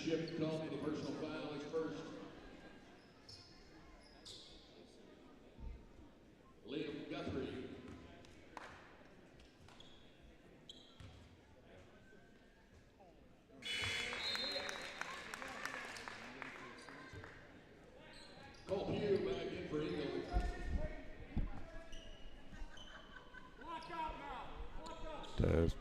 Chip called for the personal foul. He's first. Liam Guthrie. Cole Pugh back in for Eagle. Test.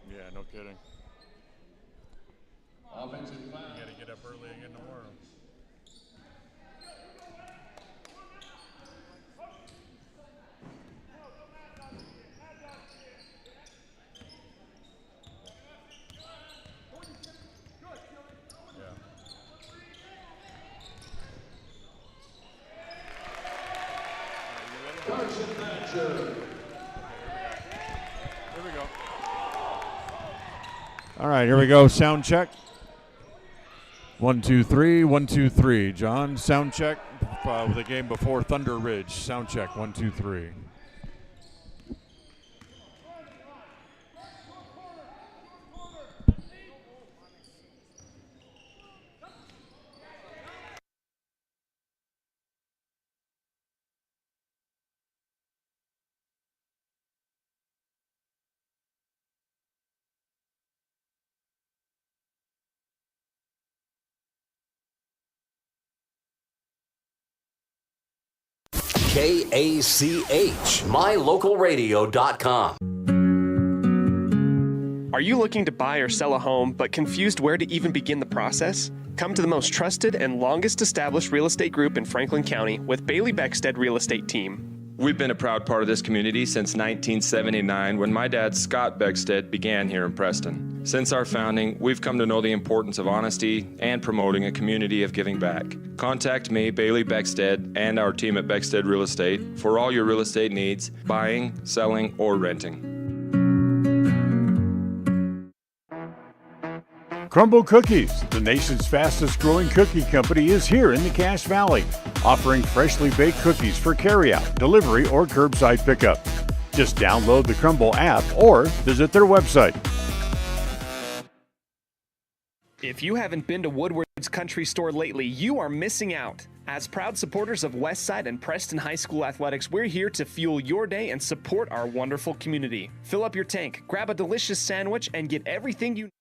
Yeah, no kidding. Offensive foul. You got to get up early again tomorrow. Carson Thatcher. Here we go. All right, here we go. Sound check. 1, 2, 3. 1, 2, 3. John, sound check with the game before Thunder Ridge. Sound check. 1, 2, 3. KACH, mylocalradio.com. Are you looking to buy or sell a home but confused where to even begin the process? Come to the most trusted and longest established real estate group in Franklin County with Bailey Beckstead Real Estate Team. We've been a proud part of this community since 1979 when my dad, Scott Beckstead, began here in Preston. Since our founding, we've come to know the importance of honesty and promoting a community of giving back. Contact me, Bailey Beckstead, and our team at Beckstead Real Estate for all your real estate needs, buying, selling, or renting. Crumble Cookies, the nation's fastest growing cookie company, is here in the Cache Valley, offering freshly baked cookies for carryout, delivery, or curbside pickup. Just download the Crumble app or visit their website. If you haven't been to Woodward's Country Store lately, you are missing out. As proud supporters of Westside and Preston High School athletics, we're here to fuel your day and support our wonderful community. Fill up your tank, grab a delicious sandwich, and get everything you need.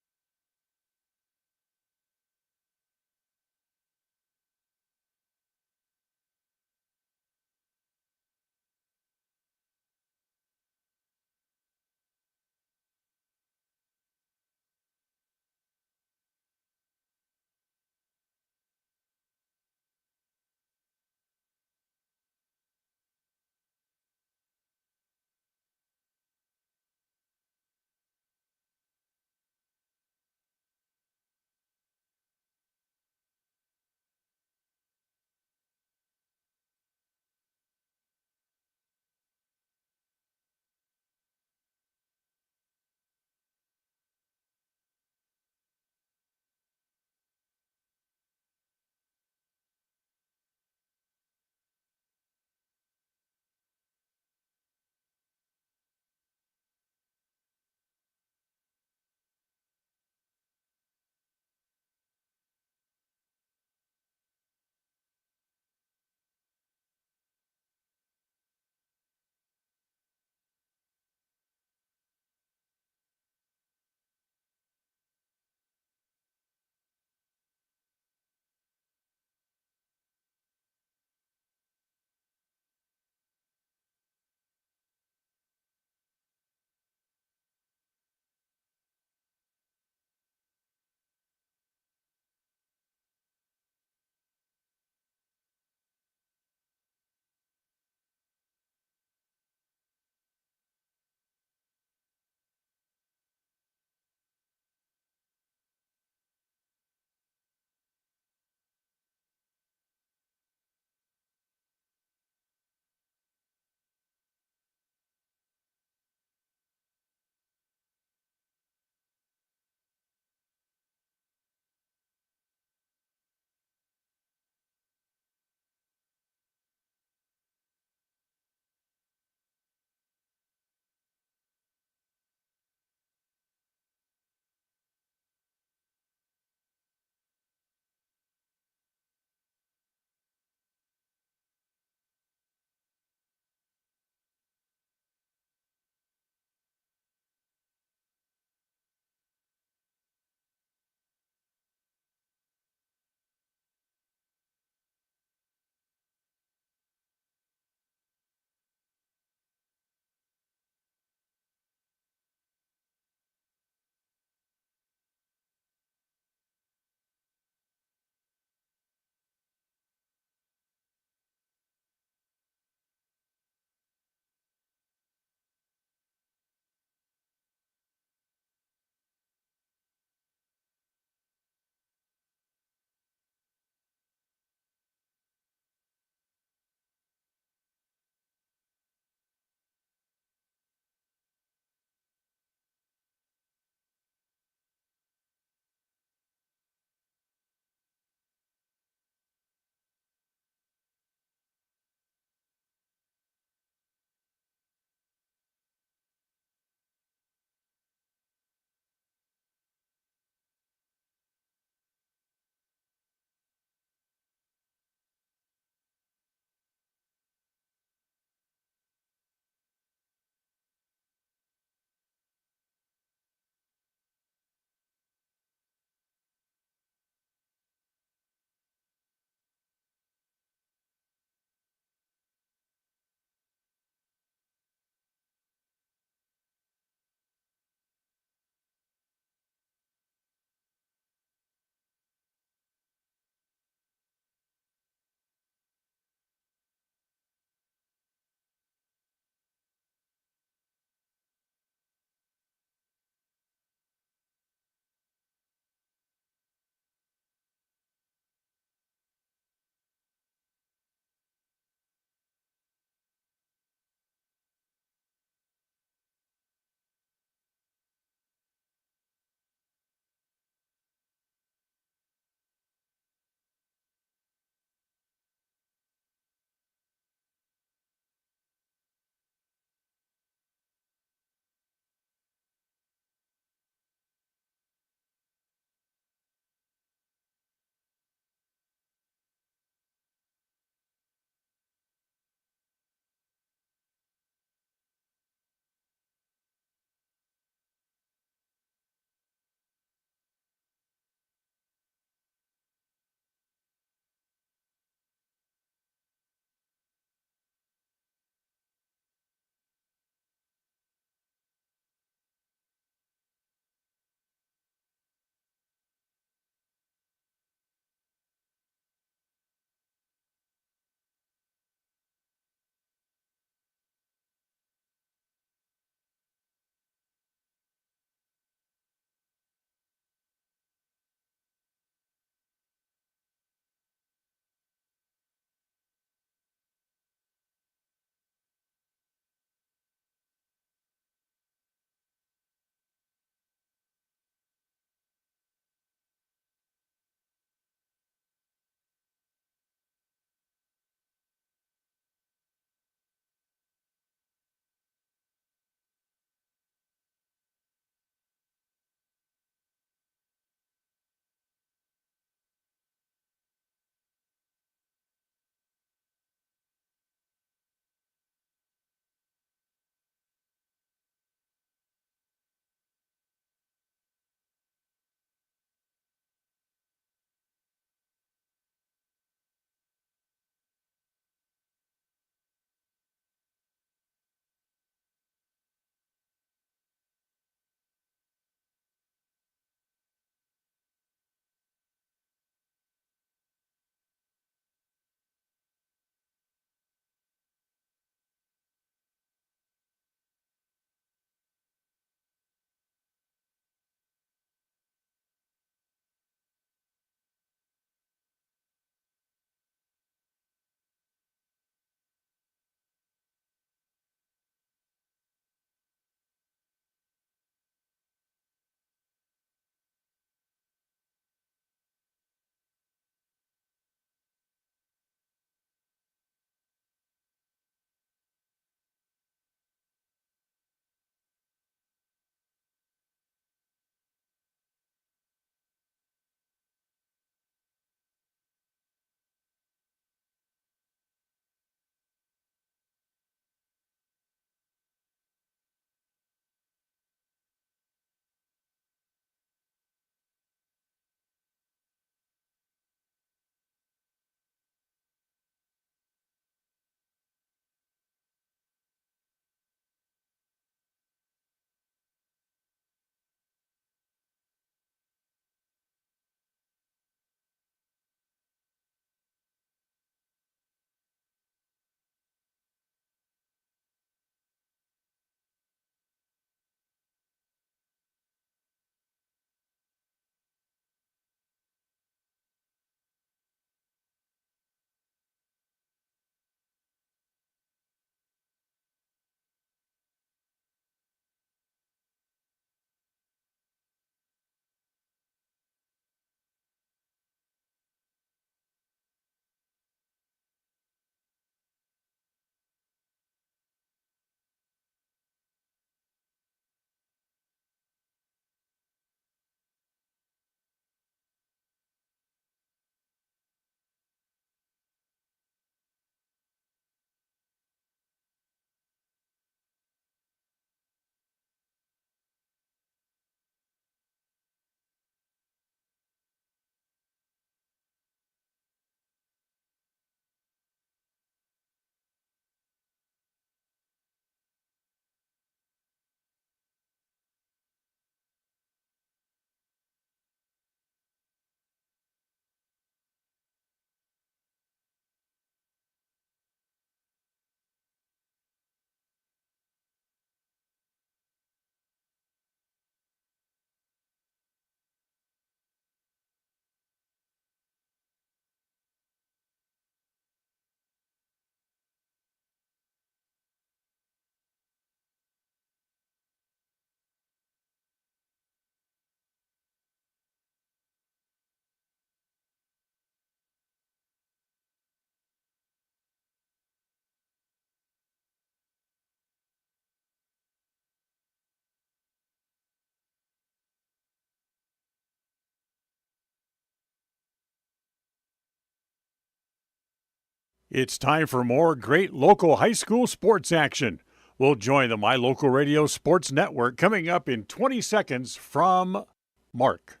It's time for more great local high school sports action. We'll join the My Local Radio Sports Network coming up in 20 seconds from Mark.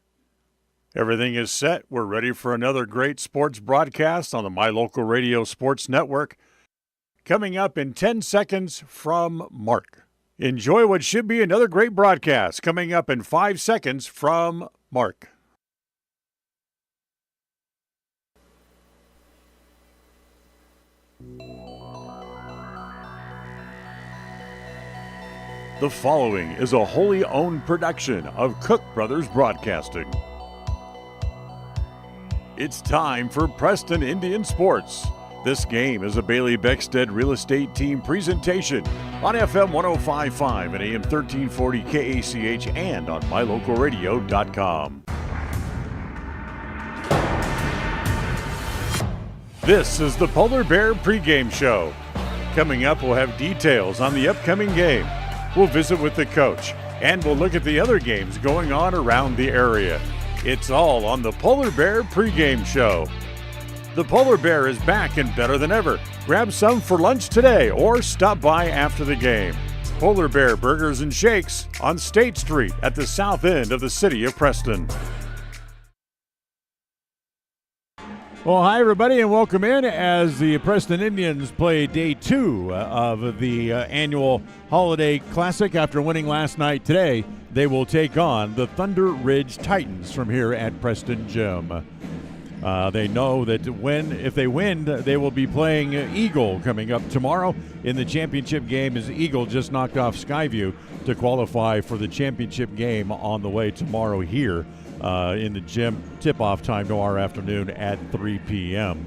Everything is set. We're ready for another great sports broadcast on the My Local Radio Sports Network. Coming up in 10 seconds from Mark. Enjoy what should be another great broadcast coming up in 5 seconds from Mark. The following is a wholly owned production of Cook Brothers Broadcasting. It's time for Preston Indian Sports. This game is a Bailey Beckstead Real Estate Team presentation on FM 105.5 and AM 1340 KACH and on mylocalradio.com. This is the Polar Bear pregame show. Coming up, we'll have details on the upcoming game. We'll visit with the coach, and we'll look at the other games going on around the area. It's all on the Polar Bear pregame show. The Polar Bear is back and better than ever. Grab some for lunch today or stop by after the game. Polar Bear Burgers and Shakes on State Street at the south end of the city of Preston. Well, hi, everybody, and welcome in as the Preston Indians play day 2 of the annual Holiday Classic. After winning last night today, they will take on the Thunder Ridge Titans from here at Preston Gym. They know that if they win, they will be playing Eagle coming up tomorrow in the championship game, as Eagle just knocked off Skyview to qualify for the championship game on the way tomorrow here. In the gym, tip-off time tomorrow afternoon at 3 p.m.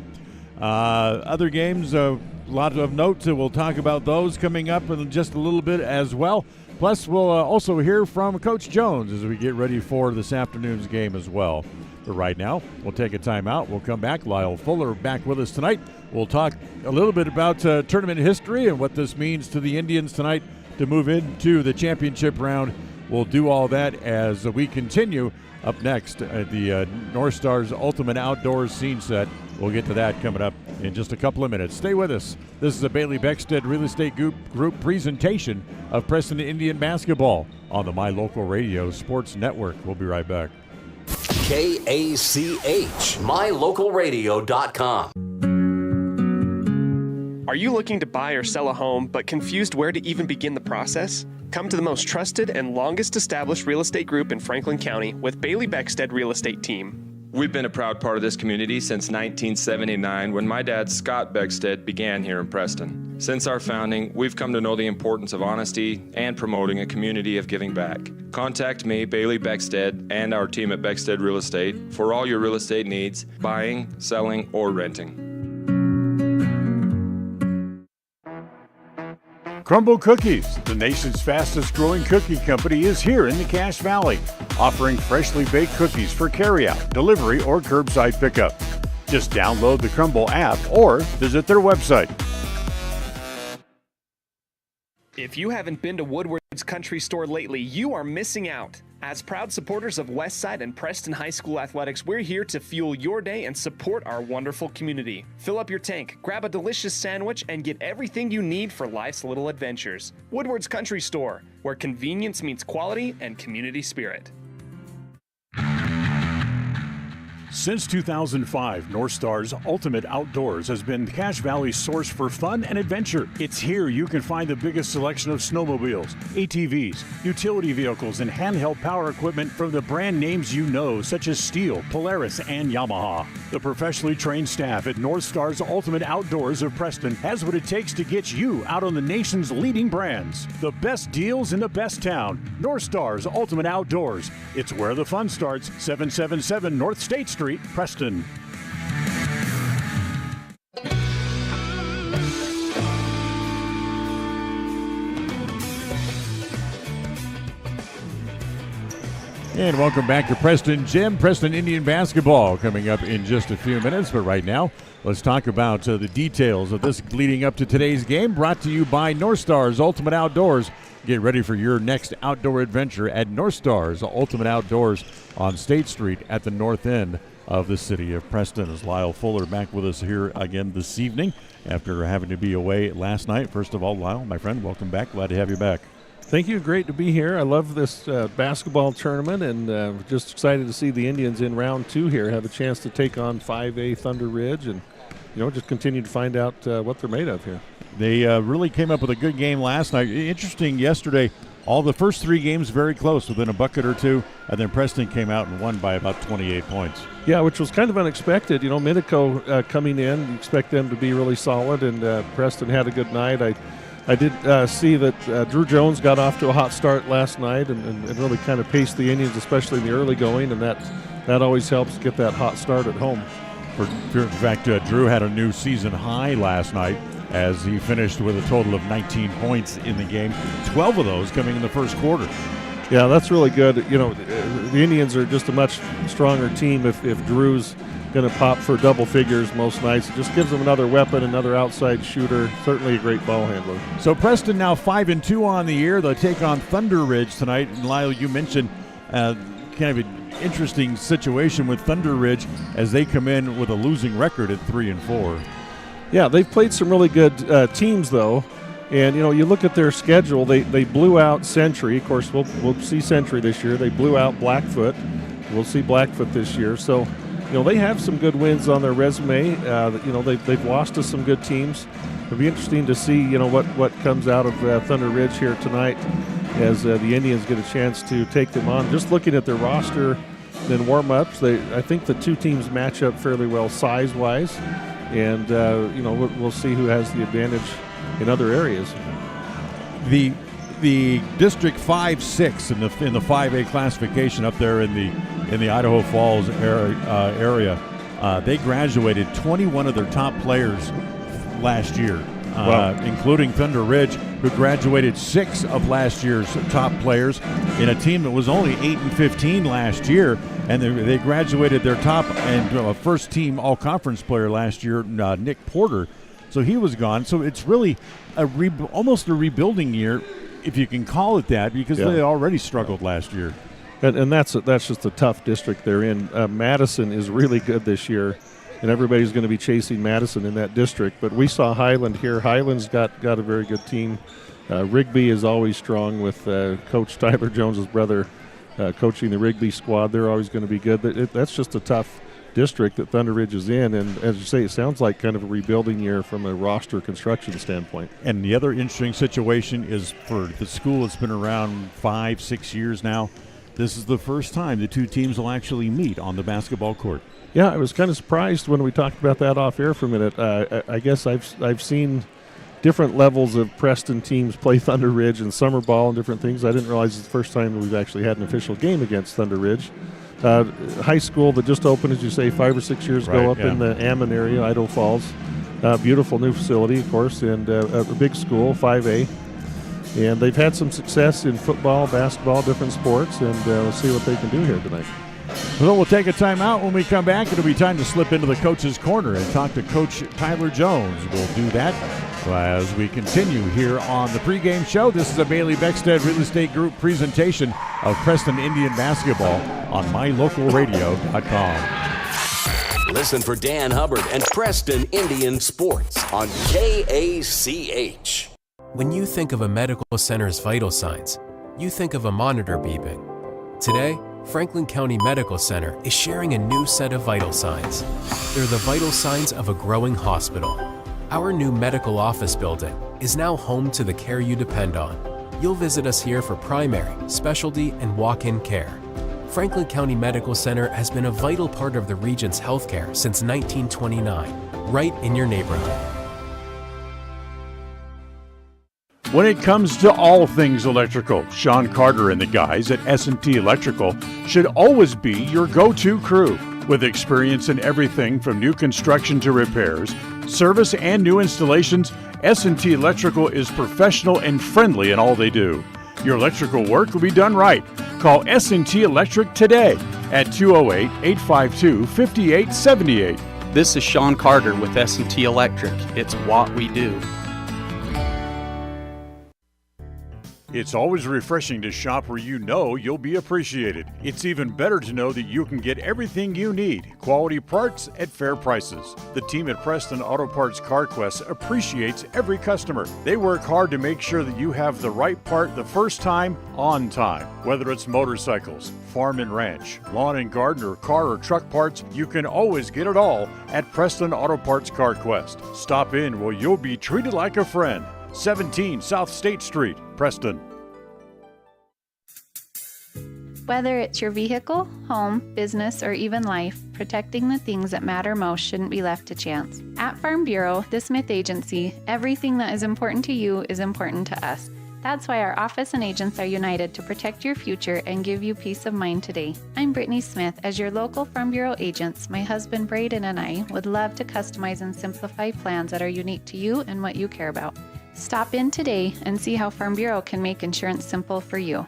Other games, a lot of notes, we'll talk about those coming up in just a little bit as well. Plus, we'll also hear from Coach Jones as we get ready for this afternoon's game as well. But right now, we'll take a timeout. We'll come back. Lyle Fuller back with us tonight. We'll talk a little bit about tournament history and what this means to the Indians tonight to move into the championship round. We'll do all that as we continue. Up next, the North Stars Ultimate Outdoors Scene Set. We'll get to that coming up in just a couple of minutes. Stay with us. This is a Bailey Beckstead Real Estate Group presentation of Preston Indian basketball on the My Local Radio Sports Network. We'll be right back. KACH, mylocalradio.com. Are you looking to buy or sell a home but confused where to even begin the process? Come to the most trusted and longest established real estate group in Franklin County with Bailey Beckstead Real Estate Team. We've been a proud part of this community since 1979 when my dad, Scott Beckstead, began here in Preston. Since our founding, we've come to know the importance of honesty and promoting a community of giving back. Contact me, Bailey Beckstead, and our team at Beckstead Real Estate for all your real estate needs, buying, selling, or renting. Crumble Cookies, the nation's fastest growing cookie company, is here in the Cache Valley, offering freshly baked cookies for carryout, delivery, or curbside pickup. Just download the Crumble app or visit their website. If you haven't been to Woodward's Country Store lately, you are missing out. As proud supporters of Westside and Preston High School athletics, we're here to fuel your day and support our wonderful community. Fill up your tank, grab a delicious sandwich, and get everything you need for life's little adventures. Woodward's Country Store, where convenience meets quality and community spirit. Since 2005, North Star's Ultimate Outdoors has been Cache Valley's source for fun and adventure. It's here you can find the biggest selection of snowmobiles, ATVs, utility vehicles, and handheld power equipment from the brand names you know, such as Steel, Polaris, and Yamaha. The professionally trained staff at North Star's Ultimate Outdoors of Preston has what it takes to get you out on the nation's leading brands. The best deals in the best town. North Star's Ultimate Outdoors. It's where the fun starts. 777 North State Street, Preston. And welcome back to Preston Gym. Preston Indian basketball coming up in just a few minutes. But right now, let's talk about the details of this leading up to today's game, brought to you by North Stars Ultimate Outdoors. Get ready for your next outdoor adventure at North Stars Ultimate Outdoors on State Street at the north end of the city of Preston. As Lyle Fuller back with us here again this evening after having to be away last night. First of all, Lyle, my friend, welcome back. Glad to have you back. Thank you. Great to be here. I love this basketball tournament, and just excited to see the Indians in round 2 here have a chance to take on 5A Thunder Ridge and, just continue to find out what they're made of here. They really came up with a good game last night. Interesting yesterday, all the first 3 games very close, within a bucket or two, and then Preston came out and won by about 28 points. Yeah, which was kind of unexpected. Minico coming in, you expect them to be really solid, and Preston had a good night. I did see that Drew Jones got off to a hot start last night and really kind of paced the Indians, especially in the early going, and that always helps get that hot start at home. In fact, Drew had a new season high last night as he finished with a total of 19 points in the game, 12 of those coming in the first quarter. Yeah, that's really good. The Indians are just a much stronger team if Drew's going to pop for double figures most nights. It just gives them another weapon, another outside shooter, certainly a great ball handler. So Preston now 5-2 on the year. They'll take on Thunder Ridge tonight. And Lyle, you mentioned kind of an interesting situation with Thunder Ridge as they come in with a losing record at 3-4. Yeah, they've played some really good teams, though. And, you look at their schedule, they blew out Century. Of course, we'll see Century this year. They blew out Blackfoot. We'll see Blackfoot this year. So, they have some good wins on their resume. They've lost to some good teams. It'll be interesting to see, what comes out of Thunder Ridge here tonight as the Indians get a chance to take them on. Just looking at their roster and warm-ups, I think the two teams match up fairly well size-wise. And, we'll see who has the advantage in other areas. The District 5-6 in the 5A classification up there in the Idaho Falls area, they graduated 21 of their top players last year, including Thunder Ridge, who graduated 6 of last year's top players in a team that was only 8-15 last year, and they graduated their top and first-team all-conference player last year, Nick Porter. So he was gone. So it's really almost a rebuilding year, if you can call it that, because they already struggled last year. And that's just a tough district they're in. Madison is really good this year, and everybody's going to be chasing Madison in that district. But we saw Highland here. Highland's got a very good team. Rigby is always strong with Coach Tyler Jones's brother coaching the Rigby squad. They're always going to be good. That's just a tough district that Thunder Ridge is in, and as you say, it sounds like kind of a rebuilding year from a roster construction standpoint. And the other interesting situation is for the school that's been around 5-6 years now, this is the first time the two teams will actually meet on the basketball court. Yeah, I was kind of surprised when we talked about that off air for a minute. I guess I've seen different levels of Preston teams play Thunder Ridge and summer ball and different things. I didn't realize it's the first time that we've actually had an official game against Thunder Ridge. High school that just opened, as you say, 5 or 6 years ago in the Ammon area, Idaho Falls. Beautiful new facility, of course, and a big school, 5A. And they've had some success in football, basketball, different sports, and we'll see what they can do here tonight. Well, we'll take a timeout. When we come back, it'll be time to slip into the coach's corner and talk to Coach Tyler Jones. We'll do that as we continue here on the pregame show. This is a Bailey Beckstead Real Estate Group presentation of Preston Indian basketball on mylocalradio.com. Listen for Dan Hubbard and Preston Indian Sports on KACH. When you think of a medical center's vital signs, you think of a monitor beeping. Today, Franklin County Medical Center is sharing a new set of vital signs. They're the vital signs of a growing hospital. Our new medical office building is now home to the care you depend on. You'll visit us here for primary, specialty, and walk-in care. Franklin County Medical Center has been a vital part of the region's healthcare since 1929, right in your neighborhood. When it comes to all things electrical, Sean Carter and the guys at S&T Electrical should always be your go-to crew. With experience in everything from new construction to repairs, service, and new installations, S&T Electrical is professional and friendly in all they do. Your electrical work will be done right. Call S&T Electric today at 208-852-5878. This is Sean Carter with S&T Electric. It's what we do. It's always refreshing to shop where you know you'll be appreciated. It's even better to know that you can get everything you need, quality parts at fair prices. The team at Preston Auto Parts CarQuest appreciates every customer. They work hard to make sure that you have the right part the first time, on time. Whether it's motorcycles, farm and ranch, lawn and garden, or car or truck parts, you can always get it all at Preston Auto Parts CarQuest. Stop in where you'll be treated like a friend. 17 South State Street, Preston. Whether it's your vehicle, home, business, or even life, protecting the things that matter most shouldn't be left to chance. At Farm Bureau, the Smith Agency, everything that is important to you is important to us. That's why our office and agents are united to protect your future and give you peace of mind today. I'm Brittany Smith. As your local Farm Bureau agents, my husband Braden and I would love to customize and simplify plans that are unique to you and what you care about. Stop in today and see how Farm Bureau can make insurance simple for you.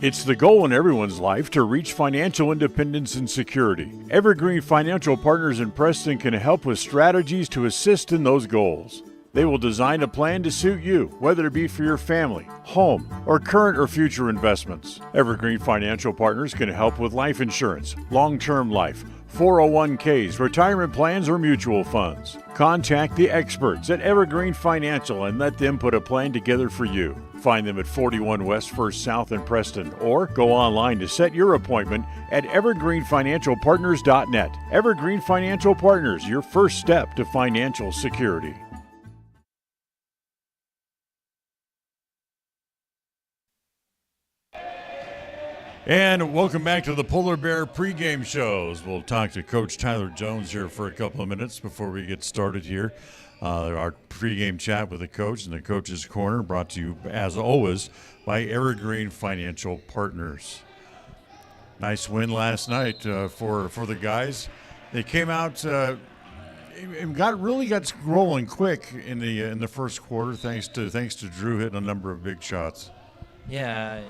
It's the goal in everyone's life to reach financial independence and security. Evergreen Financial Partners in Preston can help with strategies to assist in those goals. They will design a plan to suit you, whether it be for your family, home, or current or future investments. Evergreen Financial Partners can help with life insurance, long-term life, 401ks, retirement plans, or mutual funds. Contact the experts at Evergreen Financial and let them put a plan together for you. Find them at 41 West 1st South in Preston, or go online to set your appointment at evergreenfinancialpartners.net. Evergreen Financial Partners, your first step to financial security. And welcome back to the Polar Bear pregame shows. We'll talk to Coach Tyler Jones here for a couple of minutes before we get started here. Our pregame chat with the coach and the Coach's Corner, brought to you, as always, by Evergreen Financial Partners. Nice win last night for the guys. They came out and got rolling quick in the first quarter, thanks to Drew hitting a number of big shots. Yeah,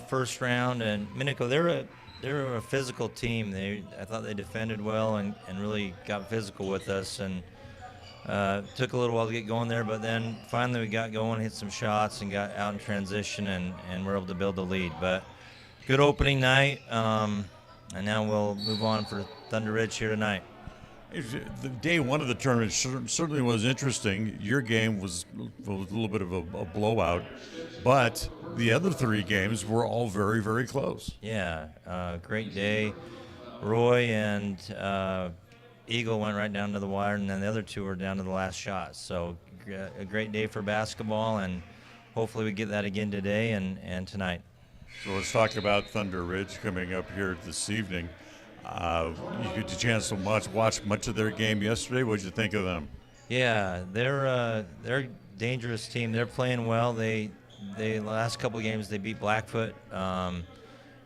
first round, and Minico, they're a physical team. I thought they defended well and really got physical with us, and took a little while to get going there, but then finally we got going, hit some shots, and got out in transition, and were able to build the lead. But good opening night, and now we'll move on for Thunder Ridge here tonight. The day one of the tournament certainly was interesting. Your game was a little bit of a blowout, but the other three games were all very, very close. Yeah, great day. Roy and Eagle went right down to the wire, and then the other two were down to the last shot. So a great day for basketball, and hopefully we get that again today and tonight. So let's talk about Thunder Ridge coming up here this evening. You get a chance to watch much of their game yesterday. What did you think of them? Yeah, they're a dangerous team. They're playing well. They last couple of games they beat Blackfoot.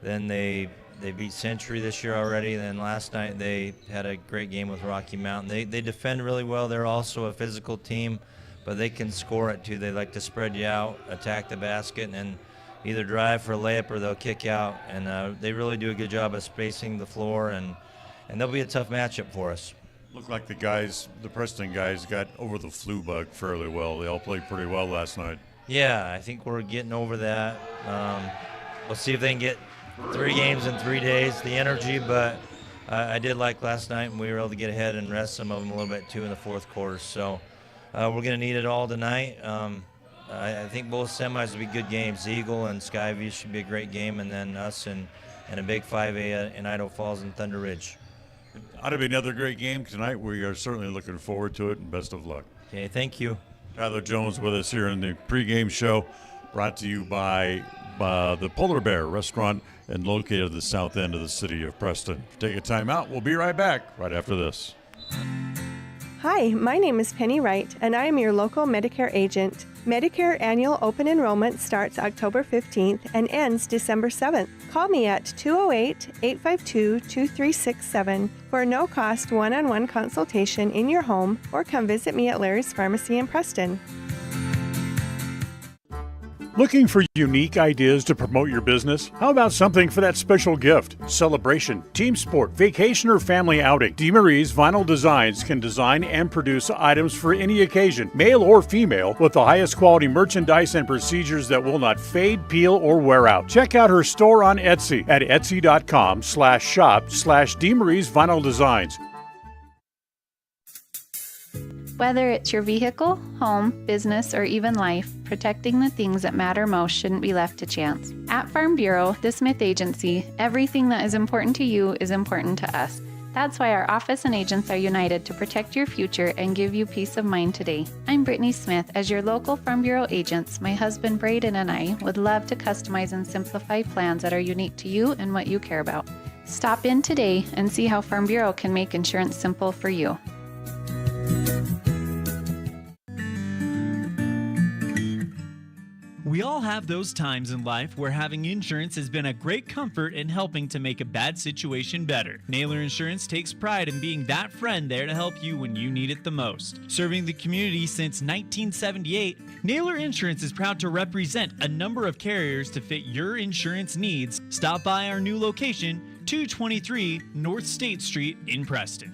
Then they beat Century this year already. Then last night they had a great game with Rocky Mountain. They defend really well. They're also a physical team, but they can score it too. They like to spread you out, attack the basket, and either drive for a layup or they'll kick out. And they really do a good job of spacing the floor, and they'll be a tough matchup for us. Looked like the Preston guys got over the flu bug fairly well. They all played pretty well last night. Yeah, I think we're getting over that. We'll see if they can get 3 games in 3 days, the energy, but I did like last night, and we were able to get ahead and rest some of them a little bit too in the fourth quarter. So we're going to need it all tonight. I think both semis will be good games. Eagle and Skyview should be a great game, and then us and a big 5A in Idaho Falls and Thunder Ridge. Ought to be another great game tonight. We are certainly looking forward to it, and best of luck. Okay, thank you. Tyler Jones with us here in the pregame show, brought to you by the Polar Bear Restaurant and located at the south end of the city of Preston. Take a time out. We'll be right back right after this. Hi, my name is Penny Wright, and I am your local Medicare agent. Medicare annual open enrollment starts October 15th and ends December 7th. Call me at 208-852-2367 for a no-cost one-on-one consultation in your home, or come visit me at Larry's Pharmacy in Preston. Looking for unique ideas to promote your business? How about something for that special gift, celebration, team sport, vacation, or family outing? DeMarie's Vinyl Designs can design and produce items for any occasion, male or female, with the highest quality merchandise and procedures that will not fade, peel, or wear out. Check out her store on Etsy at etsy.com/shop/DeMarie's Vinyl Designs. Whether it's your vehicle, home, business, or even life, protecting the things that matter most shouldn't be left to chance. At Farm Bureau, the Smith Agency, everything that is important to you is important to us. That's why our office and agents are united to protect your future and give you peace of mind today. I'm Brittany Smith. As your local Farm Bureau agents, my husband Braden and I would love to customize and simplify plans that are unique to you and what you care about. Stop in today and see how Farm Bureau can make insurance simple for you. We all have those times in life where having insurance has been a great comfort in helping to make a bad situation better. Naylor Insurance takes pride in being that friend there to help you when you need it the most. Serving the community since 1978, Naylor Insurance is proud to represent a number of carriers to fit your insurance needs. Stop by our new location, 223 North State Street in Preston.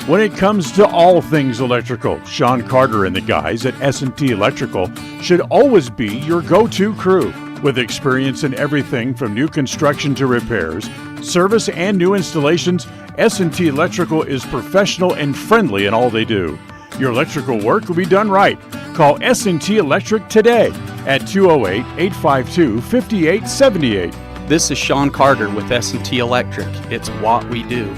When it comes to all things electrical, Sean Carter and the guys at S&T Electrical should always be your go-to crew. With experience in everything from new construction to repairs, service, and new installations, S&T Electrical is professional and friendly in all they do. Your electrical work will be done right. Call S&T Electric today at 208-852-5878. This is Sean Carter with S&T Electric. It's what we do.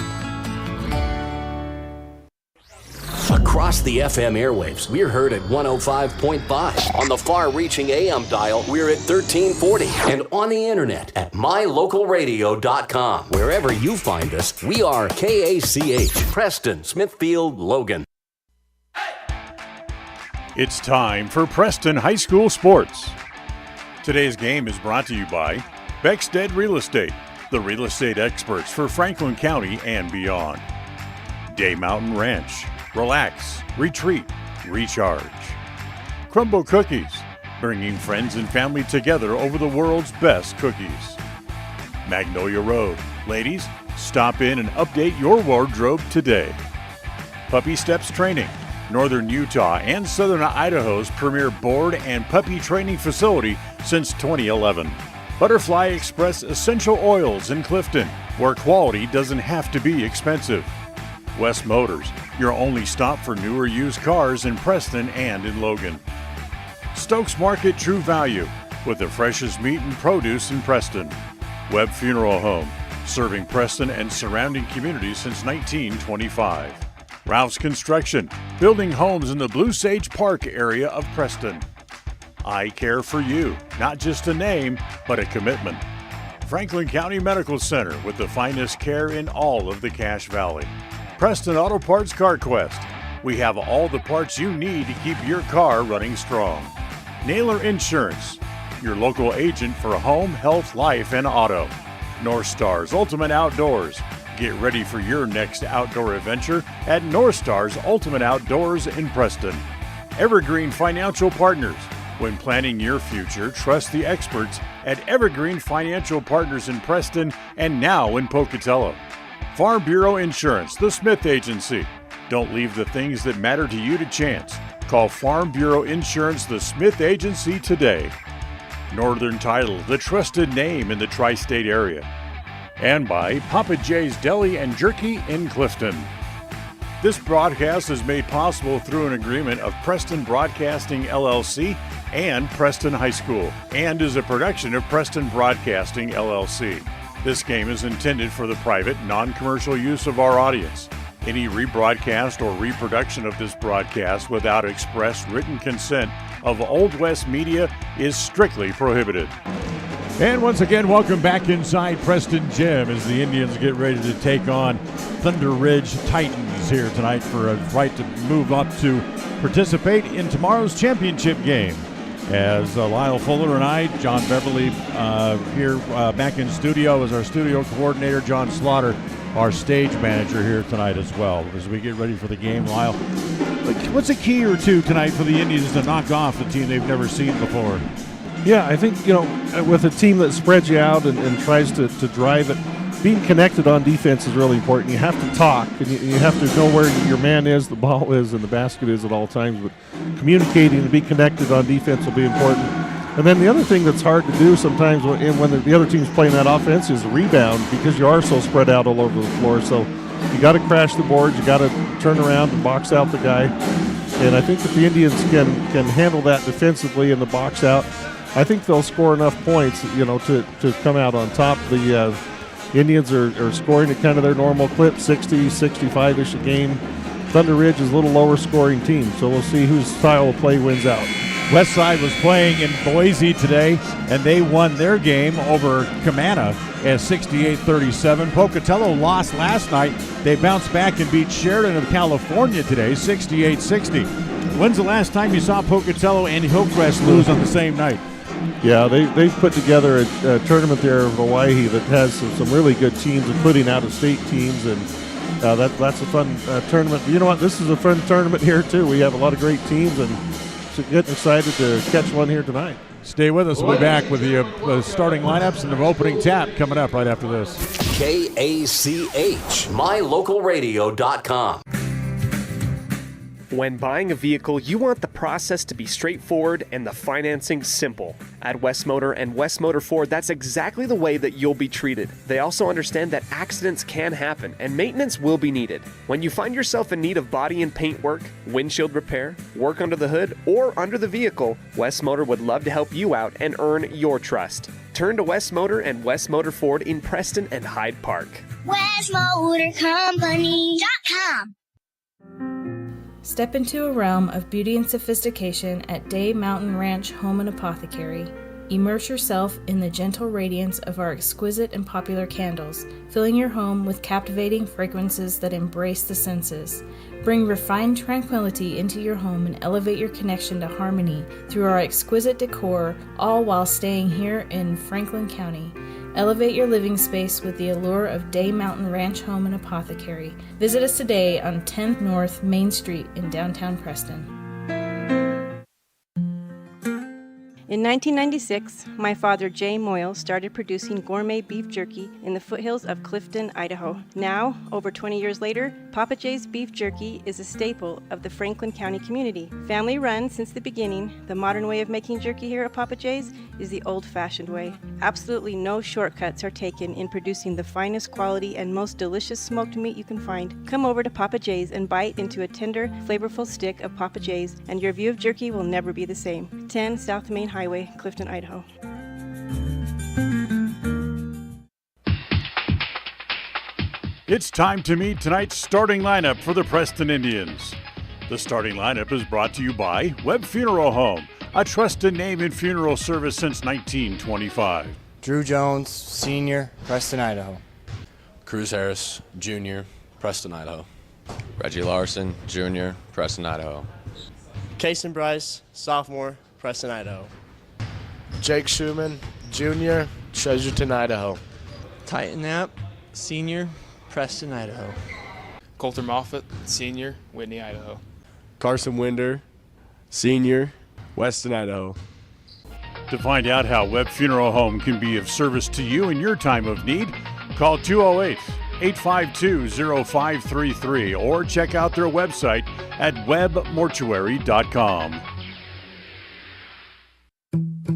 Across the FM airwaves, we're heard at 105.5. On the far-reaching AM dial, we're at 1340. And on the internet at mylocalradio.com. Wherever you find us, we are KACH, Preston, Smithfield, Logan. It's time for Preston High School Sports. Today's game is brought to you by Beckstead Real Estate, the real estate experts for Franklin County and beyond. Day Mountain Ranch. Relax, retreat, recharge. Crumble Cookies, bringing friends and family together over the world's best cookies. Magnolia Road. Ladies, stop in and update your wardrobe today. Puppy Steps Training, Northern Utah and Southern Idaho's premier board and puppy training facility since 2011. Butterfly Express Essential Oils in Clifton, where quality doesn't have to be expensive. West Motors, your only stop for newer used cars in Preston and in Logan. Stokes Market True Value, with the freshest meat and produce in Preston. Webb Funeral Home, serving Preston and surrounding communities since 1925. Ralph's Construction, building homes in the Blue Sage Park area of Preston. I Care for You, not just a name, but a commitment. Franklin County Medical Center, with the finest care in all of the Cache Valley. Preston Auto Parts Car Quest. We have all the parts you need to keep your car running strong. Naylor Insurance, your local agent for home, health, life, and auto. North Stars Ultimate Outdoors. Get ready for your next outdoor adventure at North Stars Ultimate Outdoors in Preston. Evergreen Financial Partners. When planning your future, trust the experts at Evergreen Financial Partners in Preston and now in Pocatello. Farm Bureau Insurance, the Smith Agency. Don't leave the things that matter to you to chance. Call Farm Bureau Insurance, the Smith Agency today. Northern Title, the trusted name in the tri-state area. And by Papa J's Deli and Jerky in Clifton. This broadcast is made possible through an agreement of Preston Broadcasting LLC and Preston High School, and is a production of Preston Broadcasting LLC. This game is intended for the private, non-commercial use of our audience. Any rebroadcast or reproduction of this broadcast without express written consent of Old West Media is strictly prohibited. And once again, welcome back inside Preston Gym as the Indians get ready to take on Thunder Ridge Titans here tonight for a right to move up to participate in tomorrow's championship game. As Lyle Fuller and I, John Beverly here back in studio as our studio coordinator, John Slaughter, our stage manager here tonight as well. As we get ready for the game, Lyle, what's a key or two tonight for the Indians to knock off a team they've never seen before? Yeah, I think, with a team that spreads you out and tries to drive it, being connected on defense is really important. You have to talk, and you have to know where your man is, the ball is, and the basket is at all times. But communicating and be connected on defense will be important. And then the other thing that's hard to do sometimes when the other team's playing that offense is rebound, because you are so spread out all over the floor. So you got to crash the boards. You got to turn around and box out the guy. And I think if the Indians can handle that defensively in the box out, I think they'll score enough points, to come out on top. The Indians are scoring at kind of their normal clip, 60, 65-ish a game. Thunder Ridge is a little lower scoring team, so we'll see whose style of play wins out. Westside was playing in Boise today, and they won their game over Camana at 68-37. Pocatello lost last night. They bounced back and beat Sheridan of California today, 68-60. When's the last time you saw Pocatello and Hillcrest lose on the same night? Yeah, they've put together a tournament there in Hawaii that has some really good teams, including out-of-state teams, and that's a fun tournament. You know what? This is a fun tournament here, too. We have a lot of great teams, and getting excited to catch one here tonight. Stay with us. We'll be back with the starting lineups and the opening tap coming up right after this. KACH, mylocalradio.com. When buying a vehicle, you want the process to be straightforward and the financing simple. At West Motor and West Motor Ford, that's exactly the way that you'll be treated. They also understand that accidents can happen and maintenance will be needed. When you find yourself in need of body and paint work, windshield repair, work under the hood, or under the vehicle, West Motor would love to help you out and earn your trust. Turn to West Motor and West Motor Ford in Preston and Hyde Park. WestMotorCompany.com. Step into a realm of beauty and sophistication at Day Mountain Ranch Home and Apothecary. Immerse yourself in the gentle radiance of our exquisite and popular candles, filling your home with captivating fragrances that embrace the senses. Bring refined tranquility into your home and elevate your connection to harmony through our exquisite decor, all while staying here in Franklin County. Elevate your living space with the allure of Day Mountain Ranch Home and Apothecary. Visit us today on 10th North Main Street in downtown Preston. In 1996, my father, Jay Moyle, started producing gourmet beef jerky in the foothills of Clifton, Idaho. Now, over 20 years later, Papa Jay's Beef Jerky is a staple of the Franklin County community. Family run since the beginning, the modern way of making jerky here at Papa Jay's is the old-fashioned way. Absolutely no shortcuts are taken in producing the finest quality and most delicious smoked meat you can find. Come over to Papa Jay's and bite into a tender, flavorful stick of Papa Jay's, and your view of jerky will never be the same. 10 South Main Highway, Clifton, Idaho. It's time to meet tonight's starting lineup for the Preston Indians. The starting lineup is brought to you by Webb Funeral Home, a trusted name in funeral service since 1925. Drew Jones, Senior, Preston, Idaho. Cruz Harris, Junior, Preston, Idaho. Reggie Larson, Junior, Preston, Idaho. Kason Bryce, Sophomore, Preston, Idaho. Jake Schumann, Junior, Treasurton, Idaho. Titan Knapp, Senior, Preston, Idaho. Coulter Moffitt, Senior, Whitney, Idaho. Carson Winder, Senior, Weston, Idaho. To find out how Webb Funeral Home can be of service to you in your time of need, call 208-852-0533 or check out their website at webbmortuary.com.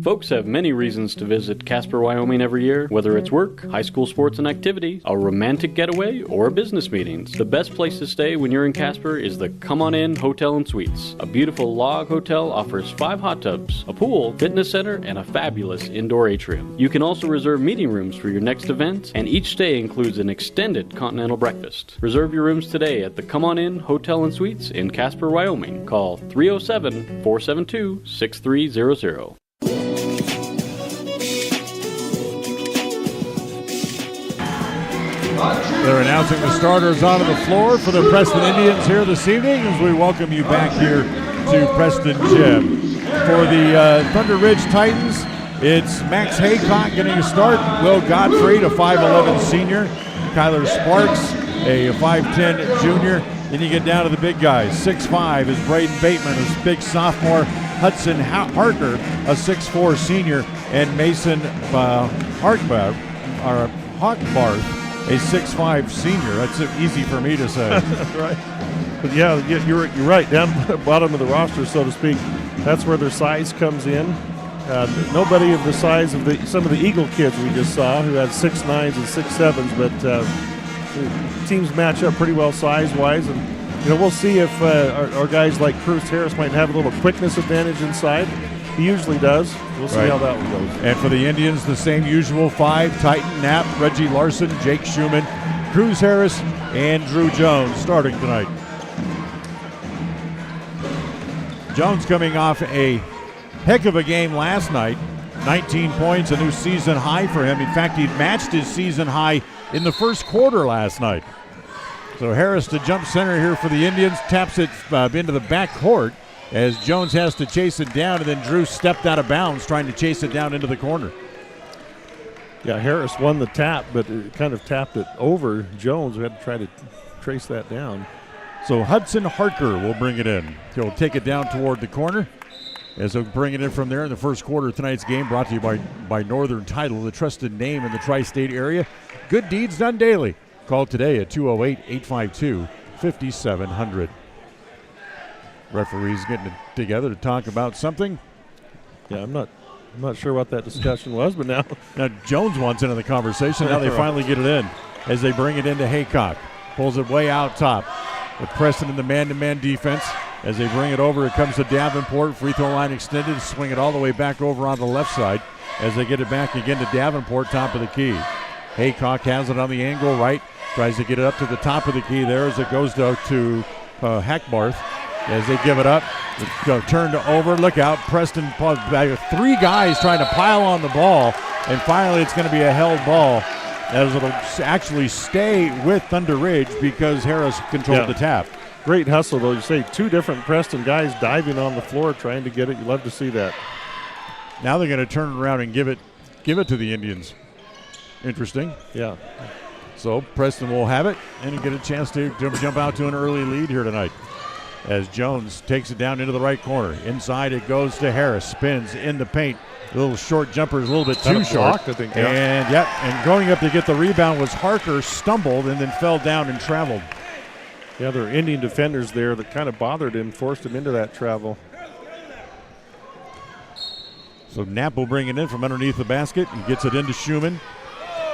Folks have many reasons to visit Casper, Wyoming every year, whether it's work, high school sports and activities, a romantic getaway, or business meetings. The best place to stay when you're in Casper is the Come On In Hotel and Suites. A beautiful log hotel offers 5 hot tubs, a pool, fitness center, and a fabulous indoor atrium. You can also reserve meeting rooms for your next event, and each stay includes an extended continental breakfast. Reserve your rooms today at the Come On In Hotel and Suites in Casper, Wyoming. Call 307-472-6300. They're announcing the starters onto the floor for the Preston Indians here this evening as we welcome you back here to Preston Gym. For the Thunder Ridge Titans, it's Max Haycock getting a start, Will Gottfried, a 5'11 senior, Kyler Sparks, a 5'10 junior, Then you get down to the big guys. 6'5" is Braden Bateman, a big sophomore. Hudson Harker, a 6'4" senior. And Mason Hawkbarth, a 6'5" senior. That's easy for me to say. Right. But yeah, you're right. Down at the bottom of the roster, so to speak, that's where their size comes in. Nobody of the size of some of the Eagle kids we just saw, who had 6'9" and 6'7", but teams match up pretty well size-wise. And we'll see if our guys like Cruz Harris might have a little quickness advantage inside. He usually does. We'll see how that one goes. And for the Indians, the same usual 5: Titan Knapp, Reggie Larson, Jake Schumann, Cruz Harris, and Drew Jones starting tonight. Jones coming off a heck of a game last night. 19 points, a new season high for him. In fact, he matched his season high in the first quarter last night. So Harris to jump center here for the Indians, taps it into the back court as Jones has to chase it down, and then Drew stepped out of bounds trying to chase it down into the corner. Yeah, Harris won the tap, but it kind of tapped it over Jones, who had to try to trace that down. So Hudson Harker will bring it in. He'll take it down toward the corner as he'll bring it in from there in the first quarter of tonight's game, brought to you by Northern Title, the trusted name in the tri-state area. Good deeds done daily. Call today at 208-852-5700. Referees getting together to talk about something. Yeah, I'm not sure what that discussion was, but now Jones wants into the conversation. Now they finally get it in as they bring it into Haycock. Pulls it way out top. With Preston in the man-to-man defense. As they bring it over, it comes to Davenport. Free throw line extended. Swing it all the way back over on the left side. As they get it back again to Davenport, top of the key. Haycock has it on the angle right. Tries to get it up to the top of the key there as it goes to Hackbarth. As they give it up, it's turned over. Look out. Preston, 3 guys trying to pile on the ball. And finally, it's going to be a held ball, as it'll actually stay with Thunder Ridge because Harris controlled the tap. Great hustle, though. You say 2 different Preston guys diving on the floor trying to get it. You love to see that. Now they're going to turn around and give it to the Indians. Interesting. Yeah. So Preston will have it and get a chance to jump out to an early lead here tonight. As Jones takes it down into the right corner. Inside it goes to Harris. Spins in the paint. A little short jumper is a little bit too short. Blocked, I think, and going up to get the rebound was Harker, stumbled and then fell down and traveled. Yeah, there are Indian defenders there that kind of bothered him, forced him into that travel. So Knapp will bring it in from underneath the basket and gets it into Schumann.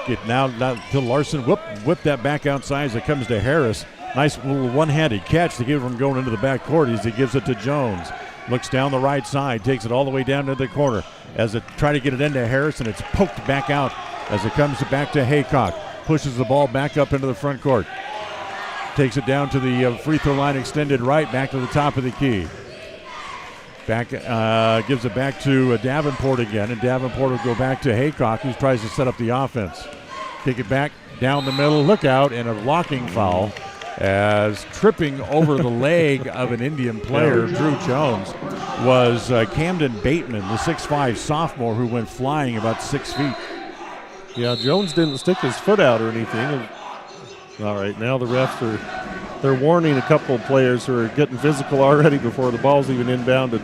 Get now to Larson. Whip that back outside as it comes to Harris. Nice little one-handed catch to give him going into the back court as he gives it to Jones. Looks down the right side, takes it all the way down to the corner as it try to get it into Harris, and it's poked back out as it comes back to Haycock. Pushes the ball back up into the front court. Takes it down to the free throw line, extended right, back to the top of the key. Gives it back to Davenport again, and Davenport will go back to Haycock, who tries to set up the offense. Kick it back down the middle, look out, and a blocking foul as tripping over the leg of an Indian player, Drew Jones, was Camden Bateman, the 6'5" sophomore who went flying about 6 feet. Yeah, Jones didn't stick his foot out or anything. All right, now the refs they're warning a couple of players who are getting physical already before the ball's even inbounded,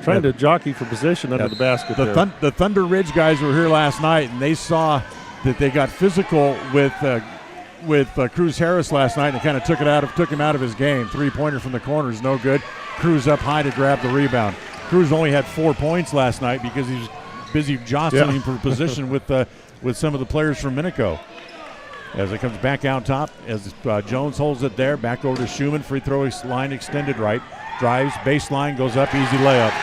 trying to jockey for position under the basket. The Thunder Ridge guys were here last night, and they saw that they got physical with Cruz Harris last night, and it kind of took him out of his game. 3-pointer from the corner is no good. Cruz up high to grab the rebound. Cruz only had 4 points last night because he was busy jostling for position with some of the players from Minico. As it comes back out top, as Jones holds it there, back over to Schumann. Free throw line extended right. Drives, baseline, goes up, easy layup.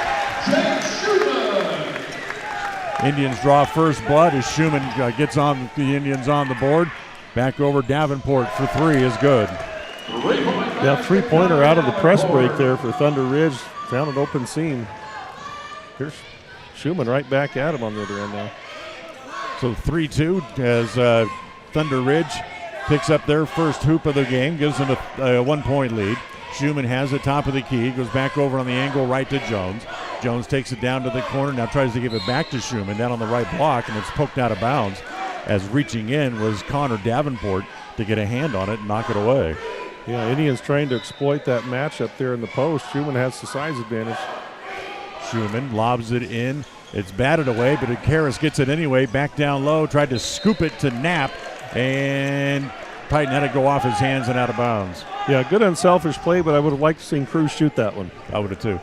Indians draw first blood as Schumann gets on the Indians on the board. Back over Davenport for 3 is good. Yeah, 3-pointer out of the press break there for Thunder Ridge. Found an open seam. Here's Schumann right back at him on the other end now. So 3-2 as Thunder Ridge picks up their first hoop of the game, gives them a 1-point lead. Schumann has it top of the key, goes back over on the angle right to Jones. Jones takes it down to the corner, now tries to give it back to Schumann, down on the right block, and it's poked out of bounds. As reaching in was Connor Davenport to get a hand on it and knock it away. Yeah, Indians trying to exploit that matchup there in the post. Schumann has the size advantage. Schumann lobs it in. It's batted away, but Harris gets it anyway. Back down low, tried to scoop it to Knapp, and Titan had to go off his hands and out of bounds. Yeah, good unselfish play, but I would have liked to see Cruz shoot that one. I would have too.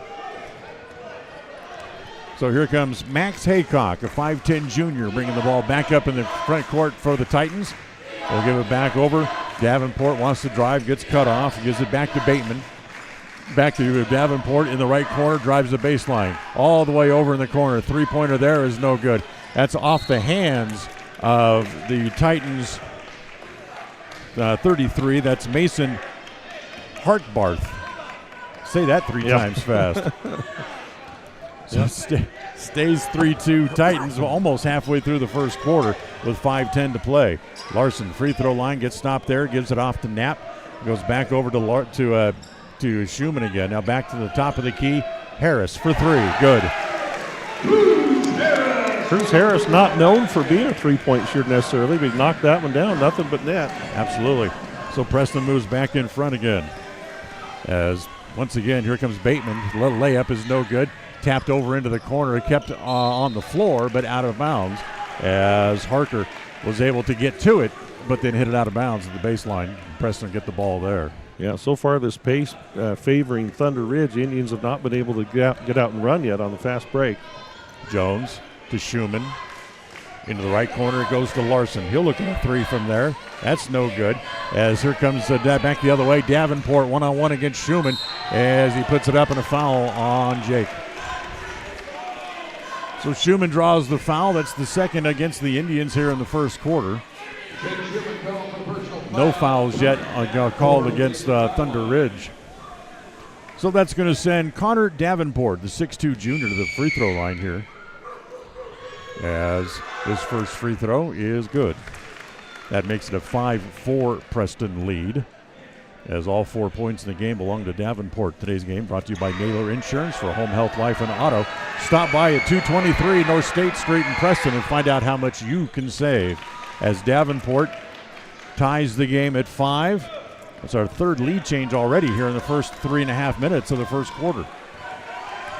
So here comes Max Haycock, a 5'10 junior, bringing the ball back up in the front court for the Titans. They'll give it back over. Davenport wants to drive, gets cut off, gives it back to Bateman. Back to Davenport in the right corner, drives the baseline. All the way over in the corner. Three-pointer there is no good. That's off the hands of the Titans. 33, that's Mason Hartbarth. Say that three times fast. So stays 3-2 Titans almost halfway through the first quarter with 5:10 to play. Larson, free throw line, gets stopped there, gives it off to Knapp. Goes back over to Schumann again. Now back to the top of the key. Harris for three. Good. Cruz Harris not known for being a three-point shooter necessarily, but he knocked that one down. Nothing but net. Absolutely. So Preston moves back in front again. As once again, here comes Bateman. Little layup is no good. Tapped over into the corner. Kept on the floor, but out of bounds as Harker was able to get to it, but then hit it out of bounds at the baseline. Preston get the ball there. Yeah, so far this pace favoring Thunder Ridge. The Indians have not been able to get out and run yet on the fast break. Jones to Schumann. Into the right corner, it goes to Larson. He'll look at a three from there. That's no good. As here comes back the other way, Davenport one-on-one against Schumann as he puts it up and a foul on Jake. So Schumann draws the foul. That's the second against the Indians here in the first quarter. No fouls yet called against Thunder Ridge. So that's going to send Connor Davenport, the 6'2 junior, to the free throw line here. As his first free throw is good. That makes it a 5-4 Preston lead. As all 4 points in the game belong to Davenport. Today's game brought to you by Naylor Insurance for home, health, life, and auto. Stop by at 223 North State Street in Preston and find out how much you can save. As Davenport ties the game at 5. It's our third lead change already here in the first 3.5 minutes of the first quarter.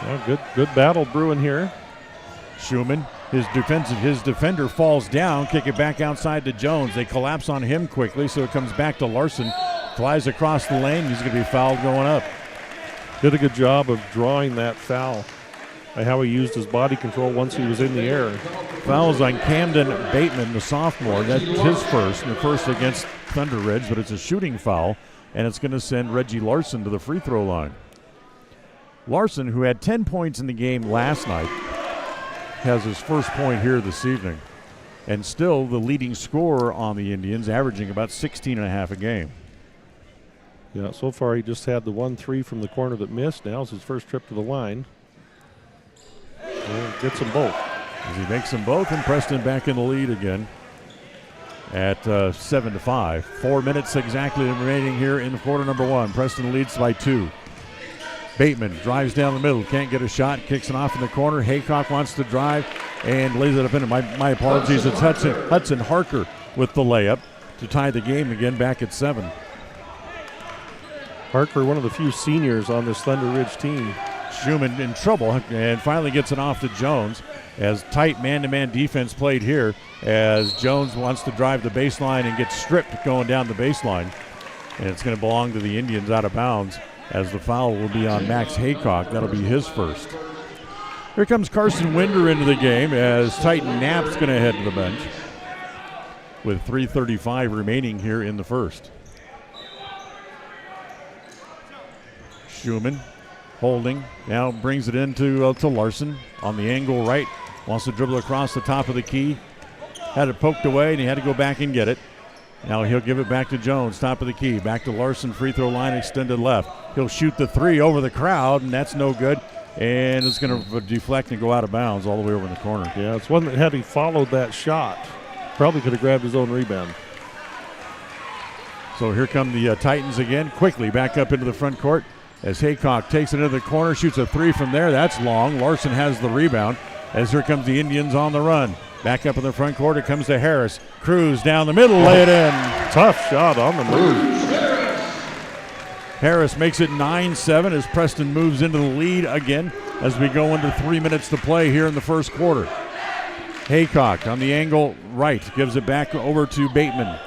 Well, good battle brewing here. Schumann, his defender falls down, kick it back outside to Jones. They collapse on him quickly, so it comes back to Larson. Flies across the lane. He's going to be fouled going up. Did a good job of drawing that foul by how he used his body control once he was in the air. Fouls on Camden Bateman, the sophomore. That's his first, and the first against Thunder Ridge, but it's a shooting foul, and it's going to send Reggie Larson to the free throw line. Larson, who had 10 points in the game last night, has his first point here this evening, and still the leading scorer on the Indians, averaging about 16.5 a game. Yeah, so far he just had the 1-3 from the corner that missed. Now it's his first trip to the line. And gets them both. As he makes them both, and Preston back in the lead again at 7-5. 4 minutes exactly remaining here in quarter number one. Preston leads by 2. Bateman drives down the middle, can't get a shot, kicks it off in the corner. Haycock wants to drive and lays it up in. My apologies, it's Hudson Harker with the layup to tie the game again back at 7. Harker, one of the few seniors on this Thunder Ridge team. Schumann in trouble and finally gets it off to Jones as tight man-to-man defense played here as Jones wants to drive the baseline and gets stripped going down the baseline. And it's going to belong to the Indians out of bounds as the foul will be on Max Haycock. That'll be his first. Here comes Carson Winder into the game as Titan Knapp's going to head to the bench with 3:35 remaining here in the first. Schumann holding, now brings it into to Larson on the angle right. Wants to dribble across the top of the key. Had it poked away, and he had to go back and get it. Now he'll give it back to Jones, top of the key. Back to Larson, free throw line extended left. He'll shoot the three over the crowd, and that's no good. And it's going to deflect and go out of bounds all the way over in the corner. Yeah, it's one that had he followed that shot, probably could have grabbed his own rebound. So here come the Titans again, quickly back up into the front court. As Haycock takes it into the corner, shoots a three from there. That's long. Larson has the rebound. As here comes the Indians on the run. Back up in the front court, it comes to Harris. Cruz down the middle, lay it in. Tough shot on the move. Harris makes it 9-7 as Preston moves into the lead again as we go into 3 minutes to play here in the first quarter. Haycock on the angle right gives it back over to Bateman.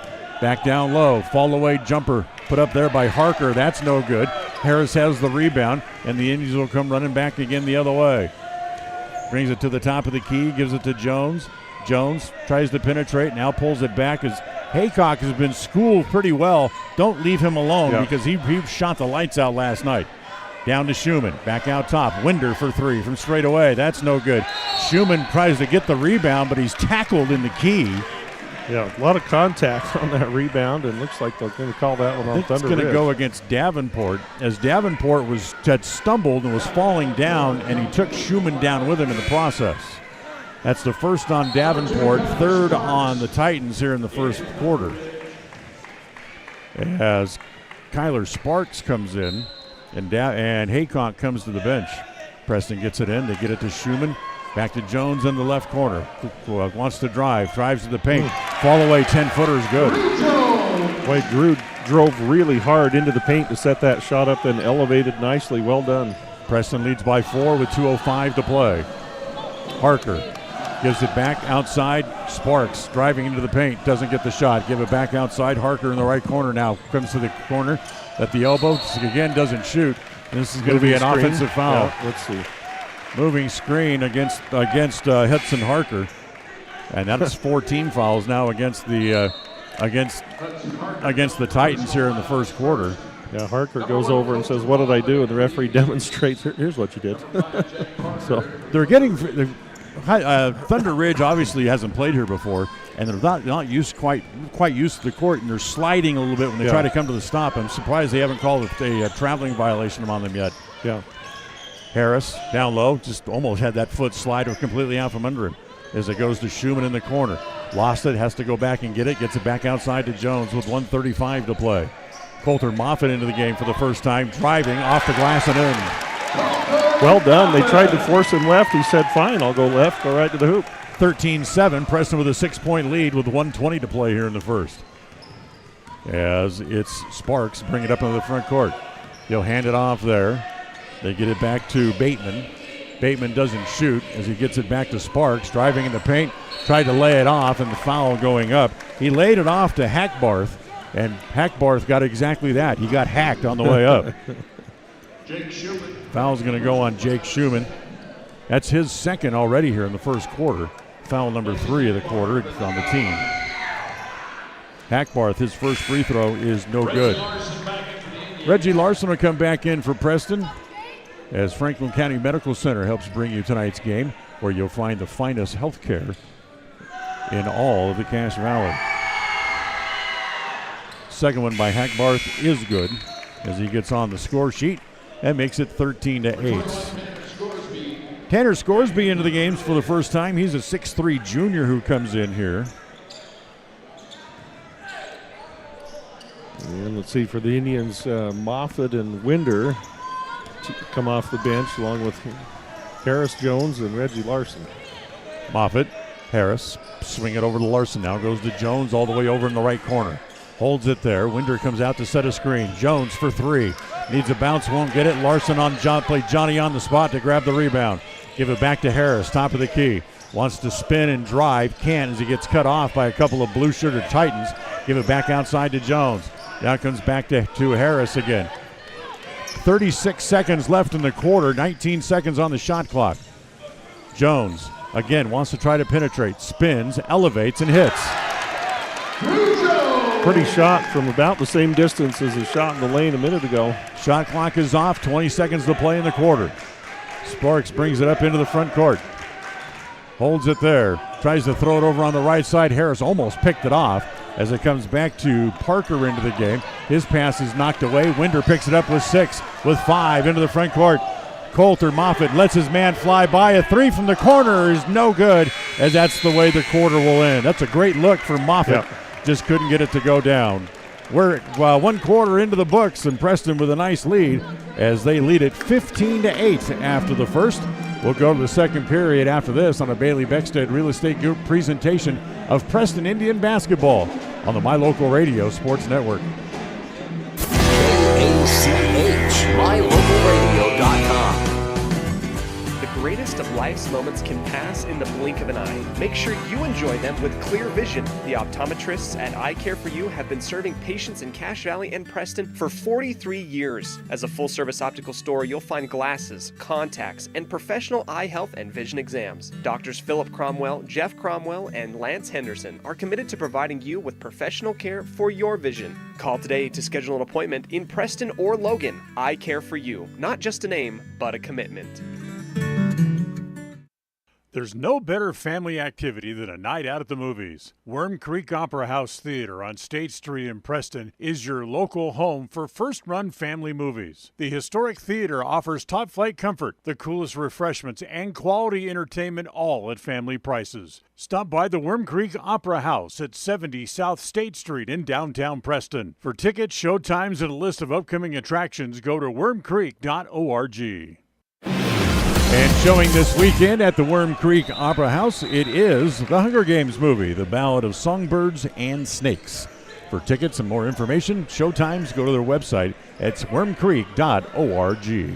Back down low, fall away jumper put up there by Harker. That's no good. Harris has the rebound, and the Indians will come running back again the other way. Brings it to the top of the key, gives it to Jones. Jones tries to penetrate, now pulls it back as Haycock has been schooled pretty well. Don't leave him alone because he shot the lights out last night. Down to Schumann, back out top. Winder for three from straight away. That's no good. Schumann tries to get the rebound, but he's tackled in the key. Yeah, a lot of contact on that rebound, and looks like they're going to call that one on Thunder Ridge. It's going to go against Davenport, as Davenport had stumbled and was falling down, and he took Schumann down with him in the process. That's the first on Davenport, third on the Titans here in the first quarter. As Kyler Sparks comes in, and Haycock comes to the bench. Preston gets it in. They get it to Schumann. Back to Jones in the left corner. Wants to drives to the paint. Fall away 10-footer is good. Boy, Drew drove really hard into the paint to set that shot up and elevated nicely. Well done. Preston leads by 4 with 2:05 to play. Harker gives it back outside. Sparks driving into the paint. Doesn't get the shot. Give it back outside. Harker in the right corner now. Comes to the corner at the elbow. Again, doesn't shoot. This is going to be an offensive foul. Yeah, let's see. Moving screen against Hudson Harker, and that's 4 team fouls now against the Titans here in the first quarter. Yeah, Harker goes over and says, "What did I do?" And the referee demonstrates, "Here's what you did." So they're getting Thunder Ridge obviously hasn't played here before, and they're not quite used to the court, and they're sliding a little bit when they try to come to the stop. I'm surprised they haven't called a traveling violation on them yet. Yeah. Harris down low, just almost had that foot slide completely out from under him as it goes to Schumann in the corner. Lost it, has to go back and get it, gets it back outside to Jones with 1:35 to play. Coulter Moffitt into the game for the first time, driving off the glass and in. Well done. They tried to force him left. He said, "Fine, I'll go left, go right to the hoop." 13-7, Preston with a 6-point lead with 1:20 to play here in the first. As it's Sparks bring it up into the front court. He'll hand it off there. They get it back to Bateman. Bateman doesn't shoot as he gets it back to Sparks. Driving in the paint, tried to lay it off, and the foul going up. He laid it off to Hackbarth, and Hackbarth got exactly that. He got hacked on the way up. Foul's going to go on Jake Schumann. That's his second already here in the first quarter. Foul number 3 of the quarter on the team. Hackbarth, his first free throw is no good. Reggie Larson will come back in for Preston, as Franklin County Medical Center helps bring you tonight's game, where you'll find the finest health care in all of the Cache Valley. Second one by Hackbarth is good as he gets on the score sheet. That makes it 13-8. Tanner Scoresby into the games for the first time. He's a 6'3 junior who comes in here. And let's see, for the Indians, Moffitt and Winder come off the bench along with Harris, Jones, and Reggie Larson. Moffitt, Harris, swing it over to Larson now. Goes to Jones all the way over in the right corner. Holds it there. Winder comes out to set a screen. Jones for 3. Needs a bounce, won't get it. Larson on played Johnny on the spot to grab the rebound. Give it back to Harris, top of the key. Wants to spin and drive. Can't as he gets cut off by a couple of blue-shirted Titans. Give it back outside to Jones. Now comes back to Harris again. 36 seconds left in the quarter, 19 seconds on the shot clock. Jones, again, wants to try to penetrate, spins, elevates, and hits. Pretty shot from about the same distance as his shot in the lane a minute ago. Shot clock is off, 20 seconds to play in the quarter. Sparks brings it up into the front court. Holds it there, tries to throw it over on the right side. Harris almost picked it off as it comes back to Parker into the game. His pass is knocked away. Winder picks it up with 6, with 5 into the front court. Coulter Moffitt lets his man fly by. A 3 from the corner is no good, as that's the way the quarter will end. That's a great look for Moffitt. Just couldn't get it to go down. We're 1 quarter into the books, and Preston with a nice lead as they lead it 15-8 after the first. We'll go to the second period after this on a Bailey Beckstead Real Estate Group presentation of Preston Indian basketball on the My Local Radio Sports Network. KAC mylocalradio.com. The greatest of life's moments can pass in the blink of an eye. Make sure you enjoy them with clear vision. The optometrists at Eye Care for You have been serving patients in Cache Valley and Preston for 43 years. As a full-service optical store, you'll find glasses, contacts, and professional eye health and vision exams. Doctors Philip Cromwell, Jeff Cromwell, and Lance Henderson are committed to providing you with professional care for your vision. Call today to schedule an appointment in Preston or Logan. Eye Care for You. Not just a name, but a commitment. There's no better family activity than a night out at the movies. Worm Creek Opera House Theater on State Street in Preston is your local home for first-run family movies. The historic theater offers top-flight comfort, the coolest refreshments, and quality entertainment, all at family prices. Stop by the Worm Creek Opera House at 70 South State Street in downtown Preston. For tickets, showtimes, and a list of upcoming attractions, go to wormcreek.org. And showing this weekend at the Worm Creek Opera House, it is the Hunger Games movie, The Ballad of Songbirds and Snakes. For tickets and more information, showtimes, go to their website at wormcreek.org.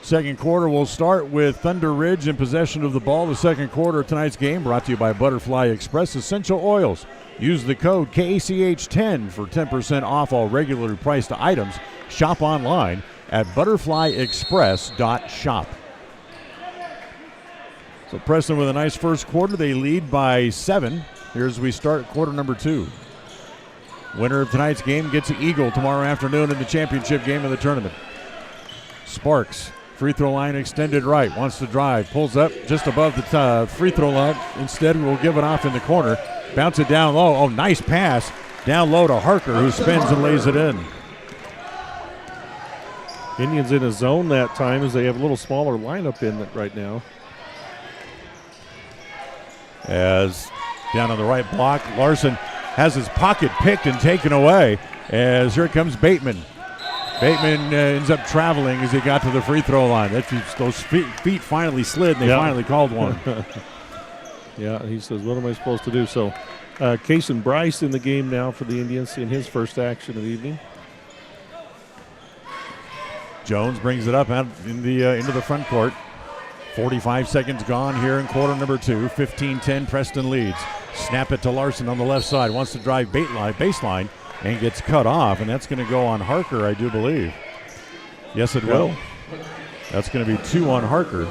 Second quarter will start with Thunder Ridge in possession of the ball. The second quarter of tonight's game brought to you by Butterfly Express Essential Oils. Use the code KACH10 for 10% off all regularly priced items. Shop online at butterflyexpress.shop. So Preston with a nice first quarter. They lead by 7. Here's we start quarter number 2. Winner of tonight's game gets an Eagle tomorrow afternoon in the championship game of the tournament. Sparks, free throw line extended right, wants to drive, pulls up just above the free throw line. Instead, will give it off in the corner. Bounce it down low. Oh, nice pass. Down low to Harker, who spins and lays it in. Indians in a zone that time as they have a little smaller lineup in it right now. As down on the right block, Larson has his pocket picked and taken away as here comes Bateman. Bateman ends up traveling as he got to the free throw line. Those feet finally slid and they finally called one. Yeah, he says, what am I supposed to do? So Kason Bryce in the game now for the Indians in his first action of the evening. Jones brings it up out in the into the front court. 45 seconds gone here in quarter number 2. 15-10, Preston leads. Snap it to Larson on the left side. Wants to drive baseline and gets cut off, and that's going to go on Harker, I do believe. Yes, it will. That's going to be 2 on Harker.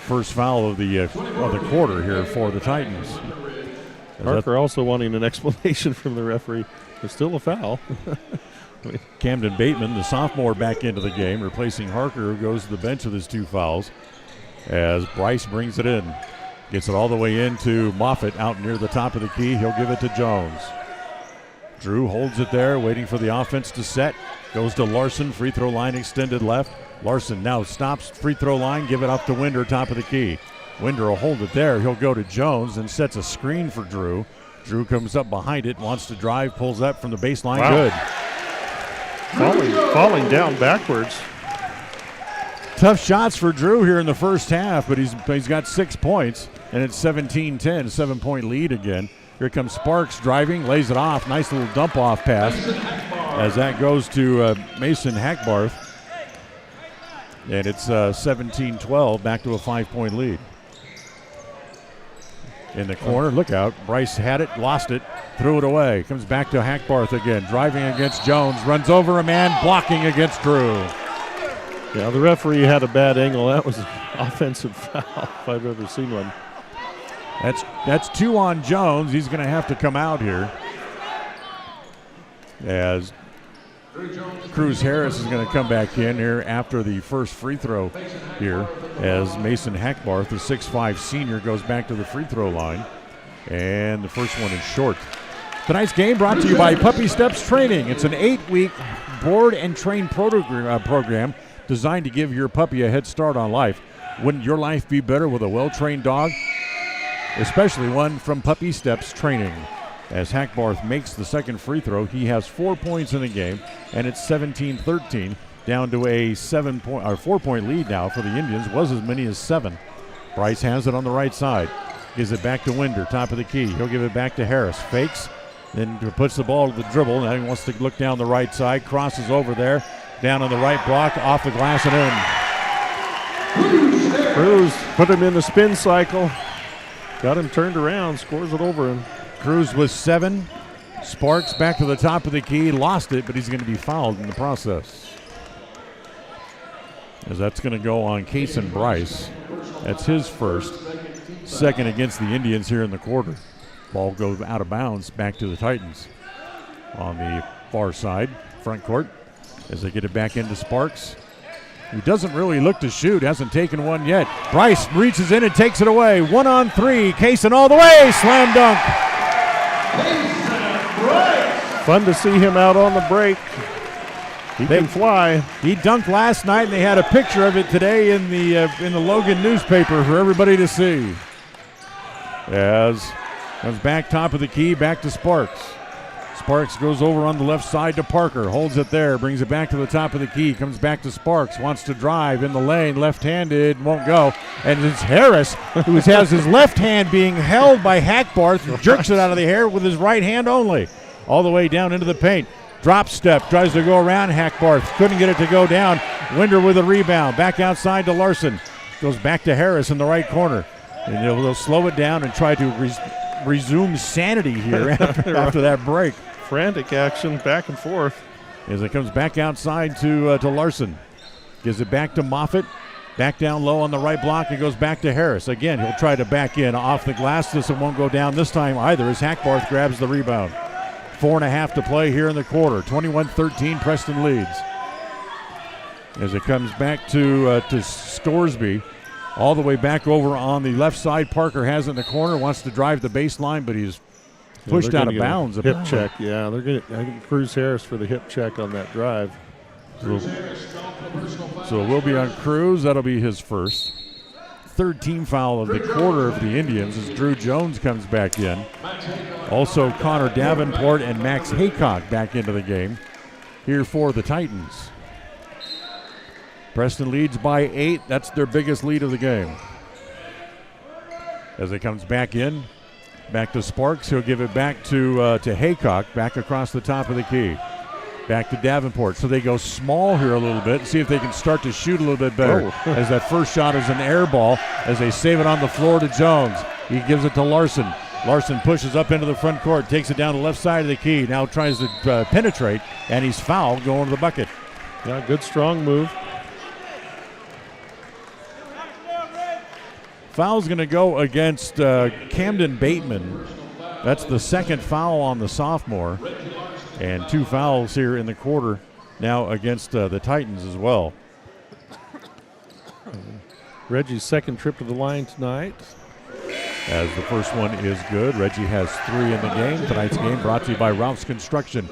First foul of the quarter here for the Titans. Harker also wanting an explanation from the referee. It's still a foul. Camden Bateman, the sophomore, back into the game, replacing Harker, who goes to the bench with his 2 fouls. As Bryce brings it in. Gets it all the way into Moffitt out near the top of the key. He'll give it to Jones. Drew holds it there, waiting for the offense to set. Goes to Larson, free throw line extended left. Larson now stops, free throw line, give it up to Winder, top of the key. Winder will hold it there. He'll go to Jones and sets a screen for Drew. Drew comes up behind it, wants to drive, pulls up from the baseline. Wow. Good. Falling down backwards. Tough shots for Drew here in the first half, but he's got 6 points, and it's 17-10, 7-point lead again. Here comes Sparks driving, lays it off. Nice little dump-off pass as that goes to Mason Hackbarth. And it's 17-12, back to a 5-point lead. In the corner, look out. Bryce had it, lost it, threw it away. Comes back to Hackbarth again, driving against Jones, runs over a man, blocking against Drew. Yeah, the referee had a bad angle. That was an offensive foul if I've ever seen one. That's 2 on Jones. He's going to have to come out here. As Cruz Harris is going to come back in here after the first free throw here, as Mason Hackbarth, the 6'5 senior, goes back to the free throw line. And the first one is short. Tonight's game brought to you by Puppy Steps Training. It's an 8-week board and train program designed to give your puppy a head start on life. Wouldn't your life be better with a well-trained dog? Especially one from Puppy Steps Training. As Hackbarth makes the second free throw, he has 4 points in the game, and it's 17-13, down to a 4-point lead now for the Indians. Was as many as 7. Bryce has it on the right side. Gives it back to Winder, top of the key. He'll give it back to Harris. Fakes, Then puts the ball to the dribble. Now he wants to look down the right side. Crosses over there. Down on the right block. Off the glass and in. Cruz put him in the spin cycle. Got him turned around. Scores it over him. Cruz with 7. Sparks back to the top of the key. Lost it, but he's going to be fouled in the process. As that's going to go on Kason Bryce. That's his first. Second against the Indians here in the quarter. Ball goes out of bounds back to the Titans on the far side, front court, as they get it back into Sparks. He doesn't really look to shoot, hasn't taken one yet. Bryce reaches in and takes it away. 1-on-3, Kason all the way, slam dunk. Fun to see him out on the break. He can fly. He dunked last night, and they had a picture of it today in the Logan newspaper for everybody to see. As comes back top of the key, back to Sparks. Sparks goes over on the left side to Parker, holds it there, brings it back to the top of the key, comes back to Sparks, wants to drive in the lane, left-handed, won't go. And it's Harris who has his left hand being held by Hackbarth, jerks it out of the air with his right hand only. All the way down into the paint. Drop step, tries to go around Hackbarth, couldn't get it to go down. Winder with a rebound, back outside to Larson. Goes back to Harris in the right corner. And they'll slow it down and try to resume sanity here after that break. Frantic action back and forth. As it comes back outside to Larson. Gives it back to Moffitt. Back down low on the right block. It goes back to Harris. Again, he'll try to back in off the glass. This one won't go down this time either as Hackbarth grabs the rebound. 4.5 to play here in the quarter. 21-13, Preston leads. As it comes back to Scoresby. All the way back over on the left side. Parker has it in the corner, wants to drive the baseline, but he's pushed out of bounds. Hip check, yeah. They're going to Cruz Harris for the hip check on that drive. So it will be on Cruz. That'll be his first. Third team foul of the quarter of the Indians as Drew Jones comes back in. Also Connor Davenport and Max Haycock back into the game here for the Titans. Preston leads by 8. That's their biggest lead of the game. As it comes back in, back to Sparks. He'll give it back to Haycock, back across the top of the key. Back to Davenport. So they go small here a little bit and see if they can start to shoot a little bit better. As that first shot is an air ball as they save it on the floor to Jones. He gives it to Larson. Larson pushes up into the front court, takes it down the left side of the key. Now tries to penetrate, and he's fouled going to the bucket. Yeah, good strong move. Foul's going to go against Camden Bateman. That's the second foul on the sophomore. And 2 fouls here in the quarter now against the Titans as well. Reggie's second trip to the line tonight. As the first one is good. Reggie has 3 in the game. Tonight's game brought to you by Ralph's Construction.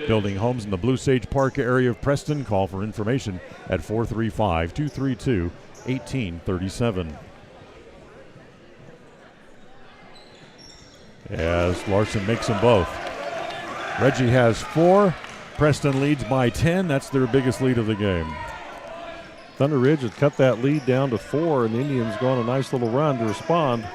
Building homes in the Blue Sage Park area of Preston. Call for information at 435-232-1837. As Larson makes them both. Reggie has 4. Preston leads by 10. That's their biggest lead of the game. Thunder Ridge had cut that lead down to 4, and the Indians go on a nice little run to respond.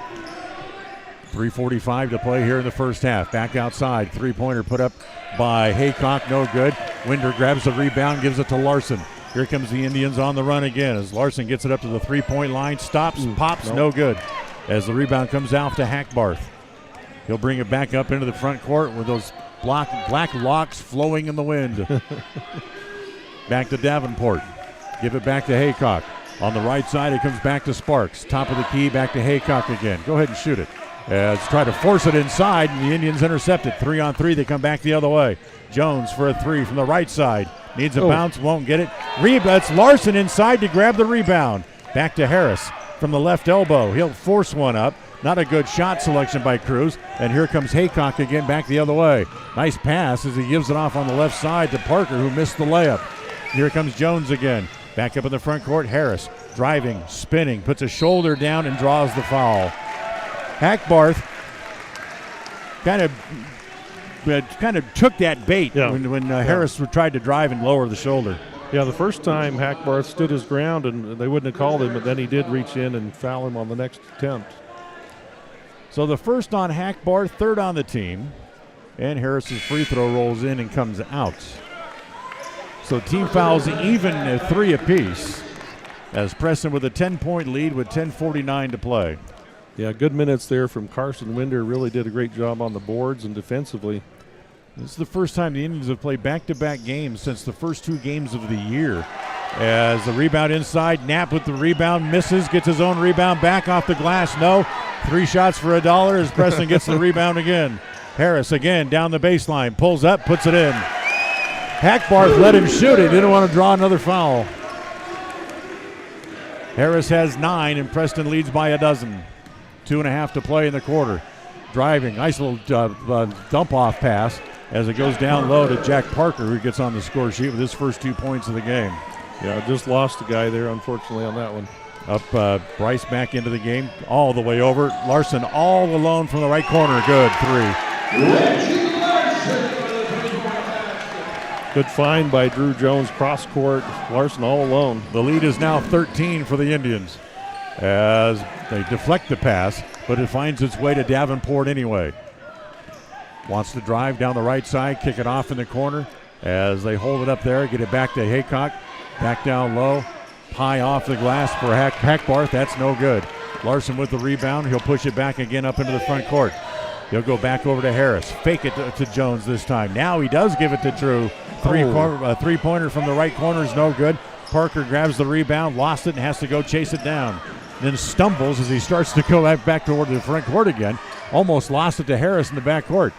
3:45 to play here in the first half. Back outside. Three-pointer put up by Haycock. No good. Winder grabs the rebound, gives it to Larson. Here comes the Indians on the run again as Larson gets it up to the three-point line. Stops, pops, no good. As the rebound comes out to Hackbarth. He'll bring it back up into the front court with those black locks flowing in the wind. Back to Davenport. Give it back to Haycock. On the right side, it comes back to Sparks. Top of the key, back to Haycock again. Go ahead and shoot it. As try to force it inside, and the Indians intercept it. 3-on-3, they come back the other way. Jones for a 3 from the right side. Needs a bounce, won't get it. It's Larson inside to grab the rebound. Back to Harris from the left elbow. He'll force one up. Not a good shot selection by Cruz. And here comes Haycock again back the other way. Nice pass as he gives it off on the left side to Parker, who missed the layup. Here comes Jones again. Back up in the front court. Harris driving, spinning, puts a shoulder down and draws the foul. Hackbarth kind of took that bait when Harris tried to drive and lower the shoulder. Yeah, the first time Hackbarth stood his ground and they wouldn't have called him, but then he did reach in and foul him on the next attempt. So the first on Hackbarth, third on the team. And Harris's free throw rolls in and comes out. So team fouls even at 3 apiece, as Preston with a 10-point lead with 10:49 to play. Yeah, good minutes there from Carson Winder. Really did a great job on the boards and defensively. This is the first time the Indians have played back-to-back games since the first 2 games of the year. As the rebound inside, Knapp with the rebound, misses, gets his own rebound back off the glass. No, 3 shots for $1 as Preston gets the rebound again. Harris again down the baseline, pulls up, puts it in. Hackbarth let him shoot it, didn't want to draw another foul. Harris has 9 and Preston leads by a dozen. 2.5 to play in the quarter. Driving, nice little dump-off pass as it goes down low to Jack Parker, who gets on the score sheet with his first 2 points of the game. Yeah, just lost a guy there, unfortunately, on that one. Up Bryce back into the game, all the way over. Larson all alone from the right corner. Good 3. Good find by Drew Jones, cross court. Larson all alone. The lead is now 13 for the Indians as they deflect the pass, but it finds its way to Davenport anyway. Wants to drive down the right side, kick it off in the corner as they hold it up there, get it back to Haycock. Back down low, high off the glass for Hackbarth. That's no good. Larson with the rebound. He'll push it back again up into the front court. He'll go back over to Harris. Fake it to Jones this time. Now he does give it to Drew. Three-pointer from the right corner is no good. Parker grabs the rebound, lost it, and has to go chase it down. Then stumbles as he starts to go back toward the front court again. Almost lost it to Harris in the back court.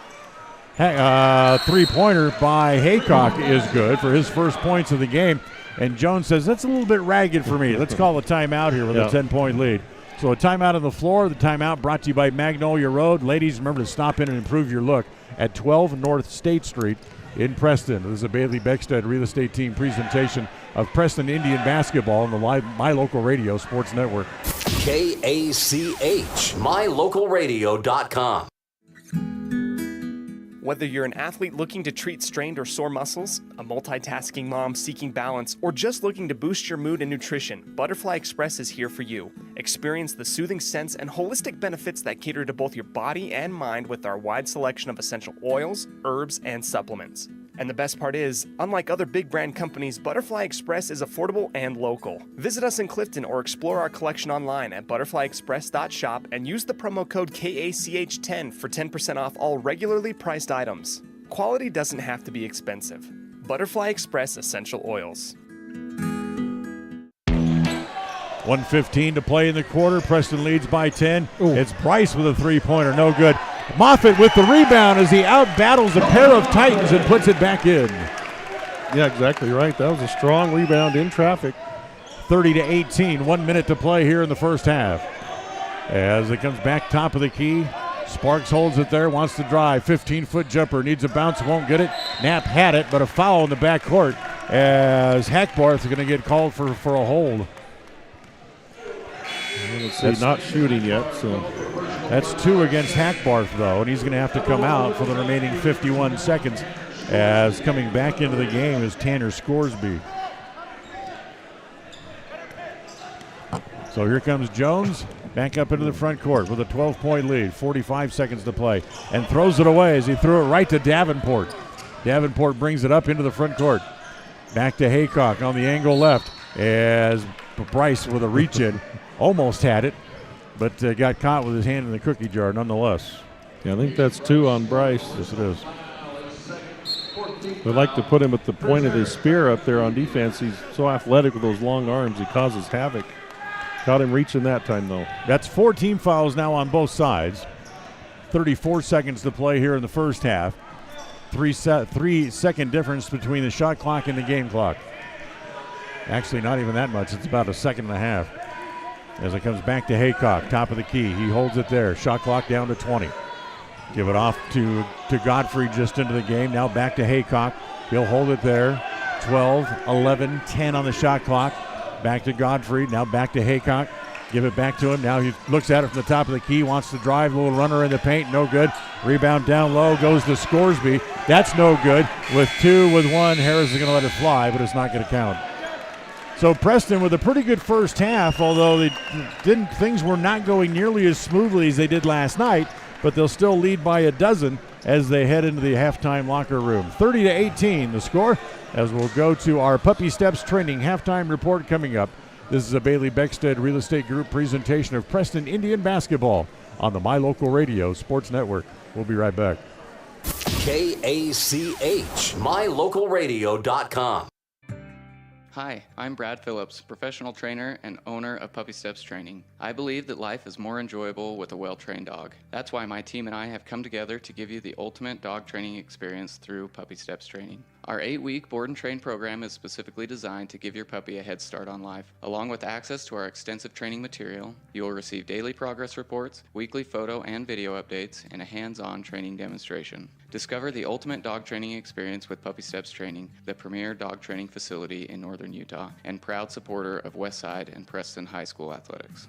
Three-pointer by Haycock is good for his first points of the game. And Jones says, that's a little bit ragged for me. Let's call a timeout here with a 10-point lead. So a timeout on the floor. The timeout brought to you by Magnolia Road. Ladies, remember to stop in and improve your look at 12 North State Street in Preston. This is a Bailey Beckstead Real Estate Team presentation of Preston Indian basketball on the My Local Radio Sports Network. KACH, mylocalradio.com. Whether you're an athlete looking to treat strained or sore muscles, a multitasking mom seeking balance, or just looking to boost your mood and nutrition, Butterfly Express is here for you. Experience the soothing scents and holistic benefits that cater to both your body and mind with our wide selection of essential oils, herbs, and supplements. And the best part is, unlike other big brand companies, Butterfly Express is affordable and local. Visit us in Clifton or explore our collection online at butterflyexpress.shop and use the promo code KACH10 for 10% off all regularly priced items. Quality doesn't have to be expensive. Butterfly Express Essential Oils. 1:15 to play in the quarter. Preston leads by 10. It's Bryce with a three-pointer, no good. Moffitt with the rebound as he out-battles a pair of Titans and puts it back in. Yeah, exactly right. That was a strong rebound in traffic. 30-18, 1 minute to play here in the first half. As it comes back top of the key, Sparks holds it there, wants to drive. 15-foot jumper, needs a bounce, won't get it. Knapp had it, but a foul in the backcourt as Hackbarth is going to get called for a hold. Let's see, not shooting yet, so. That's 2 against Hackbarth, though, and he's going to have to come out for the remaining 51 seconds as coming back into the game is Tanner Scoresby. So here comes Jones back up into the front court with a 12-point lead, 45 seconds to play, and throws it away as he threw it right to Davenport. Davenport brings it up into the front court. Back to Haycock on the angle left as Bryce with a reach-in. Almost had it, but got caught with his hand in the cookie jar nonetheless. Yeah, I think that's 2 on Bryce. Yes, it is. We'd like to put him at the point of his spear up there on defense. He's so athletic with those long arms. He causes havoc. Got him reaching that time, though. That's 4 team fouls now on both sides. 34 seconds to play here in the first half. 3-second difference between the shot clock and the game clock. Actually, not even that much. It's about a second and a half. As it comes back to Haycock, top of the key. He holds it there. Shot clock down to 20. Give it off to Godfrey just into the game. Now back to Haycock. He'll hold it there. 12, 11, 10 on the shot clock. Back to Godfrey. Now back to Haycock. Give it back to him. Now he looks at it from the top of the key. Wants to drive. Little runner in the paint. No good. Rebound down low. Goes to Scoresby. That's no good. With 2, with 1. Harris is going to let it fly, but it's not going to count. So Preston with a pretty good first half, although things were not going nearly as smoothly as they did last night, but they'll still lead by a dozen as they head into the halftime locker room. 30-18 the score, as we'll go to our Puppy Steps Training halftime report coming up. This is a Bailey Beckstead Real Estate Group presentation of Preston Indian basketball on the My Local Radio Sports Network. We'll be right back. KACH, mylocalradio.com. Hi, I'm Brad Phillips, professional trainer and owner of Puppy Steps Training. I believe that life is more enjoyable with a well-trained dog. That's why my team and I have come together to give you the ultimate dog training experience through Puppy Steps Training. Our 8-week board and train program is specifically designed to give your puppy a head start on life. Along with access to our extensive training material, you will receive daily progress reports, weekly photo and video updates, and a hands-on training demonstration. Discover the ultimate dog training experience with Puppy Steps Training, the premier dog training facility in northern Utah, and proud supporter of Westside and Preston High School athletics.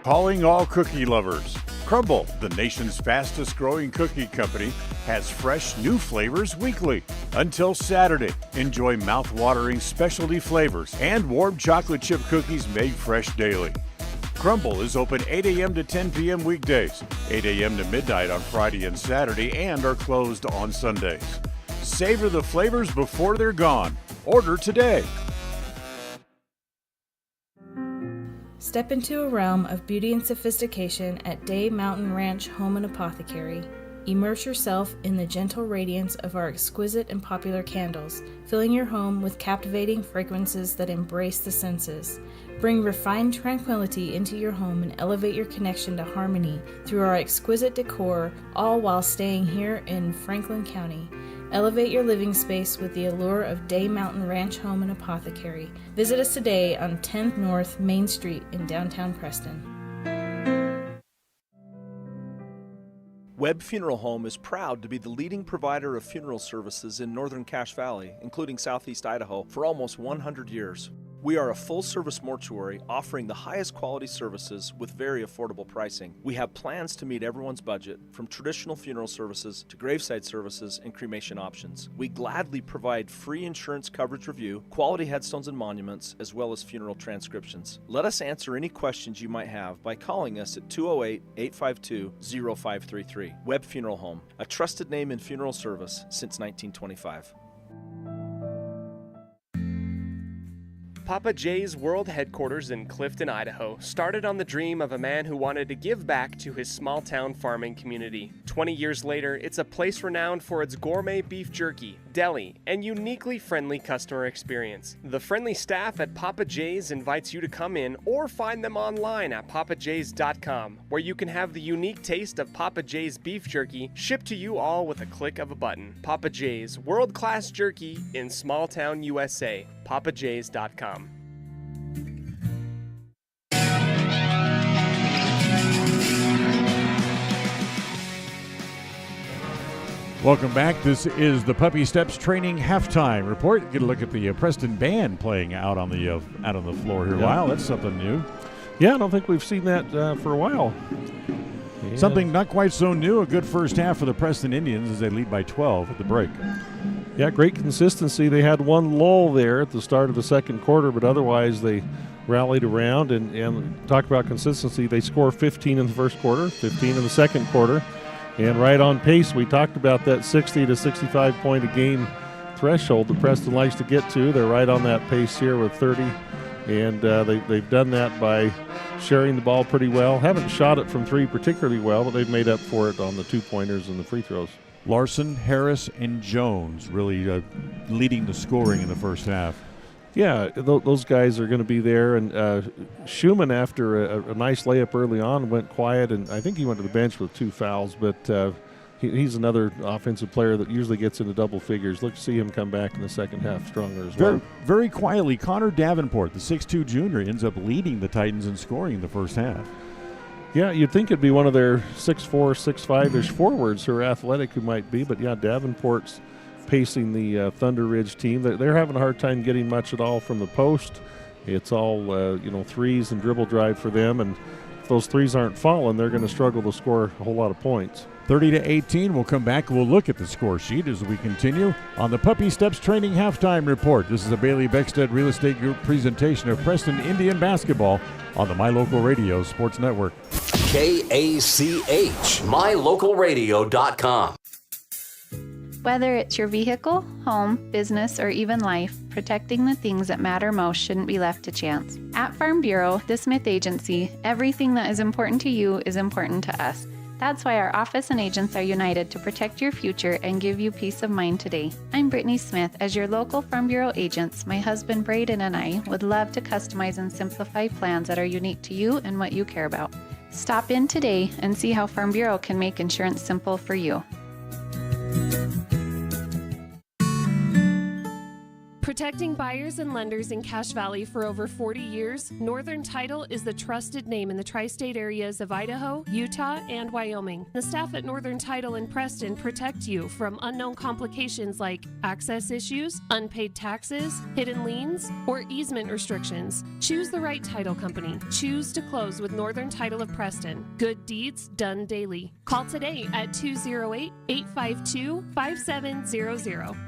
Calling all cookie lovers. Crumble, the nation's fastest growing cookie company, has fresh new flavors weekly. Until Saturday, enjoy mouth-watering specialty flavors and warm chocolate chip cookies made fresh daily. Crumble is open 8 a.m. to 10 p.m. weekdays, 8 a.m. to midnight on Friday and Saturday, and are closed on Sundays. Savor the flavors before they're gone. Order today. Step into a realm of beauty and sophistication at Day Mountain Ranch Home and Apothecary. Immerse yourself in the gentle radiance of our exquisite and popular candles, filling your home with captivating fragrances that embrace the senses. Bring refined tranquility into your home and elevate your connection to harmony through our exquisite decor, all while staying here in Franklin County. Elevate your living space with the allure of Day Mountain Ranch Home and Apothecary. Visit us today on 10th North Main Street in downtown Preston. Webb Funeral Home is proud to be the leading provider of funeral services in northern Cache Valley, including southeast Idaho, for almost 100 years. We are a full-service mortuary offering the highest quality services with very affordable pricing. We have plans to meet everyone's budget, from traditional funeral services to graveside services and cremation options. We gladly provide free insurance coverage review, quality headstones and monuments, as well as funeral transcriptions. Let us answer any questions you might have by calling us at 208-852-0533. Webb Funeral Home, a trusted name in funeral service since 1925. Papa J's World Headquarters in Clifton, Idaho, started on the dream of a man who wanted to give back to his small-town farming community. 20 years later, it's a place renowned for its gourmet beef jerky, deli, and uniquely friendly customer experience. The friendly staff at Papa J's invites you to come in or find them online at papajs.com, where you can have the unique taste of Papa J's beef jerky shipped to you all with a click of a button. Papa J's, world-class jerky in small-town USA. papajs.com. Welcome back. This is the Puppy Steps Training halftime report. Get a look at the Preston band playing out on the floor here. Yeah. Wow, that's something new. Yeah, I don't think we've seen that for a while. Yeah. Something not quite so new. A good first half for the Preston Indians as they lead by 12 at the break. Yeah, great consistency. They had one lull there at the start of the second quarter, but otherwise they rallied around and talk about consistency. They score 15 in the first quarter, 15 in the second quarter, and right on pace. We talked about that 60 to 65 point a game threshold that Preston likes to get to. They're right on that pace here with 30, and they've done that by sharing the ball pretty well. Haven't shot it from three particularly well, but they've made up for it on the two-pointers and the free throws. Larson, Harris, and Jones really leading the scoring in the first half. Yeah, those guys are going to be there. And Schumann, after a nice layup early on, went quiet, and I think he went to the bench with 2 fouls. But he's another offensive player that usually gets into double figures. Look to see him come back in the second half stronger as well. Very quietly, Connor Davenport, the 6'2 junior, ends up leading the Titans in scoring in the first half. Yeah, you'd think it'd be one of their 6'4", 6'5"-ish forwards who are athletic who might be, but yeah, Davenport's pacing the Thunder Ridge team. They're having a hard time getting much at all from the post. It's all threes and dribble drive for them, and if those threes aren't falling, they're going to struggle to score a whole lot of points. 30-18. We'll come back. We'll look at the score sheet as we continue on the Puppy Steps Training Halftime Report. This is a Bailey Beckstead Real Estate Group presentation of Preston Indian basketball on the My Local Radio Sports Network. KACH, mylocalradio.com. Whether it's your vehicle, home, business, or even life, protecting the things that matter most shouldn't be left to chance. At Farm Bureau, the Smith Agency, everything that is important to you is important to us. That's why our office and agents are united to protect your future and give you peace of mind today. I'm Brittany Smith. As your local Farm Bureau agents, my husband Braden and I would love to customize and simplify plans that are unique to you and what you care about. Stop in today and see how Farm Bureau can make insurance simple for you. Protecting buyers and lenders in Cache Valley for over 40 years, Northern Title is the trusted name in the tri-state areas of Idaho, Utah, and Wyoming. The staff at Northern Title in Preston protect you from unknown complications like access issues, unpaid taxes, hidden liens, or easement restrictions. Choose the right title company. Choose to close with Northern Title of Preston. Good deeds done daily. Call today at 208-852-5700.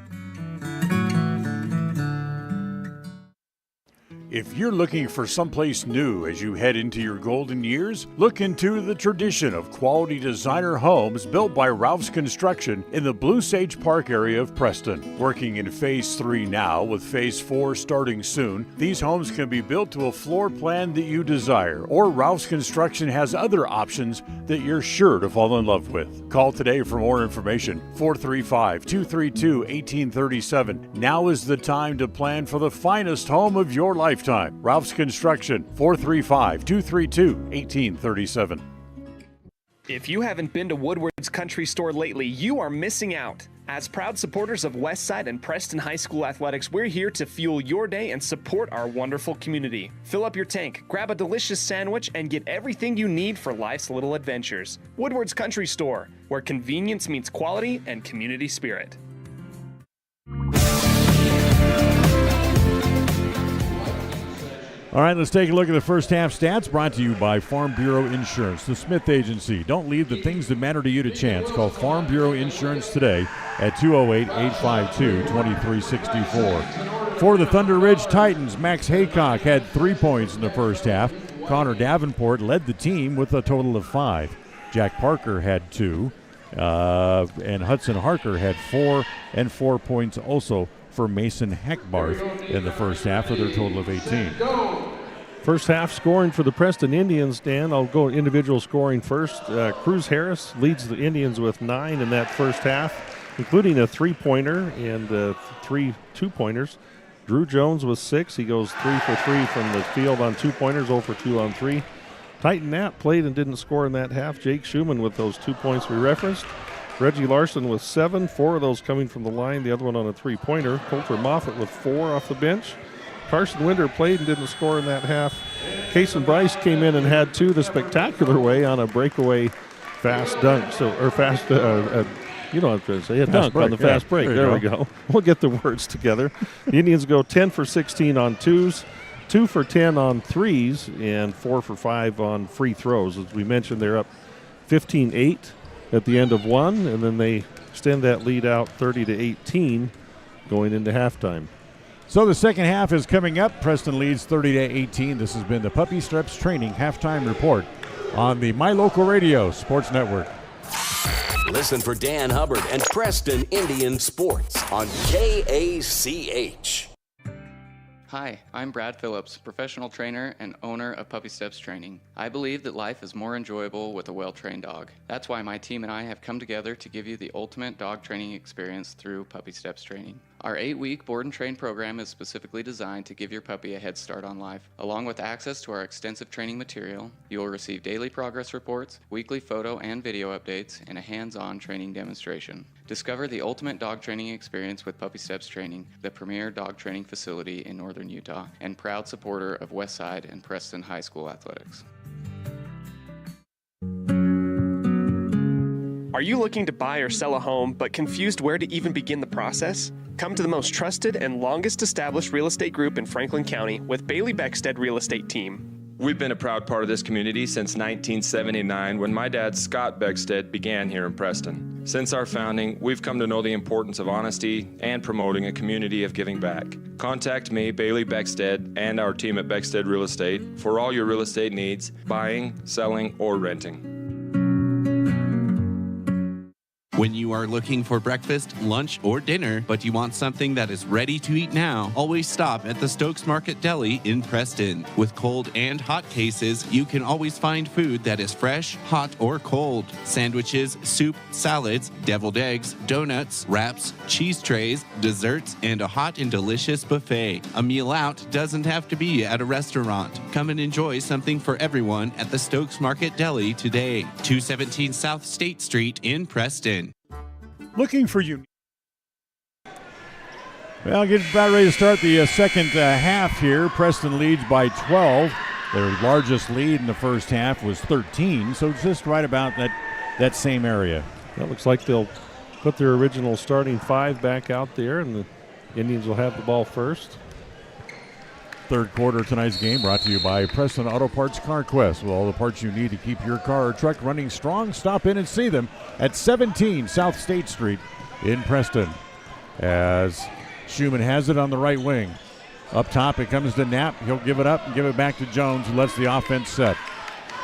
If you're looking for someplace new as you head into your golden years, look into the tradition of quality designer homes built by Ralph's Construction in the Blue Sage Park area of Preston. Working in Phase 3 now, with Phase 4 starting soon, these homes can be built to a floor plan that you desire, or Ralph's Construction has other options that you're sure to fall in love with. Call today for more information, 435-232-1837. Now is the time to plan for the finest home of your life. Ralph's Construction, 435-232-1837. If you haven't been to Woodward's Country Store lately, you are missing out. As proud supporters of Westside and Preston High School athletics, we're here to fuel your day and support our wonderful community. Fill up your tank, grab a delicious sandwich, and get everything you need for life's little adventures. Woodward's Country Store, where convenience meets quality and community spirit. All right, let's take a look at the first half stats brought to you by Farm Bureau Insurance, the Smith Agency. Don't leave the things that matter to you to chance. Call Farm Bureau Insurance today at 208-852-2364. For the Thunder Ridge Titans, Max Haycock had 3 points in the first half. Connor Davenport led the team with a total of 5. Jack Parker had 2, and Hudson Harker had 4, and 4 points also for Mason Heckbarth in the first half for their total of 18. First half scoring for the Preston Indians, Dan. I'll go individual scoring first. Cruz Harris leads the Indians with 9 in that first half, including a 3-pointer and 3 2-pointers. Drew Jones with 6. He goes 3 for 3 from the field on 2-pointers, 0 for 2 on 3. Titan Knapp played and didn't score in that half. Jake Schumann with those 2 points we referenced. Reggie Larson with 7, 4 of those coming from the line, the other one on a 3-pointer. Colter Moffitt with 4 off the bench. Carson Winder played and didn't score in that half. Kason Bryce came in and had 2 the spectacular way on a breakaway fast dunk. You know what I'm trying to say, a dunk on the fast break. There we go. We'll get the words together. The Indians go 10 for 16 on 2s, 2 for 10 on 3s, and 4 for 5 on free throws. As we mentioned, they're up 15-8. At the end of 1, and then they extend that lead out 30-18 going into halftime. So the second half is coming up. Preston leads 30-18. This has been the Puppy Steps Training Halftime Report on the My Local Radio Sports Network. Listen for Dan Hubbard and Preston Indian Sports on KACH. Hi, I'm Brad Phillips, professional trainer and owner of Puppy Steps Training. I believe that life is more enjoyable with a well-trained dog. That's why my team and I have come together to give you the ultimate dog training experience through Puppy Steps Training. Our 8-week board and train program is specifically designed to give your puppy a head start on life. Along with access to our extensive training material, you will receive daily progress reports, weekly photo and video updates, and a hands-on training demonstration. Discover the ultimate dog training experience with Puppy Steps Training, the premier dog training facility in northern Utah, and proud supporter of Westside and Preston High School athletics. Are you looking to buy or sell a home but confused where to even begin the process? Come to the most trusted and longest established real estate group in Franklin County with Bailey Beckstead Real Estate Team. We've been a proud part of this community since 1979 when my dad, Scott Beckstead, began here in Preston. Since our founding, we've come to know the importance of honesty and promoting a community of giving back. Contact me, Bailey Beckstead, and our team at Beckstead Real Estate for all your real estate needs, buying, selling, or renting. When you are looking for breakfast, lunch, or dinner, but you want something that is ready to eat now, always stop at the Stokes Market Deli in Preston. With cold and hot cases, you can always find food that is fresh, hot, or cold. Sandwiches, soup, salads, deviled eggs, donuts, wraps, cheese trays, desserts, and a hot and delicious buffet. A meal out doesn't have to be at a restaurant. Come and enjoy something for everyone at the Stokes Market Deli today. 217 South State Street in Preston. Looking for you. Well, get about ready to start the second half here. Preston leads by 12. Their largest lead in the first half was 13, so just right about that same area. That looks like they'll put their original starting 5 back out there, and the Indians will have the ball first. Third quarter of tonight's game brought to you by Preston Auto Parts Car Quest. With all the parts you need to keep your car or truck running strong, stop in and see them at 17 South State Street in Preston. As Schumann has it on the right wing. Up top, it comes to Knapp. He'll give it up and give it back to Jones, who lets the offense set.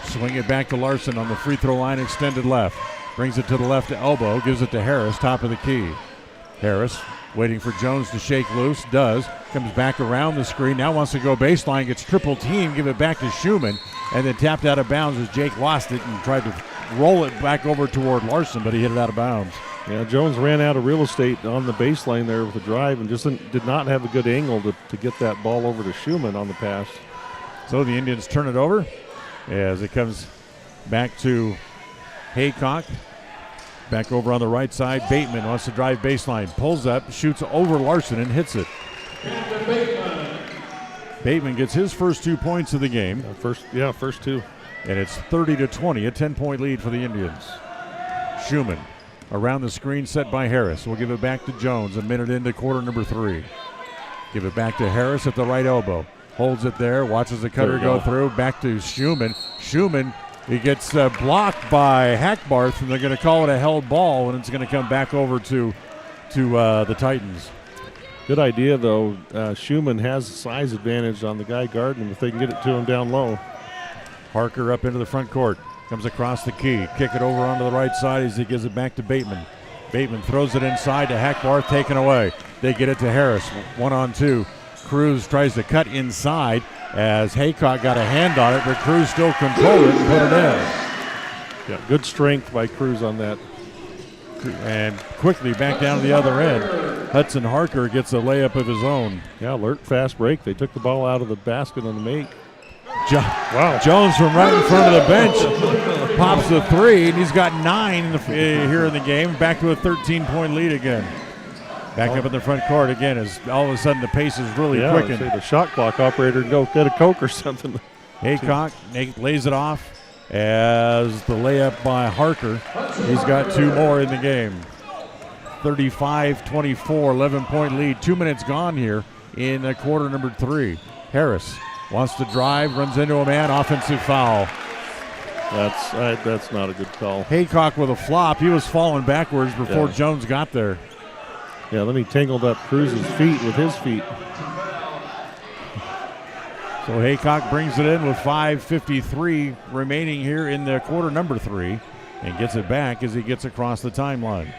Swing it back to Larson on the free throw line, extended left. Brings it to the left elbow, gives it to Harris, top of the key. Harris waiting for Jones to shake loose, does. Comes back around the screen, now wants to go baseline, gets triple team, give it back to Schumann, and then tapped out of bounds as Jake lost it and tried to roll it back over toward Larson, but he hit it out of bounds. Yeah, Jones ran out of real estate on the baseline there with the drive and just did not have a good angle to get that ball over to Schumann on the pass. So the Indians turn it over as it comes back to Haycock. Back over on the right side, Bateman wants to drive baseline, pulls up, shoots over Larson and hits it. Bateman gets his first 2 points of the game. First two. And it's 30-20, a 10-point lead for the Indians. Schumann around the screen set by Harris. We'll give it back to Jones a minute into quarter number 3. Give it back to Harris at the right elbow. Holds it there, watches the cutter go through, back to Schumann. Schumann, he gets blocked by Hackbarth, and they're going to call it a held ball, and it's going to come back over to the Titans. Good idea, though. Schumann has a size advantage on the guy guarding him if they can get it to him down low. Harker up into the front court. Comes across the key. Kick it over onto the right side as he gives it back to Bateman. Bateman throws it inside to Hackbarth, taken away. They get it to Harris. 1-on-2. Cruz tries to cut inside as Haycock got a hand on it, but Cruz still controlled it and put it in. Yeah, good strength by Cruz on that. And quickly back down to the other end. Hudson Harker gets a layup of his own. Yeah, alert fast break. They took the ball out of the basket on the make. Wow. Jones from right in front of the bench pops the 3, and he's got 9 here in the game. Back to a 13-point lead again. Back up in the front court again as all of a sudden the pace is really quickened. The shot clock operator can go get a Coke or something. Haycock lays it off as the layup by Harker. He's got 2 more in the game. 35-24, 11-point lead. 2 minutes gone here in quarter number 3. Harris wants to drive, runs into a man, offensive foul. That's not a good call. Haycock with a flop. He was falling backwards before Jones got there. Yeah, then he tangled up Cruz's feet with his feet. So Haycock brings it in with 5:53 remaining here in the quarter number 3 and gets it back as he gets across the timeline.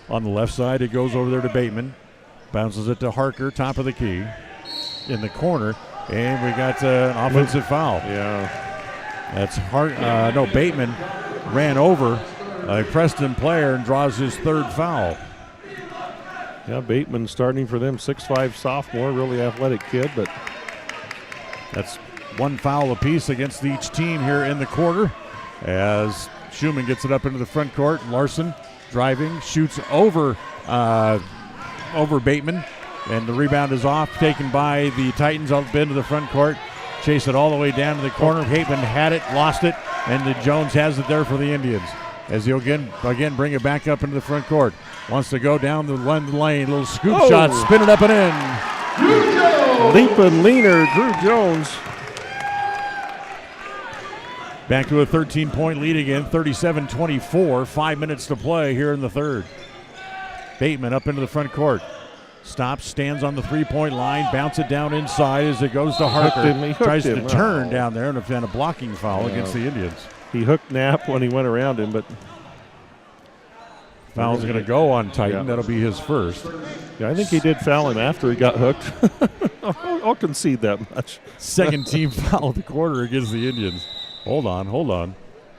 On the left side, it goes over there to Bateman. Bounces it to Harker, top of the key. In the corner, and we got an offensive foul. Yeah. That's Bateman ran over a Preston player and draws his 3rd foul. Yeah, Bateman starting for them, 6'5" sophomore, really athletic kid, but that's 1 foul apiece against each team here in the quarter as Schumann gets it up into the front court. Larson driving, shoots over Bateman, and the rebound is off, taken by the Titans up into the front court. Chase it all the way down to the corner. Bateman had it, lost it, and the Jones has it there for the Indians. As he'll again bring it back up into the front court. Wants to go down the lane, little scoop shot, spin it up and in. Leaping leaner, Drew Jones. Back to a 13-point lead again, 37-24. 5 minutes to play here in the third. Bateman up into the front court. Stops, stands on the three-point line, bounce it down inside as it goes to Harker. Tries to turn down there and a blocking foul against the Indians. He hooked Knapp when he went around him, but foul's going to go on Titan. That'll be his first. Yeah, I think he did foul him after he got hooked. I'll concede that much. Second team foul of the quarter against the Indians. Hold on.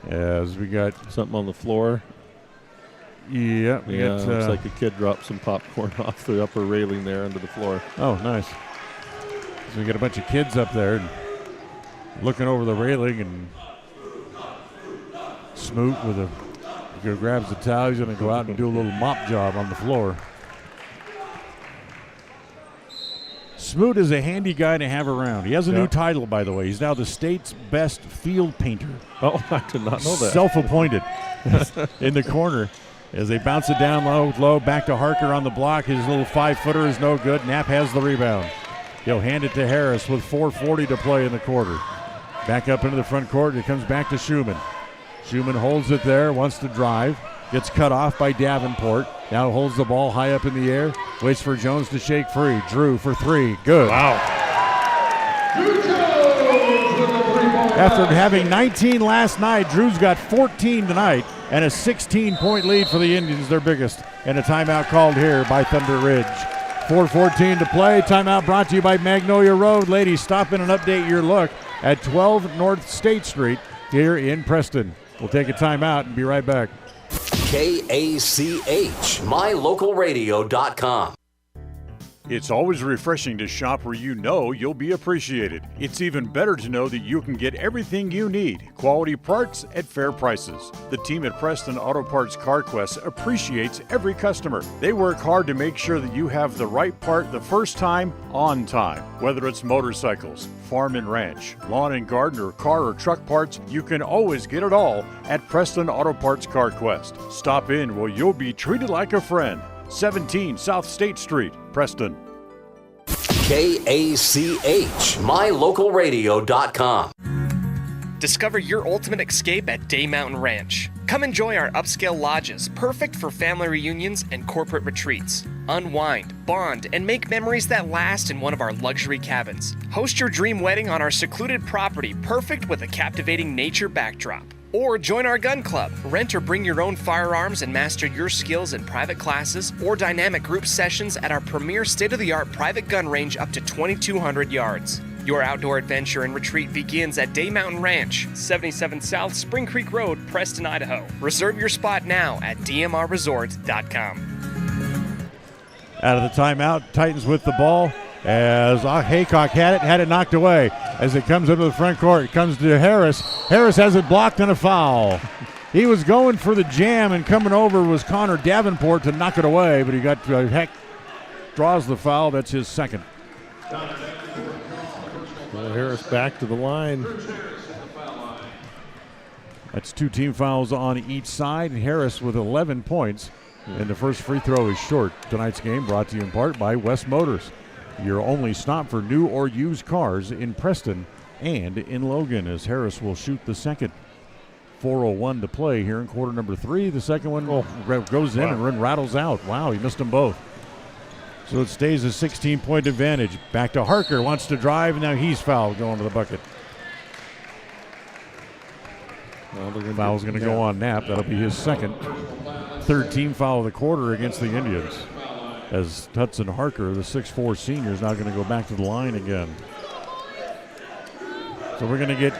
As we got something on the floor. Yeah, looks like a kid dropped some popcorn off the upper railing there onto the floor. Oh, nice. So we got a bunch of kids up there and looking over the railing, and Smoot grabs the towel. He's going to go out and do a little mop job on the floor. Smoot is a handy guy to have around. He has a new title, by the way. He's now the state's best field painter. Oh, I did not know that. Self-appointed in the corner. As they bounce it down low, back to Harker on the block. His little 5-footer is no good. Knapp has the rebound. He'll hand it to Harris with 4:40 to play in the quarter. Back up into the front court. It comes back to Schumann. Schumann holds it there, wants to drive. Gets cut off by Davenport. Now holds the ball high up in the air. Waits for Jones to shake free. Drew for three. Good. Wow. After having 19 last night, Drew's got 14 tonight and a 16-point lead for the Indians, their biggest. And a timeout called here by Thunder Ridge. 4:14 to play. Timeout brought to you by Magnolia Road. Ladies, stop in and update your look at 12 North State Street here in Preston. We'll take a timeout and be right back. KACH, mylocalradio.com. It's always refreshing to shop where you know you'll be appreciated. It's even better to know that you can get everything you need, quality parts at fair prices. The team at Preston Auto Parts CarQuest appreciates every customer. They work hard to make sure that you have the right part the first time, on time. Whether it's motorcycles, farm and ranch, lawn and garden, or car or truck parts, you can always get it all at Preston Auto Parts CarQuest. Stop in where you'll be treated like a friend. 17 South State Street, Preston. KACH, mylocalradio.com. Discover your ultimate escape at Day Mountain Ranch. Come enjoy our upscale lodges, perfect for family reunions and corporate retreats. Unwind, bond, and make memories that last in one of our luxury cabins. Host your dream wedding on our secluded property, perfect with a captivating nature backdrop. Or join our gun club. Rent or bring your own firearms and master your skills in private classes or dynamic group sessions at our premier state-of-the-art private gun range up to 2,200 yards. Your outdoor adventure and retreat begins at Day Mountain Ranch, 77 South Spring Creek Road, Preston, Idaho. Reserve your spot now at dmrresort.com. Out of the timeout, Titans with the ball. As Haycock had it knocked away. As it comes into the front court, it comes to Harris. Harris has it blocked and a foul. He was going for the jam, and coming over was Connor Davenport to knock it away, but he got draws the foul. That's his second. Well, Harris back to the line. That's 2 team fouls on each side. Harris with 11 points, and the first free throw is short. Tonight's game brought to you in part by West Motors, your only stop for new or used cars in Preston and in Logan, as Harris will shoot the second. 4:01 to play here in quarter number 3. The second one goes in and rattles out. Wow, he missed them both. So it stays a 16-point advantage. Back to Harker, wants to drive, and now he's fouled going to the bucket. Foul's going to go on Knapp. That'll be his second. Third team foul of the quarter against the Indians. As Hudson Harker, the 6'4 senior, is now going to go back to the line again. So we're going to get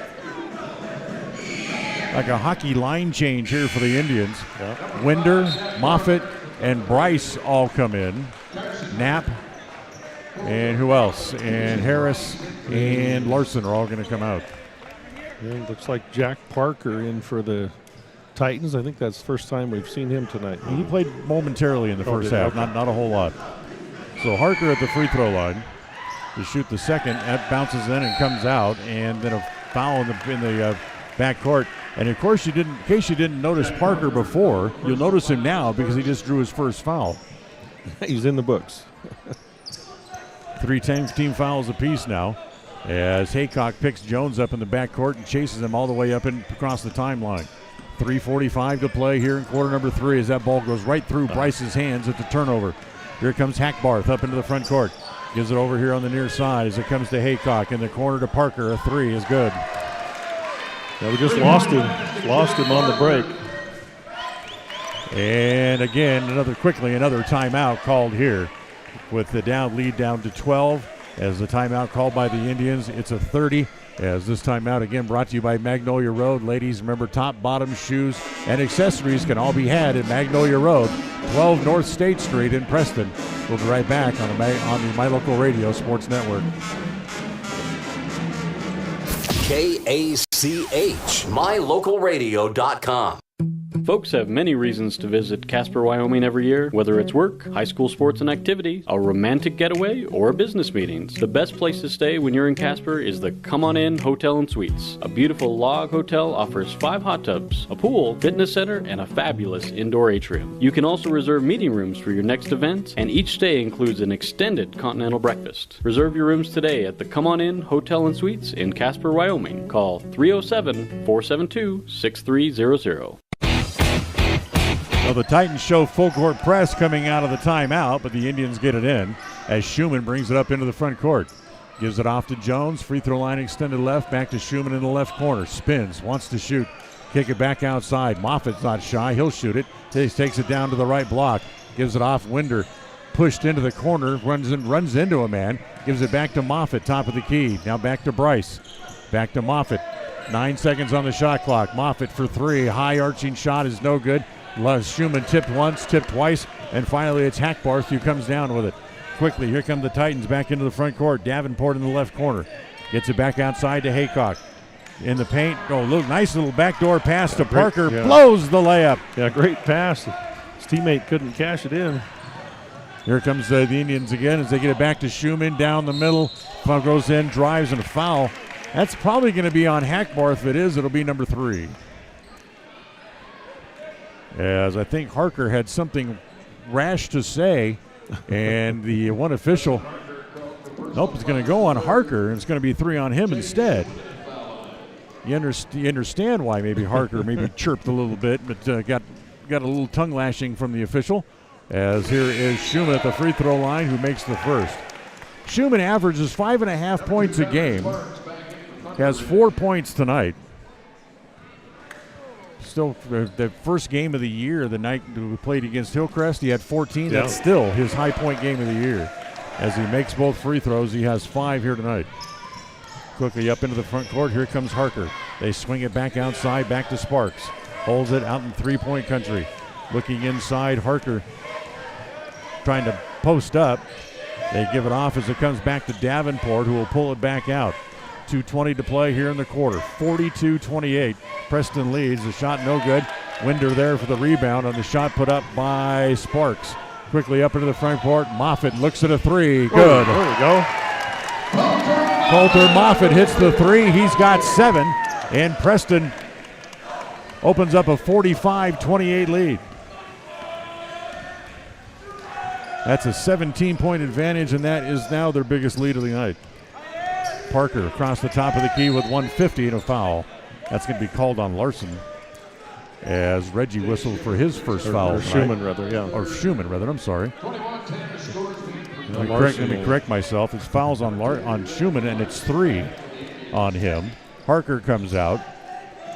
like a hockey line change here for the Indians. Yeah. Winder, Moffitt, and Bryce all come in. Knapp, and who else? And Harris and Larson are all going to come out. Yeah, looks like Jack Parker in for the Titans. I think that's the first time we've seen him tonight. He played momentarily in the first half, not a whole lot. So Harker at the free throw line to shoot the second. That bounces in and comes out, and then a foul in the backcourt. And of course, in case you didn't notice Parker before, you'll notice him now because he just drew his first foul. He's in the books. 3 team fouls apiece now. as Haycock picks Jones up in the backcourt and chases him all the way up and across the timeline. 3:45 to play here in quarter number 3 as that ball goes right through Bryce's hands at the turnover. Here comes Hackbarth up into the front court. Gives it over here on the near side as it comes to Haycock in the corner to Parker. A 3 is good. Yeah, we just lost him on the break. And again, another timeout called here with the lead down to 12 as the timeout called by the Indians. It's a 30 as this timeout again brought to you by Magnolia Road. Ladies, remember top, bottom, shoes, and accessories can all be had at Magnolia Road, 12 North State Street in Preston. We'll be right back on the My Local Radio Sports Network. KACH, MyLocalRadio.com. Folks have many reasons to visit Casper, Wyoming every year, whether it's work, high school sports and activities, a romantic getaway, or business meetings. The best place to stay when you're in Casper is the Come On In Hotel and Suites. A beautiful log hotel offers 5 hot tubs, a pool, fitness center, and a fabulous indoor atrium. You can also reserve meeting rooms for your next event, and each stay includes an extended continental breakfast. Reserve your rooms today at the Come On In Hotel and Suites in Casper, Wyoming. Call 307-472-6300. Well, the Titans show full court press coming out of the timeout, but the Indians get it in as Schumann brings it up into the front court. Gives it off to Jones. Free throw line extended left. Back to Schumann in the left corner. Spins. Wants to shoot. Kick it back outside. Moffitt's not shy. He'll shoot it. Takes it down to the right block. Gives it off. Winder pushed into the corner. Runs into a man. Gives it back to Moffitt. Top of the key. Now back to Bryce. Back to Moffitt. 9 seconds on the shot clock. Moffitt for 3. High arching shot is no good. Schumann tipped once, tipped twice, and finally it's Hackbarth who comes down with it. Quickly, here come the Titans back into the front court. Davenport in the left corner. Gets it back outside to Haycock. In the paint. Oh, nice little backdoor pass to Parker. Blows the layup. Yeah, great pass. His teammate couldn't cash it in. Here comes the Indians again as they get it back to Schumann down the middle. Goes in, drives, and a foul. That's probably going to be on Hackbarth. If it is, it'll be number 3. As I think Harker had something rash to say, and the one official, it's going to go on Harker, and it's going to be 3 on him instead. You understand why maybe Harker maybe chirped a little bit, but got a little tongue lashing from the official. As here is Schumann at the free throw line, who makes the first. Schumann averages 5.5 points a game. Has 4 points tonight. Still, the first game of the year, the night we played against Hillcrest, he had 14. That's still his high point game of the year. As he makes both free throws, he has 5 here tonight. Quickly up into the front court, here comes Harker. They swing it back outside, back to Sparks. Holds it out in three-point country. Looking inside, Harker trying to post up. They give it off as it comes back to Davenport, who will pull it back out. 2:20 to play here in the quarter. 42-28. Preston leads. The shot no good. Winder there for the rebound on the shot put up by Sparks. Quickly up into the front court. Moffitt looks at a 3. Good. There we go. Coulter Moffitt hits the 3. He's got 7. And Preston opens up a 45-28 lead. That's a 17-point advantage, and that is now their biggest lead of the night. Parker across the top of the key with 1:50 and a foul. That's going to be called on Larson as Reggie whistled for his first foul. Or Schumann, rather, yeah. Or Schumann, rather, I'm sorry. Let me correct myself. It's fouls on Schumann, and it's 3 on him. Parker comes out.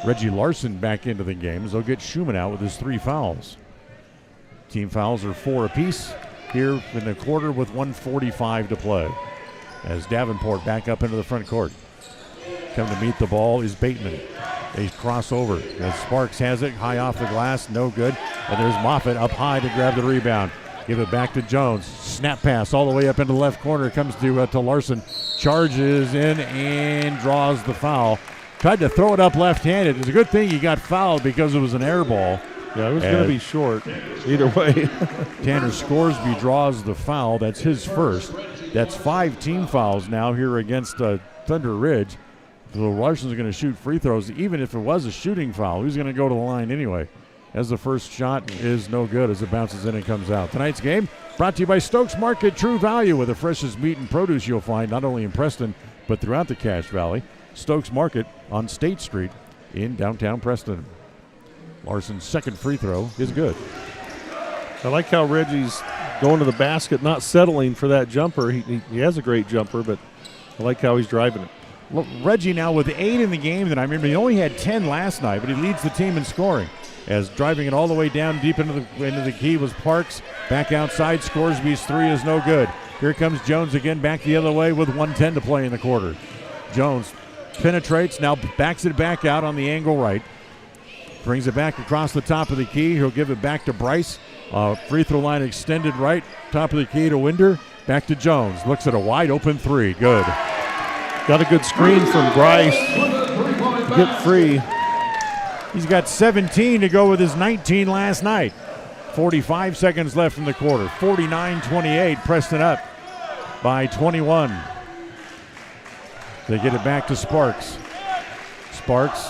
Reggie Larson back into the game as they'll get Schumann out with his 3 fouls. Team fouls are 4 apiece here in the quarter with 1:45 to play. As Davenport back up into the front court. Come to meet the ball is Bateman. They cross over as Sparks has it high off the glass, no good. And there's Moffitt up high to grab the rebound. Give it back to Jones. Snap pass all the way up into the left corner. Comes to Larson. Charges in and draws the foul. Tried to throw it up left-handed. It's a good thing he got fouled because it was an air ball. Yeah, it was going to be short either way. Tanner Scoresby draws the foul. That's his first. That's 5 team fouls now here against Thunder Ridge. So Larson's going to shoot free throws. Even if it was a shooting foul, he's going to go to the line anyway. As the first shot is no good as it bounces in and comes out. Tonight's game brought to you by Stokes Market. True value with the freshest meat and produce you'll find not only in Preston, but throughout the Cache Valley. Stokes Market on State Street in downtown Preston. Larson's second free throw is good. I like how Reggie's going to the basket, not settling for that jumper. He has a great jumper, but I like how he's driving it. Well, Reggie now with 8 in the game that I remember. He only had 10 last night, but he leads the team in scoring. As driving it all the way down deep into the key was Parks. Back outside, Scoresby's three is no good. Here comes Jones again back the other way with 1:10 to play in the quarter. Jones penetrates, now backs it back out on the angle right. Brings it back across the top of the key. He'll give it back to Bryce. Free throw line extended right. Top of the key to Winder. Back to Jones. Looks at a wide open three. Good. Got a good screen from Bryce. Get free. He's got 17 to go with his 19 last night. 45 seconds left in the quarter. 49-28. Preston up by 21. They get it back to Sparks. Sparks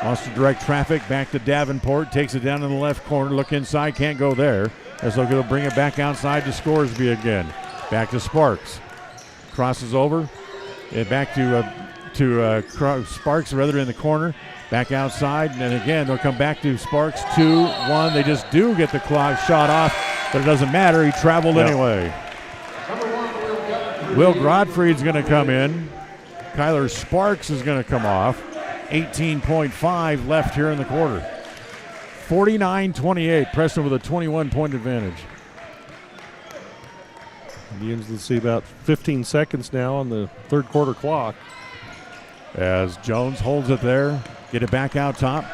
wants to direct traffic back to Davenport. Takes it down in the left corner. Look inside. Can't go there. As they'll bring it back outside to Scoresby again. Back to Sparks. Crosses over. Back to Sparks rather in the corner. Back outside. And then again, they'll come back to Sparks. 2-1. They just do get the clock shot off. But it doesn't matter. He traveled anyway. Will Godfrey's going to come in. Kyler Sparks is going to come off. 18.5 left here in the quarter. 49-28. Preston with a 21-point advantage. Indians, let's see, about 15 seconds now on the third quarter clock. As Jones holds it there. Get it back out top.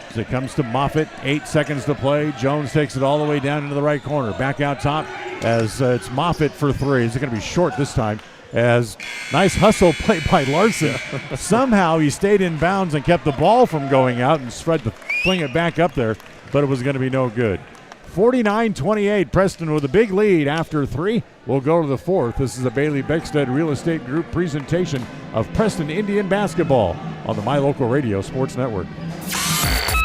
As it comes to Moffitt. 8 seconds to play. Jones takes it all the way down into the right corner. Back out top as it's Moffitt for three. Is it going to be short this time? As nice hustle play by Larson. Somehow he stayed in bounds and kept the ball from going out and tried to fling it back up there, but it was going to be no good. 49-28, Preston with a big lead after three. We'll go to the fourth. This is a Bailey Beckstead Real Estate Group presentation of Preston Indian basketball on the My Local Radio Sports Network.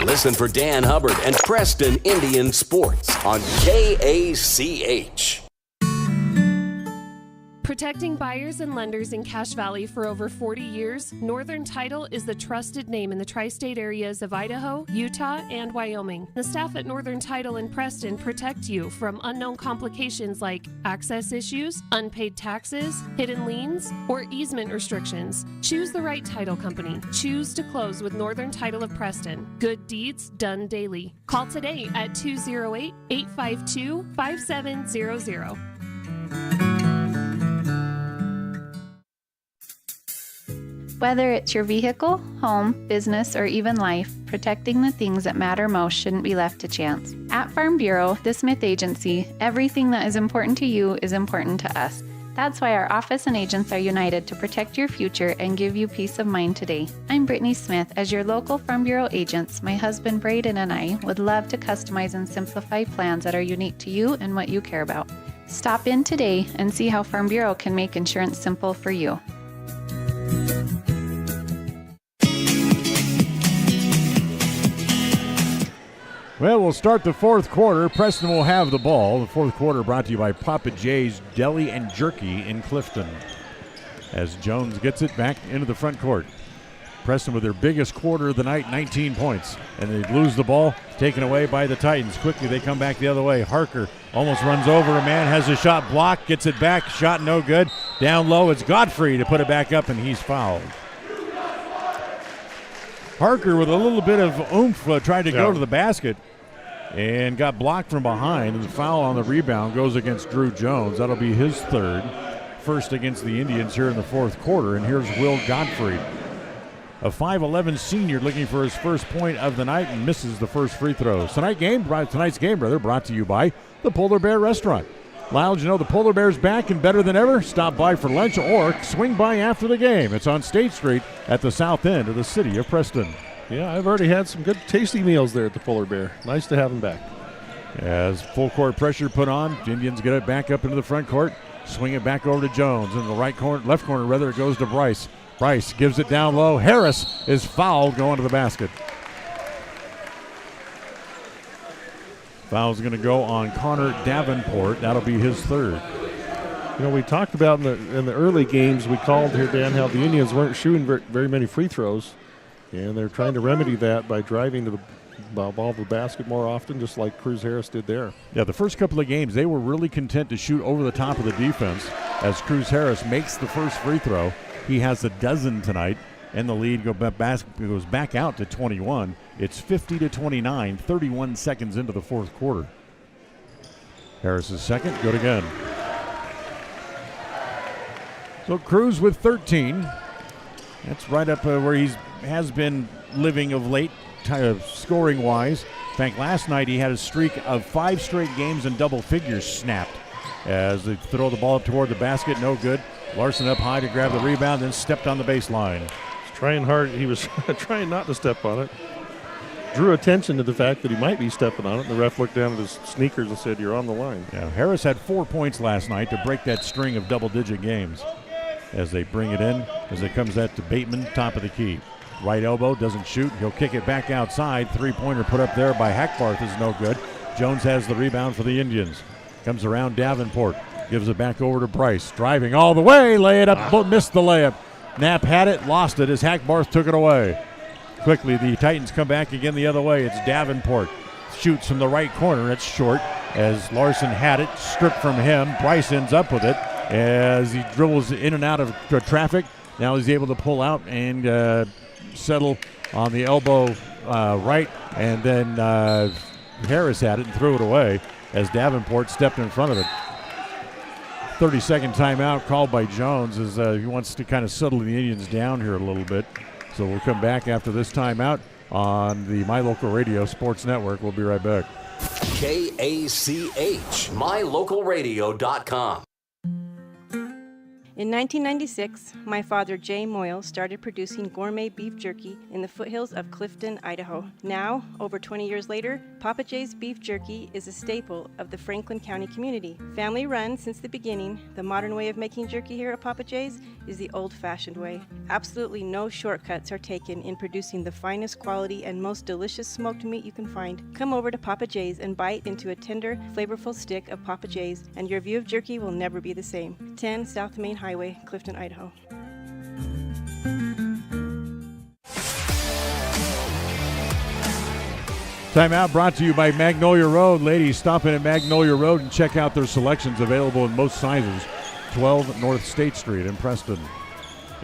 Listen for Dan Hubbard and Preston Indian Sports on KACH. Protecting buyers and lenders in Cache Valley for over 40 years, Northern Title is the trusted name in the tri-state areas of Idaho, Utah, and Wyoming. The staff at Northern Title in Preston protect you from unknown complications like access issues, unpaid taxes, hidden liens, or easement restrictions. Choose the right title company. Choose to close with Northern Title of Preston. Good deeds done daily. Call today at 208-852-5700. Whether it's your vehicle, home, business, or even life, protecting the things that matter most shouldn't be left to chance. At Farm Bureau, the Smith Agency, everything that is important to you is important to us. That's why our office and agents are united to protect your future and give you peace of mind today. I'm Brittany Smith. As your local Farm Bureau agents, my husband Braden and I would love to customize and simplify plans that are unique to you and what you care about. Stop in today and see how Farm Bureau can make insurance simple for you. Well, we'll start the fourth quarter. Preston will have the ball. The fourth quarter brought to you by Papa J's Deli and Jerky in Clifton. As Jones gets it back into the front court. Preston with their biggest quarter of the night, 19 points. And they lose the ball, taken away by the Titans. Quickly, they come back the other way. Harker almost runs over a man, has a shot blocked, gets it back, shot no good. Down low, it's Godfrey to put it back up, and he's fouled. Harker with a little bit of oomph tried to go to the basket and got blocked from behind. And the foul on the rebound goes against Drew Jones. That'll be his third. First against the Indians here in the fourth quarter. And here's Will Godfrey, a 5'11 senior looking for his first point of the night and misses the first free throw. Tonight's game brought to you by the Polar Bear Restaurant. Lounge, the Polar Bear's back and better than ever. Stop by for lunch or swing by after the game. It's on State Street at the south end of the city of Preston. Yeah, I've already had some good tasty meals there at the Polar Bear. Nice to have them back. As full court pressure put on, the Indians get it back up into the front court. Swing it back over to Jones. In the left corner, it goes to Bryce. Bryce gives it down low. Harris is fouled going to the basket. Foul's going to go on Connor Davenport. That'll be his third. You know, we talked about in the early games we called here, Dan, how the Indians weren't shooting very many free throws, and they're trying to remedy that by driving to the ball to the basket more often, just like Cruz Harris did there. Yeah, the first couple of games, they were really content to shoot over the top of the defense as Cruz Harris makes the first free throw. He has a dozen tonight, and the lead goes back out to 21. It's 50-29, 31 seconds into the fourth quarter. Harris's second, good again. So Cruz with 13. That's right up where he has been living of late, scoring-wise. In fact, last night he had a streak of 5 straight games in double figures snapped as they throw the ball up toward the basket, no good. Larson up high to grab the rebound, then stepped on the baseline. He's trying hard. He was trying not to step on it. Drew attention to the fact that he might be stepping on it. The ref looked down at his sneakers and said, "You're on the line." Yeah, Harris had 4 points last night to break that string of double-digit games. As they bring it in, as it comes out to Bateman, top of the key. Right elbow, doesn't shoot. He'll kick it back outside. Three-pointer put up there by Hackbarth is no good. Jones has the rebound for the Indians. Comes around Davenport. Gives it back over to Bryce. Driving all the way. Lay it up. Missed the layup. Knapp had it. Lost it as Hackbarth took it away. Quickly, the Titans come back again the other way. It's Davenport. Shoots from the right corner. It's short as Larson had it. Stripped from him. Bryce ends up with it as he dribbles in and out of traffic. Now he's able to pull out and settle on the elbow right, and then Harris had it and threw it away as Davenport stepped in front of it. 30-second timeout called by Jones as he wants to kind of settle the Indians down here a little bit. So we'll come back after this timeout on the My Local Radio Sports Network. We'll be right back. KACH, mylocalradio.com. In 1996, my father, Jay Moyle, started producing gourmet beef jerky in the foothills of Clifton, Idaho. Now, over 20 years later, Papa Jay's beef jerky is a staple of the Franklin County community. Family run since the beginning, the modern way of making jerky here at Papa Jay's is the old-fashioned way. Absolutely no shortcuts are taken in producing the finest quality and most delicious smoked meat you can find. Come over to Papa Jay's and bite into a tender, flavorful stick of Papa Jay's, and your view of jerky will never be the same. 10 South Main Highway, Clifton, Idaho. Timeout brought to you by Magnolia Road. Ladies, stop in at Magnolia Road and check out their selections available in most sizes. 12 North State Street in Preston.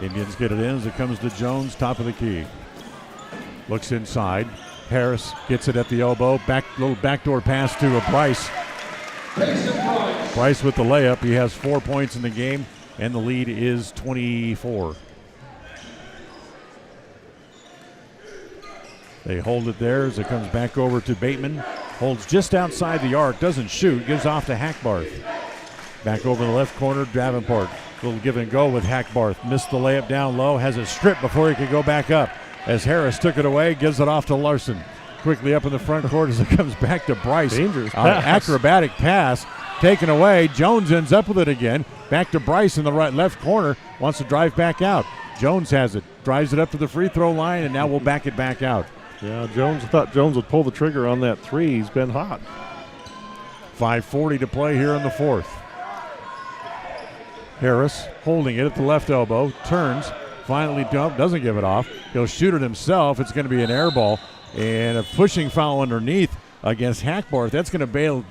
Indians get it in as it comes to Jones, top of the key. Looks inside. Harris gets it at the elbow. Little backdoor pass to Bryce. Bryce with the layup. He has 4 points in the game, and the lead is 24. They hold it there as it comes back over to Bateman. Holds just outside the arc, doesn't shoot, gives off to Hackbarth. Back over the left corner, Davenport. Little give and go with Hackbarth. Missed the layup down low, has it stripped before he could go back up. As Harris took it away, gives it off to Larson. Quickly up in the front court as it comes back to Bryce. Dangerous pass. Acrobatic pass taken away. Jones ends up with it again. Back to Bryce in the left corner. Wants to drive back out. Jones has it. Drives it up to the free throw line, and now we'll back it back out. Yeah, I thought Jones would pull the trigger on that three. He's been hot. 5:40 to play here in the fourth. Harris holding it at the left elbow. Turns. Finally doesn't give it off. He'll shoot it himself. It's going to be an air ball. And a pushing foul underneath against Hackbarth. That's going to bail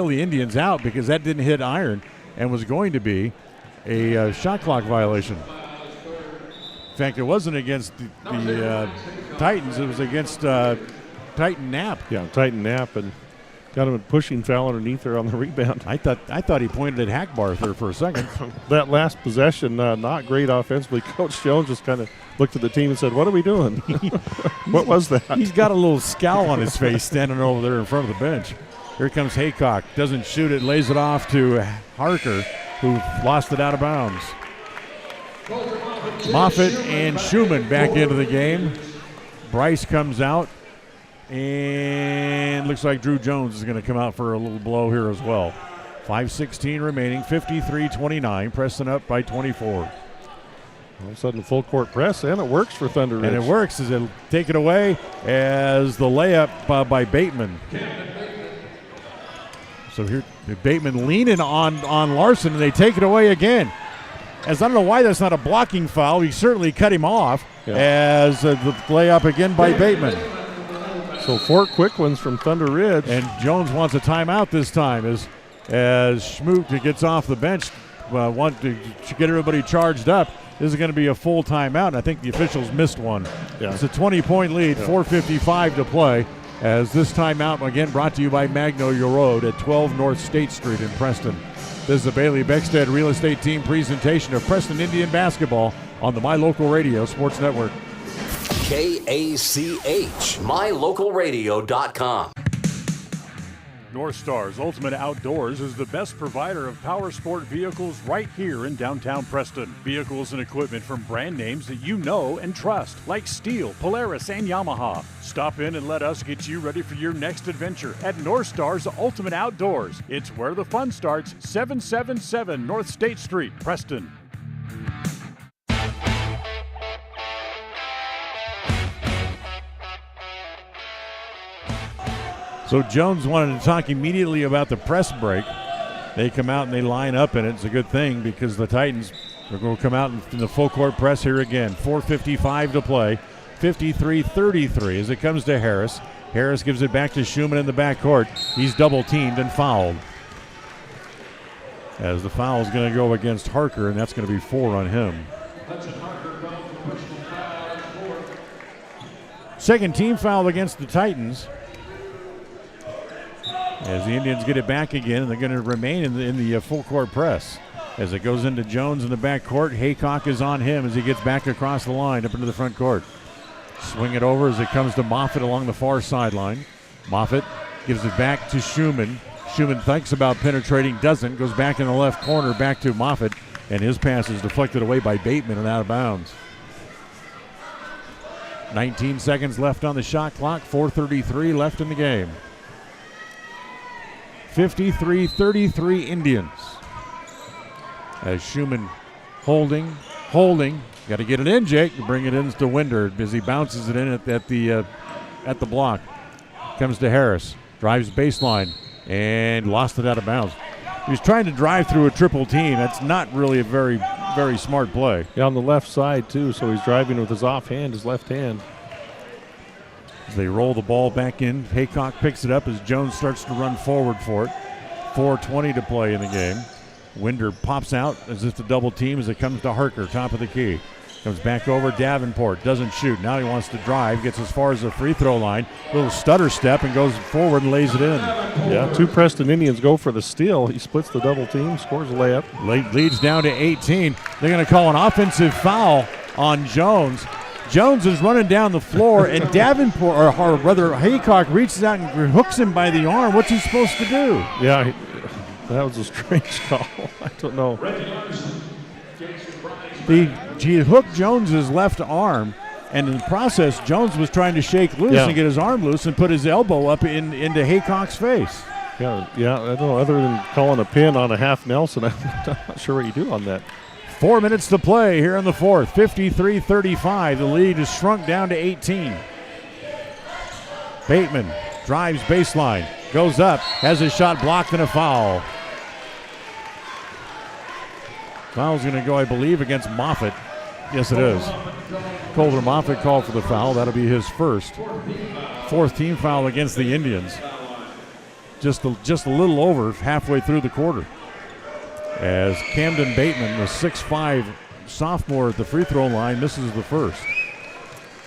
the Indians out because that didn't hit iron and was going to be a shot clock violation. In fact, it wasn't against the Titans. It was against Titan Knapp. Yeah, Titan Knapp, and got him a pushing foul underneath there on the rebound. I thought he pointed at Hackbarth there for a second. That last possession, not great offensively. Coach Jones just kind of looked at the team and said, "What are we doing?" What was that? He's got a little scowl on his face standing over there in front of the bench. Here comes Haycock. Doesn't shoot it. Lays it off to Harker, who lost it out of bounds. Moffitt and Schumann back into the game. Bryce comes out. And looks like Drew Jones is going to come out for a little blow here as well. 5:16 remaining, 53-29. Preston up by 24. All of a sudden, full court press, and it works for Thunder Ridge. And it works as it'll take it away as the layup by Bateman. So here, Bateman leaning on Larson, and they take it away again. As I don't know why that's not a blocking foul. He certainly cut him off as the layup again by Bateman. So 4 quick ones from Thunder Ridge. And Jones wants a timeout this time as Schmoot gets off the bench, want to get everybody charged up. This is going to be a full timeout, and I think the officials missed one. Yeah. It's a 20-point lead, 4:55 to play. As this timeout, again, brought to you by Magnolia Road at 12 North State Street in Preston. This is the Bailey Beckstead Real Estate Team presentation of Preston Indian basketball on the My Local Radio Sports Network. KACH, mylocalradio.com. North Star's Ultimate Outdoors is the best provider of power sport vehicles right here in downtown Preston. Vehicles and equipment from brand names that you know and trust, like Steel, Polaris, and Yamaha. Stop in and let us get you ready for your next adventure at North Star's Ultimate Outdoors. It's where the fun starts, 777 North State Street, Preston. So Jones wanted to talk immediately about the press break. They come out and they line up, and it's a good thing because the Titans are going to come out in the full court press here again. 4:55 to play, 53-33 as it comes to Harris. Harris gives it back to Schumann in the backcourt. He's double teamed and fouled. As the foul is going to go against Harker, and that's going to be 4 on him. Second team foul against the Titans. As the Indians get it back again, and they're going to remain in the full court press. As it goes into Jones in the backcourt, Haycock is on him as he gets back across the line up into the front court. Swing it over as it comes to Moffitt along the far sideline. Moffitt gives it back to Schumann. Schumann thinks about penetrating, doesn't, goes back in the left corner, back to Moffitt, and his pass is deflected away by Bateman and out of bounds. 19 seconds left on the shot clock, 4:33 left in the game. 53-33 Indians. As Schumann holding. Got to get it in, Jake. Bring it in to Winder as he bounces it in at the block. Comes to Harris. Drives baseline and lost it out of bounds. He was trying to drive through a triple team. That's not really a very, very smart play. Yeah, on the left side, too, so he's driving with his offhand, his left hand. As they roll the ball back in, Haycock picks it up as Jones starts to run forward for it. 4:20 to play in the game. Winder pops out as if the double team as it comes to Harker, top of the key. Comes back over Davenport, doesn't shoot. Now he wants to drive, gets as far as the free throw line. Little stutter step and goes forward and lays it in. Yeah, 2 Preston Indians go for the steal. He splits the double team, scores a layup. Leads down to 18. They're going to call an offensive foul on Jones. Jones is running down the floor, and Davenport, or rather Haycock, reaches out and hooks him by the arm. What's he supposed to do? Yeah, that was a strange call. I don't know. He hooked Jones's left arm, and in the process, Jones was trying to shake loose and get his arm loose and put his elbow up into Haycock's face. Yeah, I don't know. Other than calling a pin on a half Nelson, I'm not sure what you do on that. 4 minutes to play here in the fourth. 53-35. The lead is shrunk down to 18. Bateman drives baseline, goes up, has his shot blocked and a foul. Foul's going to go, I believe, against Moffitt. Yes, it is. Colter Moffitt called for the foul. That'll be his first. 4th team foul against the Indians. Just a little over halfway through the quarter. As Camden Bateman, the 6'5 sophomore at the free throw line, misses the first.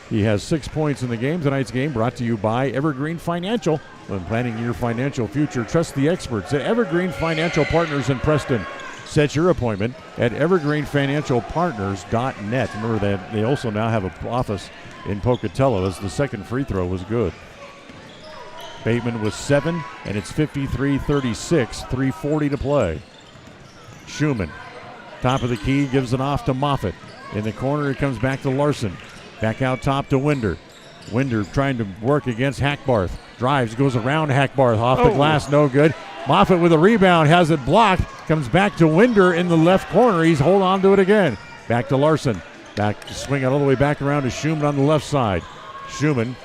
He has 6 points in the game. Tonight's game brought to you by Evergreen Financial. When planning your financial future, trust the experts at Evergreen Financial Partners in Preston. Set your appointment at evergreenfinancialpartners.net. Remember that they also now have an office in Pocatello as the second free throw was good. Bateman with 7, and it's 53-36, 3:40 to play. Schumann, top of the key, gives it off to Moffitt. In the corner, it comes back to Larson. Back out top to Winder. Winder trying to work against Hackbarth. Drives, goes around Hackbarth, off the glass, no good. Moffitt with a rebound, has it blocked. Comes back to Winder in the left corner. He's hold on to it again. Back to Larson. Back to swing it all the way back around to Schumann on the left side. Schumann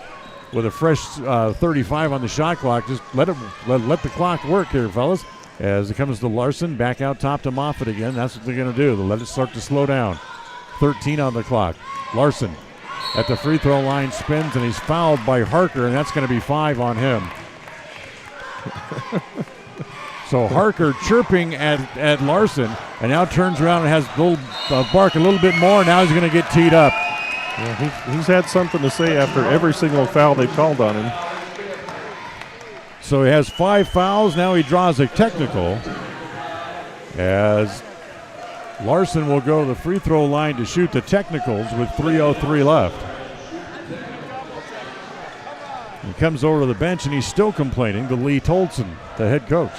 with a fresh 35 on the shot clock. Just let the clock work here, fellas. As it comes to Larson, back out top to Moffitt again. That's what they're going to do. They'll let it start to slow down. 13 on the clock. Larson at the free throw line spins, and he's fouled by Harker, and that's going to be 5 on him. So Harker chirping at Larson, and now turns around and has bark a little bit more. Now he's going to get teed up. Yeah, he's had something to say after every single foul they've called on him. So he has 5 fouls. Now he draws a technical as Larson will go to the free throw line to shoot the technicals with 3:03 left. He comes over to the bench and he's still complaining to Lee Tolson, the head coach.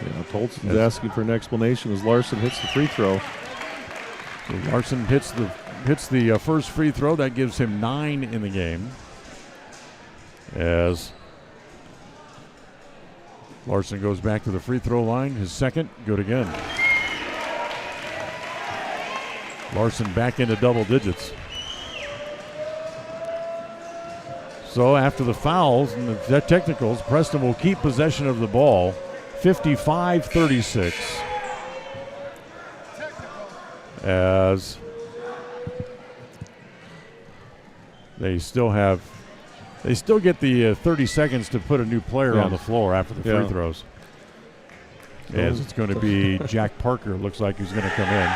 Yeah, Tolson's asking for an explanation as Larson hits the free throw. So Larson hits the first free throw. That gives him 9 in the game. As Larson goes back to the free throw line, his second, good again. Larson back into double digits. So after the fouls and the technicals, Preston will keep possession of the ball, 55-36. As they still get the 30 seconds to put a new player on the floor after the free throws. As it's going to be Jack Parker, looks like he's going to come in.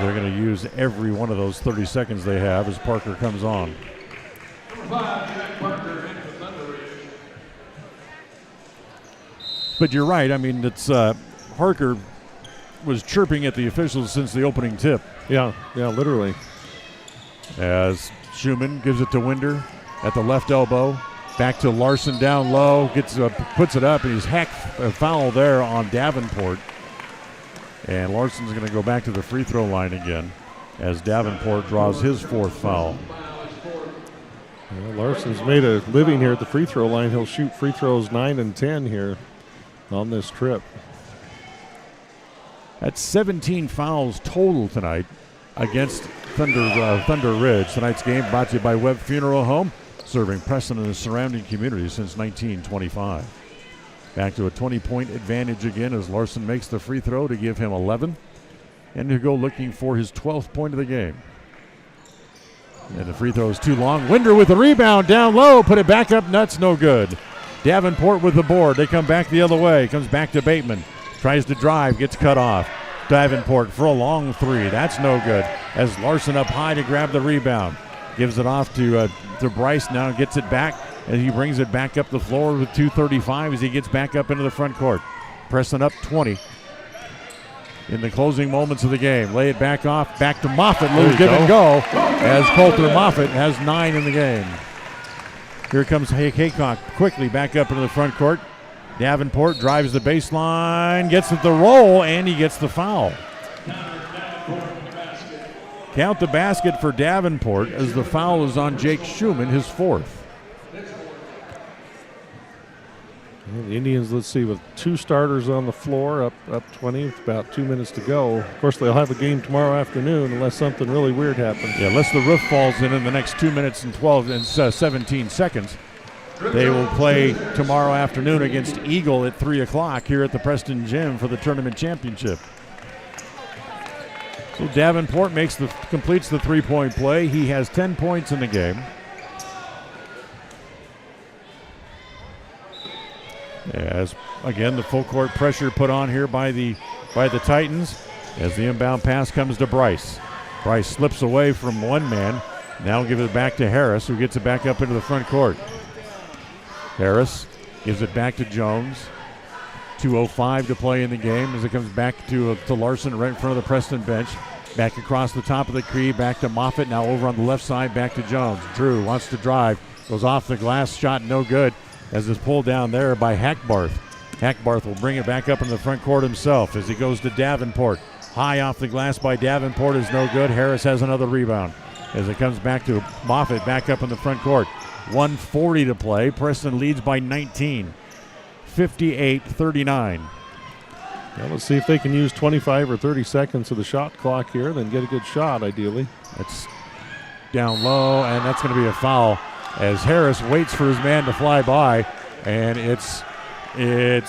They're going to use every one of those 30 seconds they have as Parker comes on. But you're right. I mean, it's Harker was chirping at the officials since the opening tip. Yeah, literally. As Schumann gives it to Winder at the left elbow. Back to Larson down low. Puts it up, and he's hacked a foul there on Davenport. And Larson's going to go back to the free throw line again as Davenport draws his 4th foul. Well, Larson's made a living here at the free throw line. He'll shoot free throws 9 and 10 here on this trip. That's 17 fouls total tonight against Thunder Ridge. Tonight's game brought to you by Webb Funeral Home, serving Preston and the surrounding community since 1925. Back to a 20-point advantage again as Larson makes the free throw to give him 11 and to go looking for his 12th point of the game. And the free throw is too long. Winder with the rebound down low. Put it back up. Nuts, no good. Davenport with the board. They come back the other way. Comes back to Bateman. Tries to drive. Gets cut off. Davenport for a long 3. That's no good. As Larson up high to grab the rebound. Gives it off to Bryce. Now gets it back. And he brings it back up the floor with 2:35 as he gets back up into the front court. Preston up 20. In the closing moments of the game. Lay it back off. Back to Moffitt. Little give and go as Coulter Moffitt has 9 in the game. Here comes Haycock quickly back up into the front court. Davenport drives the baseline, gets it the roll, and he gets the foul. Count the basket for Davenport as the foul is on Jake Schumann, his 4th. Well, the Indians, let's see, with 2 starters on the floor, up 20 with about 2 minutes to go. Of course, they'll have a game tomorrow afternoon unless something really weird happens. Yeah, unless the roof falls in the next 2 minutes and 17 seconds. They will play tomorrow afternoon against Eagle at 3 o'clock here at the Preston Gym for the tournament championship. So Davenport completes the 3-point play. He has 10 points in the game. As again the full court pressure put on here by the Titans as the inbound pass comes to Bryce. Bryce slips away from one man. Now give it back to Harris, who gets it back up into the front court. Harris gives it back to Jones. 2:05 to play in the game as it comes back to Larson right in front of the Preston bench. Back across the top of the key, back to Moffitt. Now over on the left side, back to Jones. Drew wants to drive, goes off the glass, shot no good. As it's pulled down there by Hackbarth. Hackbarth will bring it back up in the front court himself as he goes to Davenport. High off the glass by Davenport is no good. Harris has another rebound as it comes back to Moffitt back up in the front court. 1:40 to play. Preston leads by 19. 58-39. Well, let's see if they can use 25 or 30 seconds of the shot clock here, then get a good shot ideally. down low, and that's going to be a foul as Harris waits for his man to fly by, and it's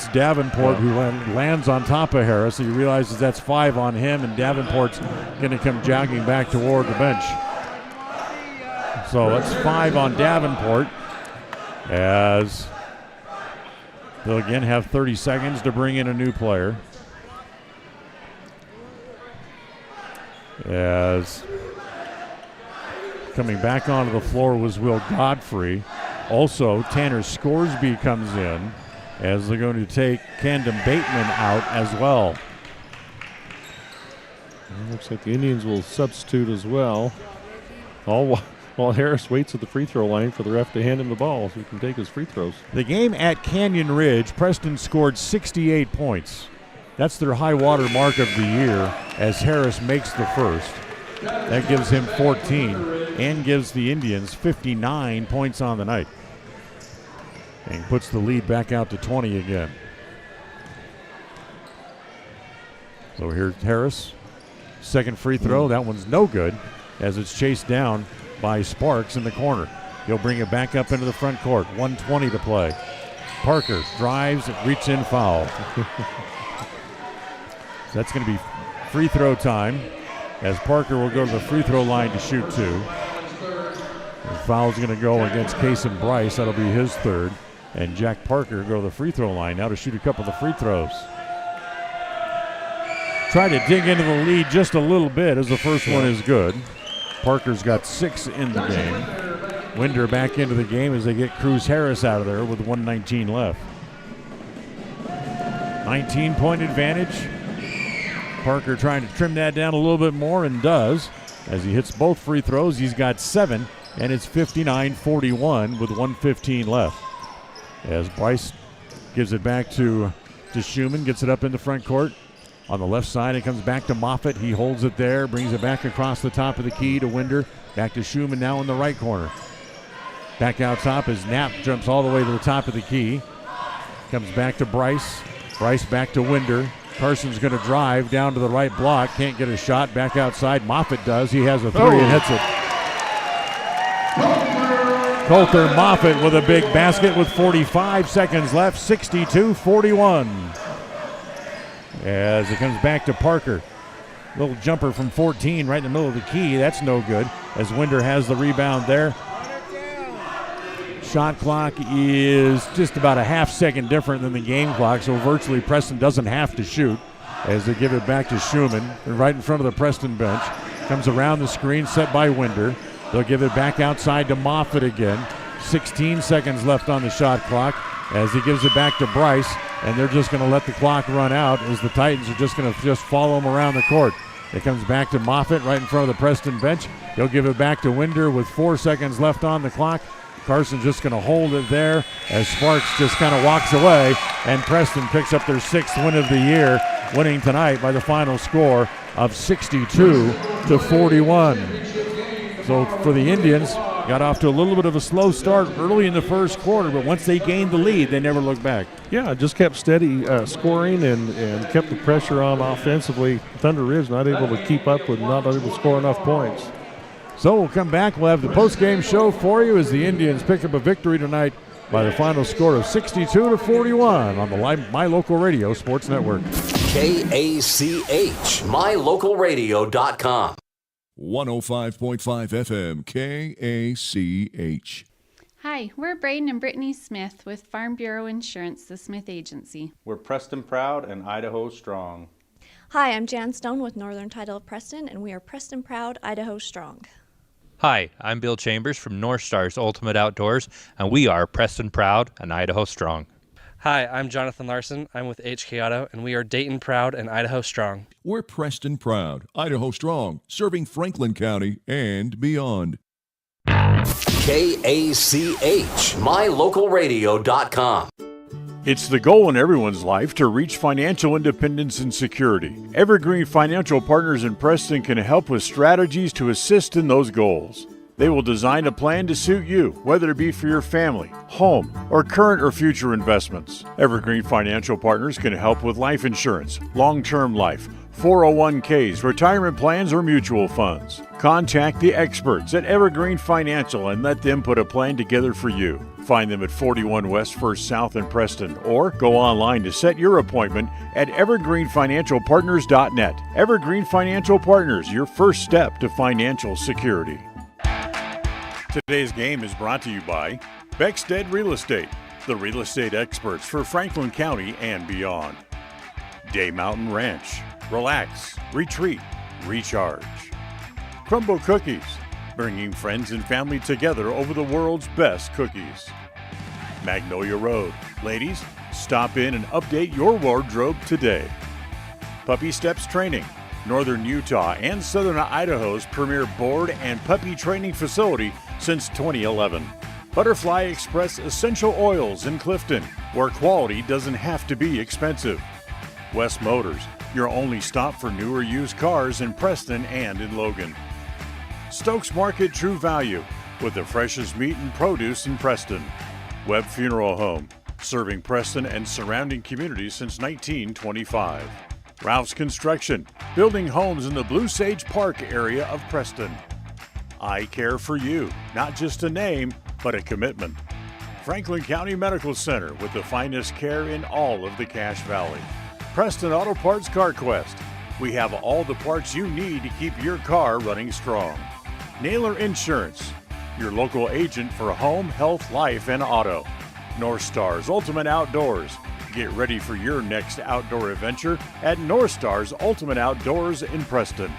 Davenport who lands on top of Harris. He realizes that's 5 on him, and Davenport's going to come jogging back toward the bench. So it's 5 on Davenport as they'll again have 30 seconds to bring in a new player. As coming back onto the floor was Will Godfrey. Also, Tanner Scoresby comes in as they're going to take Camden Bateman out as well. It looks like the Indians will substitute as well. All while Harris waits at the free throw line for the ref to hand him the ball so he can take his free throws. The game at Canyon Ridge, Preston scored 68 points. That's their high water mark of the year as Harris makes the first. That gives him 14 and gives the Indians 59 points on the night. And puts the lead back out to 20 again. So here's Harris. Second free throw. That one's no good as it's chased down by Sparks in the corner. He'll bring it back up into the front court. 1:20 to play. Parker drives, reach in foul. That's going to be free throw time as Parker will go to the free throw line to shoot 2. The foul's going to go against Kason Bryce. That'll be his third. And Jack Parker go to the free throw line now to shoot a couple of the free throws. Try to dig into the lead just a little bit as the first one is good. Parker's got 6 in the game. Winder back into the game as they get Cruz Harris out of there with 1:19 left. 19-point advantage. Parker trying to trim that down a little bit more and does. As he hits both free throws, he's got 7, and it's 59-41 with 1:15 left. As Bryce gives it back to Schumann, gets it up in the front court. On the left side, it comes back to Moffitt. He holds it there, brings it back across the top of the key to Winder. Back to Schumann now in the right corner. Back out top as Knapp jumps all the way to the top of the key. Comes back to Bryce. Bryce back to Winder. Carson's going to drive down to the right block. Can't get a shot. Back outside. Moffitt does. He has a 3 and hits it. Coulter Moffitt with a big basket with 45 seconds left. 62-41. As it comes back to Parker. Little jumper from 14 right in the middle of the key. That's no good. As Winder has the rebound there. Shot clock is just about a half second different than the game clock, so virtually Preston doesn't have to shoot as they give it back to Schumann. Right in front of the Preston bench. Comes around the screen set by Winder. They'll give it back outside to Moffitt again. 16 seconds left on the shot clock as he gives it back to Bryce, and they're just going to let the clock run out as the Titans are just going to follow him around the court. It comes back to Moffitt right in front of the Preston bench. He'll give it back to Winder with 4 seconds left on the clock. Carson's just going to hold it there as Sparks just kind of walks away, and Preston picks up their 6th win of the year, winning tonight by the final score of 62-41. So for the Indians, got off to a little bit of a slow start early in the first quarter, but once they gained the lead, they never looked back. Yeah, just kept steady scoring and kept the pressure on offensively. Thunder Ridge not able to keep up with, not able to score enough points. So we'll come back. We'll have the post-game show for you as the Indians pick up a victory tonight by the final score of 62-41 on the My Local Radio Sports Network. KACH, MyLocalRadio.com. 105.5 FM, KACH. Hi, we're Braden and Brittany Smith with Farm Bureau Insurance, the Smith Agency. We're Preston Proud and Idaho Strong. Hi, I'm Jan Stone with Northern Title of Preston, and we are Preston Proud, Idaho Strong. Hi, I'm Bill Chambers from North Stars Ultimate Outdoors, and we are Preston Proud and Idaho Strong. Hi, I'm Jonathan Larson. I'm with HK Auto, and we are Dayton Proud and Idaho Strong. We're Preston Proud, Idaho Strong, serving Franklin County and beyond. KACH, MyLocalRadio.com. It's the goal in everyone's life to reach financial independence and security. Evergreen Financial Partners in Preston can help with strategies to assist in those goals. They will design a plan to suit you, whether it be for your family, home, or current or future investments. Evergreen Financial Partners can help with life insurance, long-term life, 401ks, retirement plans, or mutual funds. Contact the experts at Evergreen Financial and let them put a plan together for you. Find them at 41 West 1st South in Preston, or go online to set your appointment at evergreenfinancialpartners.net. Evergreen Financial Partners, your first step to financial security. Today's game is brought to you by Beckstead Real Estate, the real estate experts for Franklin County and beyond. Day Mountain Ranch, relax, retreat, recharge. Crumble Cookies, bringing friends and family together over the world's best cookies. Magnolia Road, ladies, stop in and update your wardrobe today. Puppy Steps Training, Northern Utah and Southern Idaho's premier board and puppy training facility since 2011. Butterfly Express Essential Oils in Clifton, where quality doesn't have to be expensive. West Motors, your only stop for newer used cars in Preston and in Logan. Stokes Market True Value, with the freshest meat and produce in Preston. Webb Funeral Home, serving Preston and surrounding communities since 1925. Ralph's Construction, building homes in the Blue Sage Park area of Preston. I Care for You, not just a name, but a commitment. Franklin County Medical Center, with the finest care in all of the Cache Valley. Preston Auto Parts Car Quest, we have all the parts you need to keep your car running strong. Naylor Insurance, your local agent for home, health, life, and auto. North Star's Ultimate Outdoors. Get ready for your next outdoor adventure at North Star's Ultimate Outdoors in Preston.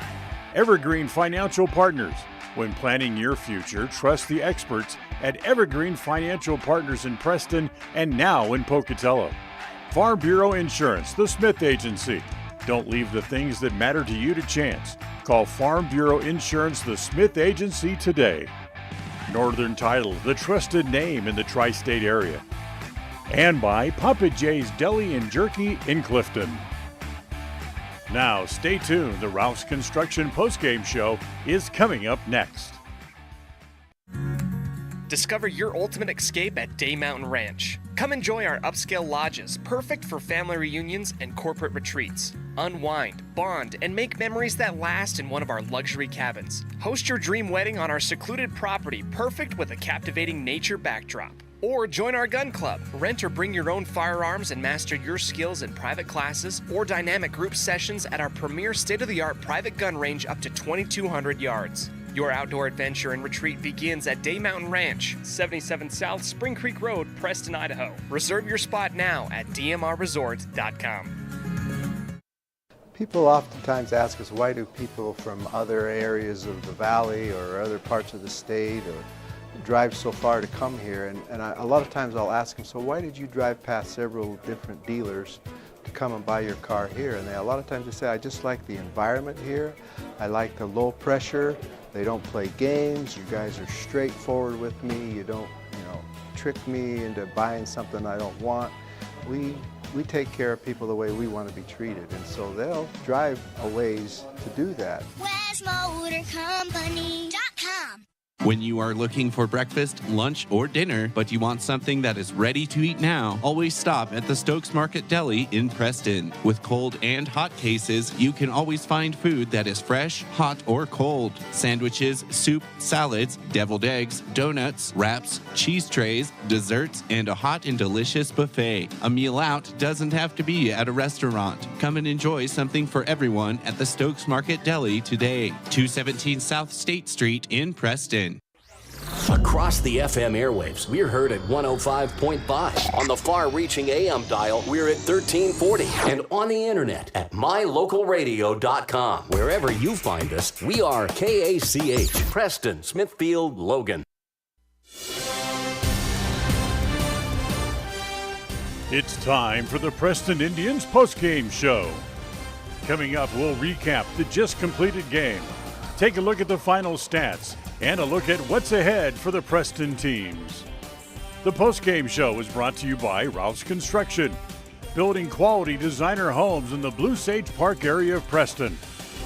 Evergreen Financial Partners. When planning your future, trust the experts at Evergreen Financial Partners in Preston and now in Pocatello. Farm Bureau Insurance, the Smith Agency. Don't leave the things that matter to you to chance. Call Farm Bureau Insurance, the Smith Agency today. Northern Title, the trusted name in the tri-state area. And by Papa J's Deli and Jerky in Clifton. Now, stay tuned. The Ralph's Construction postgame show is coming up next. Discover your ultimate escape at Day Mountain Ranch. Come enjoy our upscale lodges, perfect for family reunions and corporate retreats. Unwind, bond, and make memories that last in one of our luxury cabins. Host your dream wedding on our secluded property, perfect with a captivating nature backdrop. Or join our gun club. Rent or bring your own firearms and master your skills in private classes or dynamic group sessions at our premier state-of-the-art private gun range up to 2,200 yards. Your outdoor adventure and retreat begins at Day Mountain Ranch, 77 South Spring Creek Road, Preston, Idaho. Reserve your spot now at dmrresort.com. People oftentimes ask us, why do people from other areas of the valley or other parts of the state or drive so far to come here? And a lot of times I'll ask them, so why did you drive past several different dealers to come and buy your car here? And a lot of times they say, I just like the environment here. I like the low pressure. They don't play games. You guys are straightforward with me. You don't, trick me into buying something I don't want. We take care of people the way we want to be treated, and so they'll drive a ways to do that. WestMotorCompany.com. When you are looking for breakfast, lunch, or dinner, but you want something that is ready to eat now, always stop at the Stokes Market Deli in Preston. With cold and hot cases, you can always find food that is fresh, hot, or cold. Sandwiches, soup, salads, deviled eggs, donuts, wraps, cheese trays, desserts, and a hot and delicious buffet. A meal out doesn't have to be at a restaurant. Come and enjoy something for everyone at the Stokes Market Deli today. 217 South State Street in Preston. Across the FM airwaves, we're heard at 105.5. On the far-reaching AM dial, we're at 1340. And on the internet at mylocalradio.com. Wherever you find us, we are KACH, Preston, Smithfield, Logan. It's time for the Preston Indians postgame show. Coming up, we'll recap the just completed game, take a look at the final stats, and a look at what's ahead for the Preston teams. The postgame show is brought to you by Ralph's Construction, building quality designer homes in the Blue Sage Park area of Preston.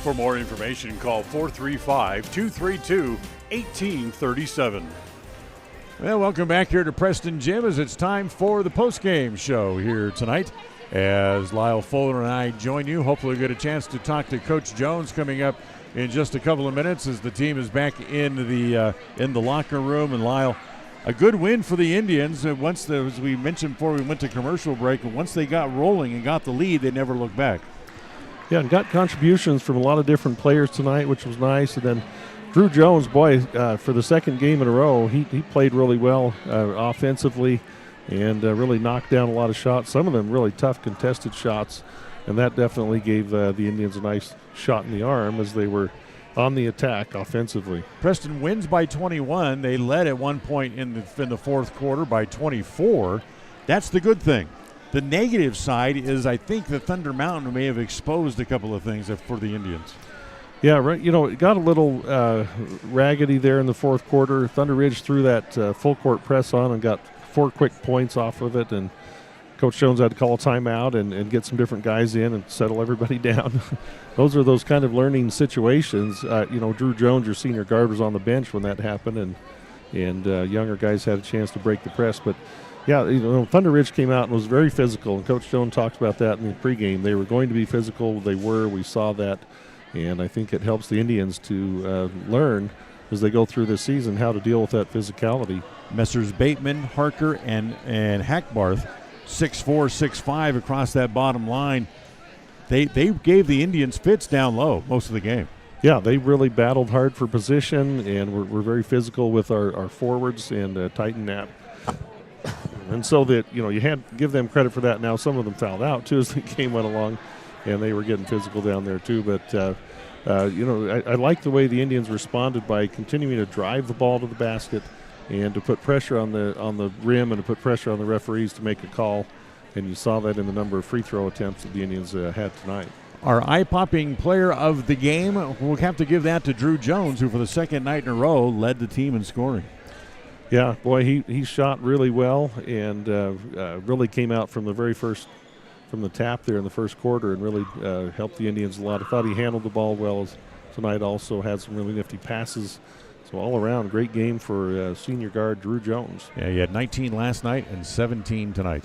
For more information, call 435-232-1837. Well, welcome back here to Preston Gym as it's time for the postgame show here tonight. as Lyle Fuller and I join you. Hopefully we'll get a chance to talk to Coach Jones coming up in just a couple of minutes as the team is back in the locker room. And Lyle, a good win for the Indians. As we mentioned before we went to commercial break, once they got rolling and got the lead, they never looked back. Yeah, and got contributions from a lot of different players tonight, which was nice. And then Drew Jones, for the second game in a row, he played really well offensively and really knocked down a lot of shots, some of them really tough contested shots. And that definitely gave the Indians a nice shot in the arm as they were on the attack offensively. Preston wins by 21. They led at one point in the fourth quarter by 24. That's the good thing. The negative side is I think the Thunder Mountain may have exposed a couple of things for the Indians. Yeah, right. It got a little raggedy there in the fourth quarter. Thunder Ridge threw that full court press on and got 4 quick points off of it, and Coach Jones had to call a timeout and get some different guys in and settle everybody down. Those are those kind of learning situations. Drew Jones, your senior guard, was on the bench when that happened, and younger guys had a chance to break the press. But, yeah, Thunder Ridge came out and was very physical, and Coach Jones talked about that in the pregame. They were going to be physical. They were. We saw that, and I think it helps the Indians to learn as they go through this season how to deal with that physicality. Messrs. Bateman, Harker, and Hackbarth, 6'4", 6'5" across that bottom line. They gave the Indians fits down low most of the game. Yeah, they really battled hard for position, and we're very physical with our forwards and tighten that. And so that you had to give them credit for that. Now some of them fouled out too as the game went along, and they were getting physical down there too. But I like the way the Indians responded by continuing to drive the ball to the basket and to put pressure on the rim and to put pressure on the referees to make a call. And you saw that in the number of free throw attempts that the Indians had tonight. Our eye-popping player of the game, we'll have to give that to Drew Jones, who for the second night in a row led the team in scoring. Yeah, boy, he shot really well and really came out from the tap there in the first quarter and really helped the Indians a lot. I thought he handled the ball well tonight, also had some really nifty passes. So all around, great game for senior guard Drew Jones. Yeah, he had 19 last night and 17 tonight.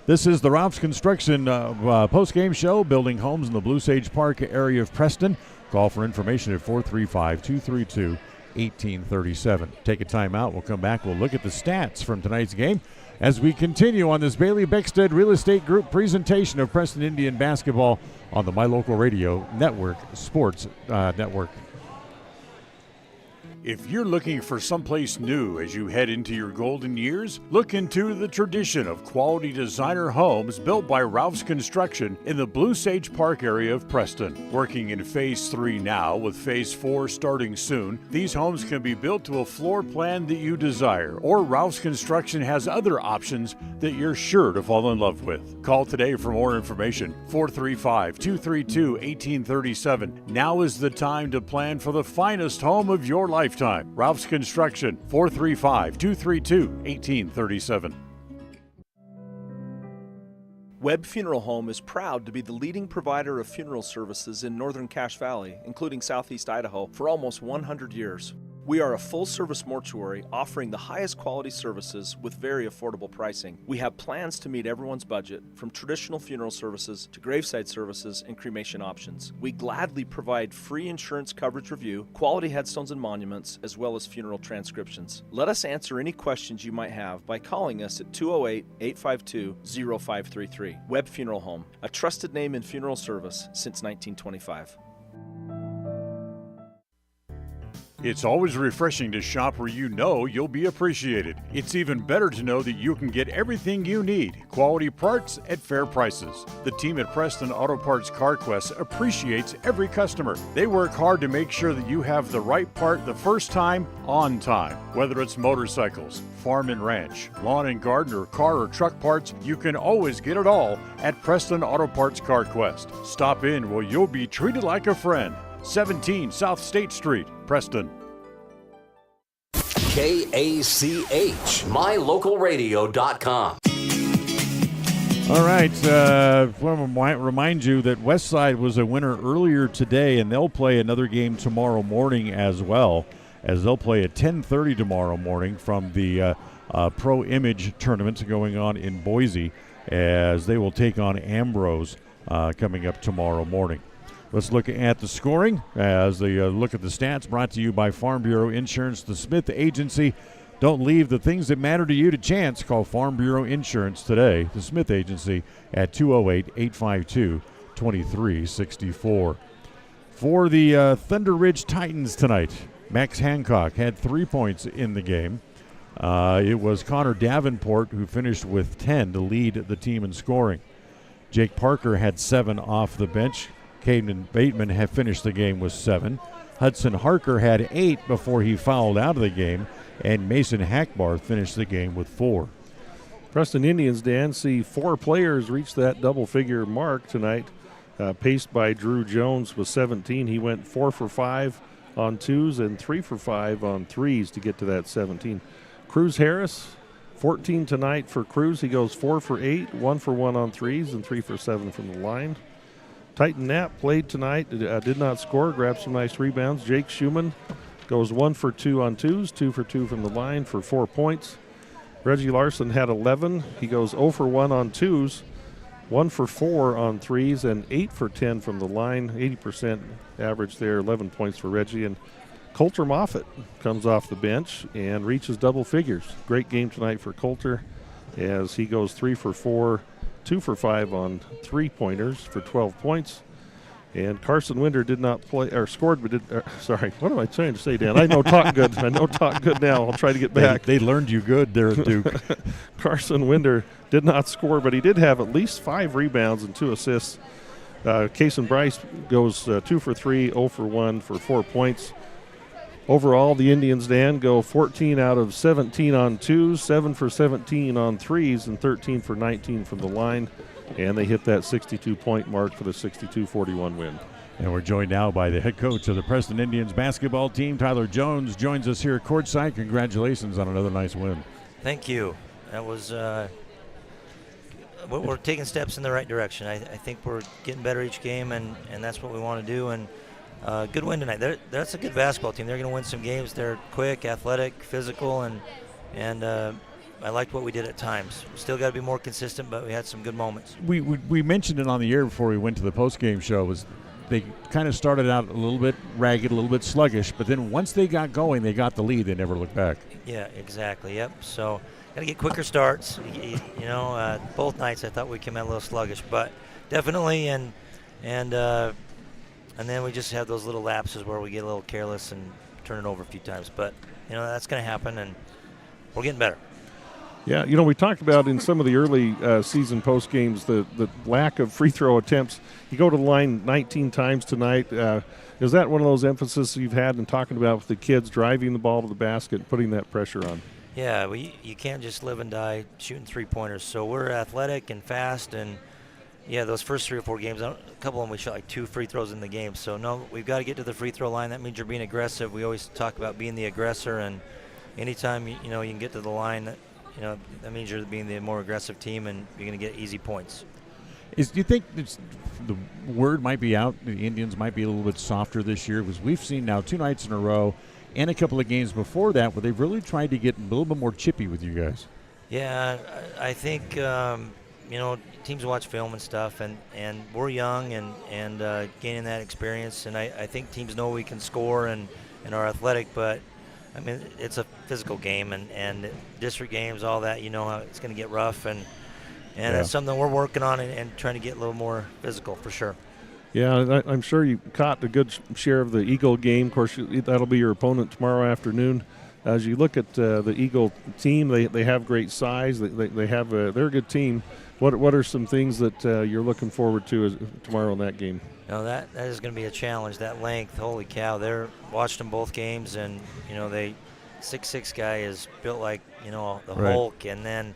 This is the Ralph's Construction post-game show, building homes in the Blue Sage Park area of Preston. Call for information at 435-232-1837. Take a timeout. We'll come back. We'll look at the stats from tonight's game as we continue on this Bailey Beckstead Real Estate Group presentation of Preston Indian basketball on the My Local Radio Network Sports Network. If you're looking for someplace new as you head into your golden years, look into the tradition of quality designer homes built by Ralph's Construction in the Blue Sage Park area of Preston. Working in Phase 3 now, with Phase 4 starting soon, these homes can be built to a floor plan that you desire, or Ralph's Construction has other options that you're sure to fall in love with. Call today for more information, 435-232-1837. Now is the time to plan for the finest home of your lifetime. Ralph's Construction, 435-232-1837. Webb Funeral Home is proud to be the leading provider of funeral services in northern Cache Valley, including southeast Idaho, for almost 100 years. We are a full-service mortuary offering the highest quality services with very affordable pricing. We have plans to meet everyone's budget, from traditional funeral services to graveside services and cremation options. We gladly provide free insurance coverage review, quality headstones and monuments, as well as funeral transcriptions. Let us answer any questions you might have by calling us at 208-852-0533. Webb Funeral Home, a trusted name in funeral service since 1925. It's always refreshing to shop where you know you'll be appreciated. It's even better to know that you can get everything you need, quality parts at fair prices. The team at Preston Auto Parts CarQuest appreciates every customer. They work hard to make sure that you have the right part the first time, on time. Whether it's motorcycles, farm and ranch, lawn and garden, or car or truck parts, you can always get it all at Preston Auto Parts CarQuest. Stop in where you'll be treated like a friend. 17 South State Street, Preston. KACH, mylocalradio.com. All right, I want to remind you that Westside was a winner earlier today, and they'll play another game tomorrow morning as well, as they'll play at 10:30 tomorrow morning from the Pro Image tournament going on in Boise. as they will take on Ambrose coming up tomorrow morning. Let's look at the scoring as they look at the stats, brought to you by Farm Bureau Insurance, the Smith Agency. Don't leave the things that matter to you to chance. Call Farm Bureau Insurance today, the Smith Agency, at 208-852-2364. For the Thunder Ridge Titans tonight, Max Hancock had 3 points in the game. It was Connor Davenport who finished with 10 to lead the team in scoring. Jake Parker had 7 off the bench. Caden Bateman had finished the game with 7. Hudson Harker had 8 before he fouled out of the game, and Mason Hackbar finished the game with 4. Preston Indians, Dan, see 4 players reach that double-figure mark tonight, paced by Drew Jones with 17. He went 4 for 5 on 2s and 3 for 5 on 3s to get to that 17. Cruz Harris, 14 tonight for Cruz. He goes 4 for 8, 1 for 1 on 3s, and 3 for 7 from the line. Titan Knapp played tonight, did not score, grabbed some nice rebounds. Jake Schumann goes 1 for 2 on 2s, 2 for 2 from the line for 4 points. Reggie Larson had 11. He goes 0 for 1 on 2s, 1 for 4 on 3s, and 8 for 10 from the line. 80% average there, 11 points for Reggie. And Coulter Moffitt comes off the bench and reaches double figures. Great game tonight for Coulter as he goes 3 for 4, 2 for 5 on 3-pointers for 12 points. And Carson Winder did not play, or scored, but sorry, what am I trying to say, Dan? I know talk good. I know talk good now. I'll try to get back. They learned you good there at Duke. Carson Winder did not score, but he did have at least 5 rebounds and 2 assists. Kason Bryce goes 2 for 3, 0 for 1 for 4 points. Overall, the Indians, Dan, go 14 out of 17 on 2s, 7 for 17 on 3s, and 13 for 19 from the line. And they hit that 62-point mark for the 62-41 win. And we're joined now by the head coach of the Preston Indians basketball team, Tyler Jones, joins us here courtside. Congratulations on another nice win. Thank you. That was we're taking steps in the right direction. I think we're getting better each game, and that's what we want to do. And good win tonight. That's a good basketball team. They're going to win some games. They're quick, athletic, physical, and I liked what we did at times. We still got to be more consistent, but we had some good moments. We mentioned it on the air before we went to the post-game show. Was they kind of started out a little bit ragged, a little bit sluggish, but then once they got going, they got the lead. They never looked back. Yeah, exactly. Yep. So got to get quicker starts. Both nights I thought we came out a little sluggish, but definitely, and then we just have those little lapses where we get a little careless and turn it over a few times. But that's going to happen, and we're getting better. Yeah, we talked about in some of the early season post games the lack of free throw attempts. You go to the line 19 times tonight. Is that one of those emphases you've had in talking about with the kids driving the ball to the basket, putting that pressure on? Yeah, you can't just live and die shooting 3-pointers. So we're athletic and fast, and those first 3 or 4 games, a couple of them we shot like 2 free throws in the game. So no, we've got to get to the free throw line. That means you're being aggressive. We always talk about being the aggressor, and anytime you can get to the line, that means you're being the more aggressive team, and you're going to get easy points. Do you think the word might be out, the Indians might be a little bit softer this year? Because we've seen now 2 nights in a row and a couple of games before that where they've really tried to get a little bit more chippy with you guys. Yeah, I think, teams watch film and stuff, and we're young and gaining that experience, and I think teams know we can score and are athletic, but I mean, it's a physical game, and district games, all that, how it's going to get rough, and it's something we're working on and trying to get a little more physical for sure. Yeah, I'm sure you caught a good share of the Eagle game. Of course, that'll be your opponent tomorrow afternoon. As you look at the Eagle team, they have great size. They're a good team. What are some things that you're looking forward to tomorrow in that game? That is going to be a challenge. That length, holy cow! Watched them both games, and they 6'6" guy is built like the Hulk, and then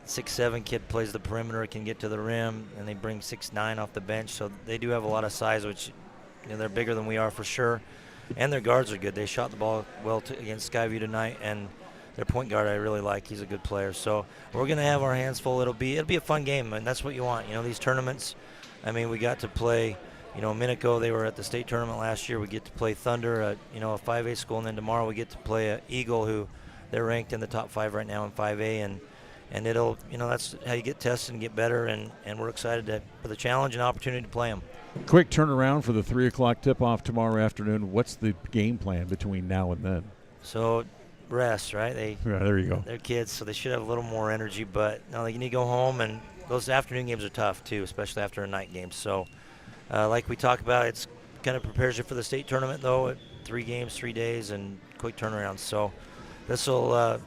6'7" kid plays the perimeter, can get to the rim, and they bring 6'9" off the bench. So they do have a lot of size, which they're bigger than we are for sure, and their guards are good. They shot the ball well against Skyview tonight, and their point guard I really like. He's a good player. So we're going to have our hands full. It'll be a fun game, and that's what you want. These tournaments. I mean, we got to play. A minute ago they were at the state tournament last year. We get to play Thunder at a 5A school, and then tomorrow we get to play Eagle, who they're ranked in the top 5 right now in 5A, and it'll, that's how you get tested and get better, and we're excited for the challenge and opportunity to play them. Quick turnaround for the 3 o'clock tip-off tomorrow afternoon. What's the game plan between now and then? So rest, right? There you go. They're kids, so they should have a little more energy, but no, you need to go home, and those afternoon games are tough too, especially after a night game. So like we talked about, it's kind of prepares you for the state tournament, though. 3 games, 3 days, and quick turnaround. So this will,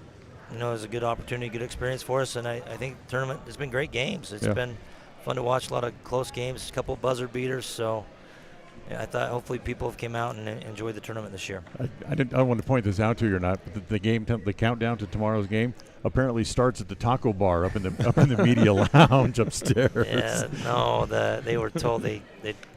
is a good opportunity, good experience for us. And I think the tournament has been great games. It's been fun to watch, a lot of close games, a couple of buzzer beaters. So I thought hopefully people have came out and enjoyed the tournament this year. I want to point this out to you or not, but the countdown to tomorrow's game apparently starts at the taco bar up in the media lounge upstairs. Yeah, no, they were told they'd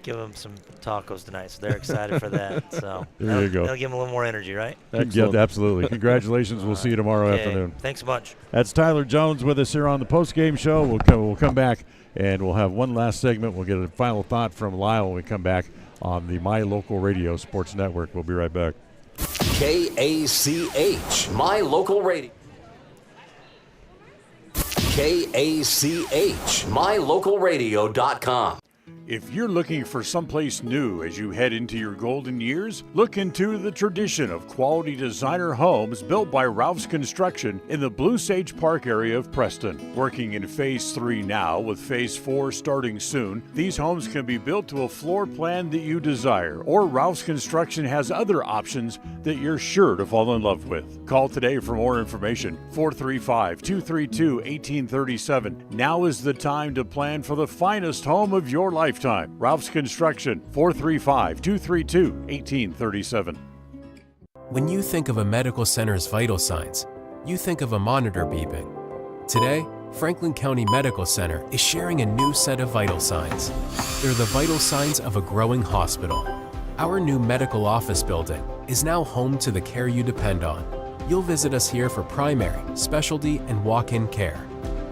give them some tacos tonight, so they're excited for that. So there you go. That'll give them a little more energy, right? Excellent. Yeah, absolutely. Congratulations. We'll see you tomorrow afternoon. Thanks a bunch. That's Tyler Jones with us here on the post-game show. We'll come back, and we'll have one last segment. We'll get a final thought from Lyle when we come back on the My Local Radio Sports Network. We'll be right back. KACH, My Local Radio. KACH, MyLocalRadio.com. If you're looking for someplace new as you head into your golden years, look into the tradition of quality designer homes built by Ralph's Construction in the Blue Sage Park area of Preston. Working in Phase 3 now, with Phase 4 starting soon, these homes can be built to a floor plan that you desire, or Ralph's Construction has other options that you're sure to fall in love with. Call today for more information, 435-232-1837. Now is the time to plan for the finest home of your lifetime. Ralph's Construction, 435-232-1837. When you think of a medical center's vital signs, you think of a monitor beeping. Today, Franklin County Medical Center is sharing a new set of vital signs. They're the vital signs of a growing hospital. Our new medical office building is now home to the care you depend on. You'll visit us here for primary, specialty, and walk-in care.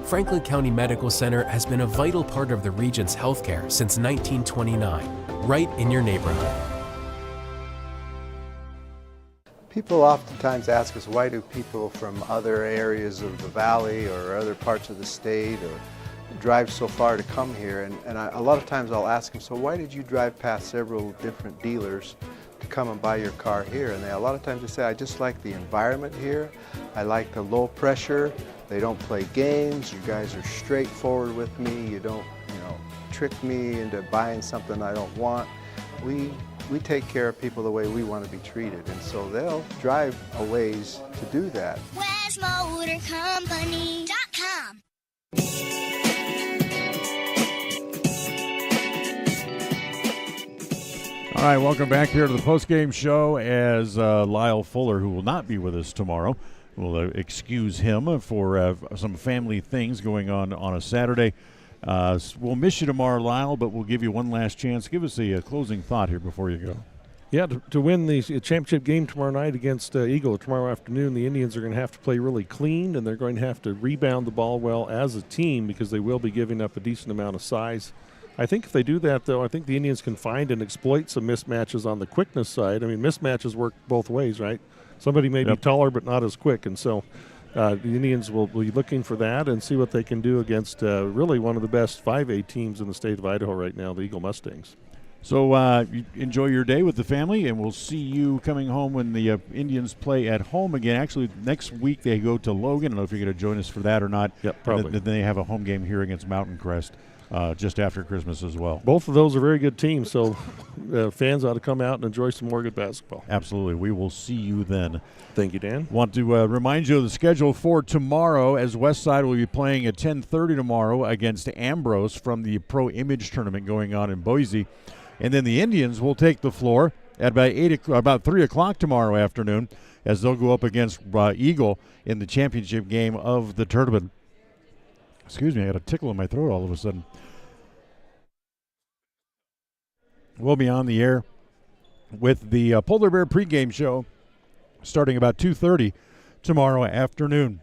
Franklin County Medical Center has been a vital part of the region's healthcare since 1929, right in your neighborhood. People oftentimes ask us, why do people from other areas of the valley or other parts of the state or drive so far to come here? And a lot of times I'll ask them, so why did you drive past several different dealers to come and buy your car here? And a lot of times they say, I just like the environment here. I like the low pressure. They don't play games. You guys are straightforward with me. You don't, trick me into buying something I don't want. We take care of people the way we want to be treated, and so they'll drive a ways to do that. WestMotorCompany.com. All right, welcome back here to the postgame show as Lyle Fuller, who will not be with us tomorrow. We'll excuse him for some family things going on a Saturday. We'll miss you tomorrow, Lyle, but we'll give you one last chance. Give us a closing thought here before you go. Yeah, to win the championship game tomorrow night against Eagle tomorrow afternoon, the Indians are going to have to play really clean, and they're going to have to rebound the ball well as a team because they will be giving up a decent amount of size. I think if they do that, though, I think the Indians can find and exploit some mismatches on the quickness side. I mean, mismatches work both ways, right? Somebody may be taller but not as quick, and so the Indians will be looking for that and see what they can do against really one of the best 5A teams in the state of Idaho right now, the Eagle Mustangs. So you enjoy your day with the family, and we'll see you coming home when the Indians play at home again. Actually, next week they go to Logan. I don't know if you're going to join us for that or not. Yep, probably. Then they have a home game here against Mountain Crest just after Christmas as well. Both of those are very good teams, so fans ought to come out and enjoy some more good basketball. Absolutely. We will see you then. Thank you, Dan. Want to remind you of the schedule for tomorrow, as Westside will be playing at 10:30 tomorrow against Ambrose from the Pro Image Tournament going on in Boise. And then the Indians will take the floor at about 3 o'clock tomorrow afternoon as they'll go up against Eagle in the championship game of the tournament. Excuse me, I got a tickle in my throat all of a sudden. We'll be on the air with the Polar Bear pregame show starting about 2:30 tomorrow afternoon.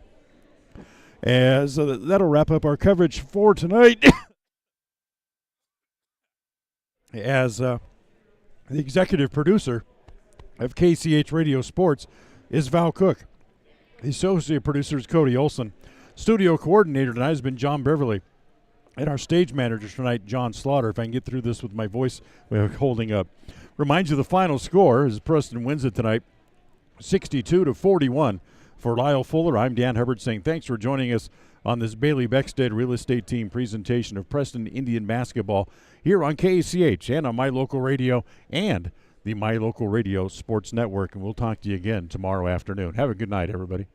As that'll wrap up our coverage for tonight. As the executive producer of KCH Radio Sports is Val Cook. The associate producer is Cody Olson. Studio coordinator tonight has been John Beverly. And our stage manager tonight, John Slaughter. If I can get through this with my voice holding up. Reminds you the final score as Preston wins it tonight, 62-41. For Lyle Fuller, I'm Dan Hubbard saying thanks for joining us on this Bailey Beckstead Real Estate Team presentation of Preston Indian basketball here on KACH and on My Local Radio and the My Local Radio Sports Network. And we'll talk to you again tomorrow afternoon. Have a good night, everybody.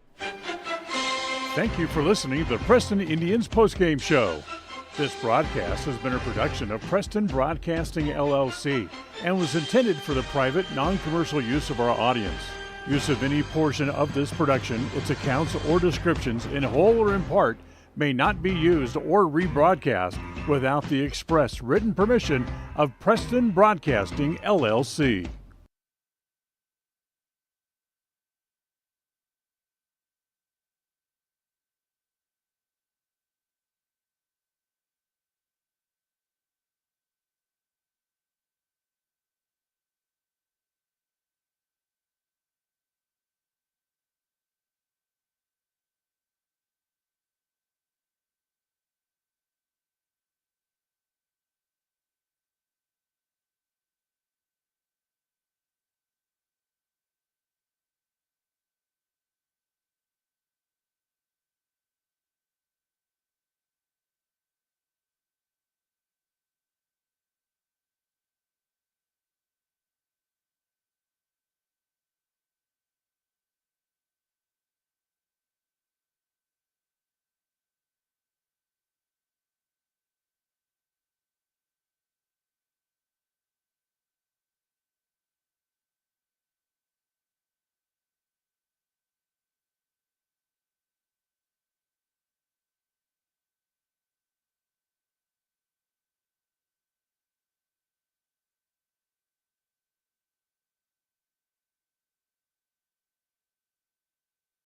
Thank you for listening to the Preston Indians postgame show. This broadcast has been a production of Preston Broadcasting, LLC, and was intended for the private, non-commercial use of our audience. Use of any portion of this production, its accounts or descriptions, in whole or in part, may not be used or rebroadcast without the express written permission of Preston Broadcasting, LLC.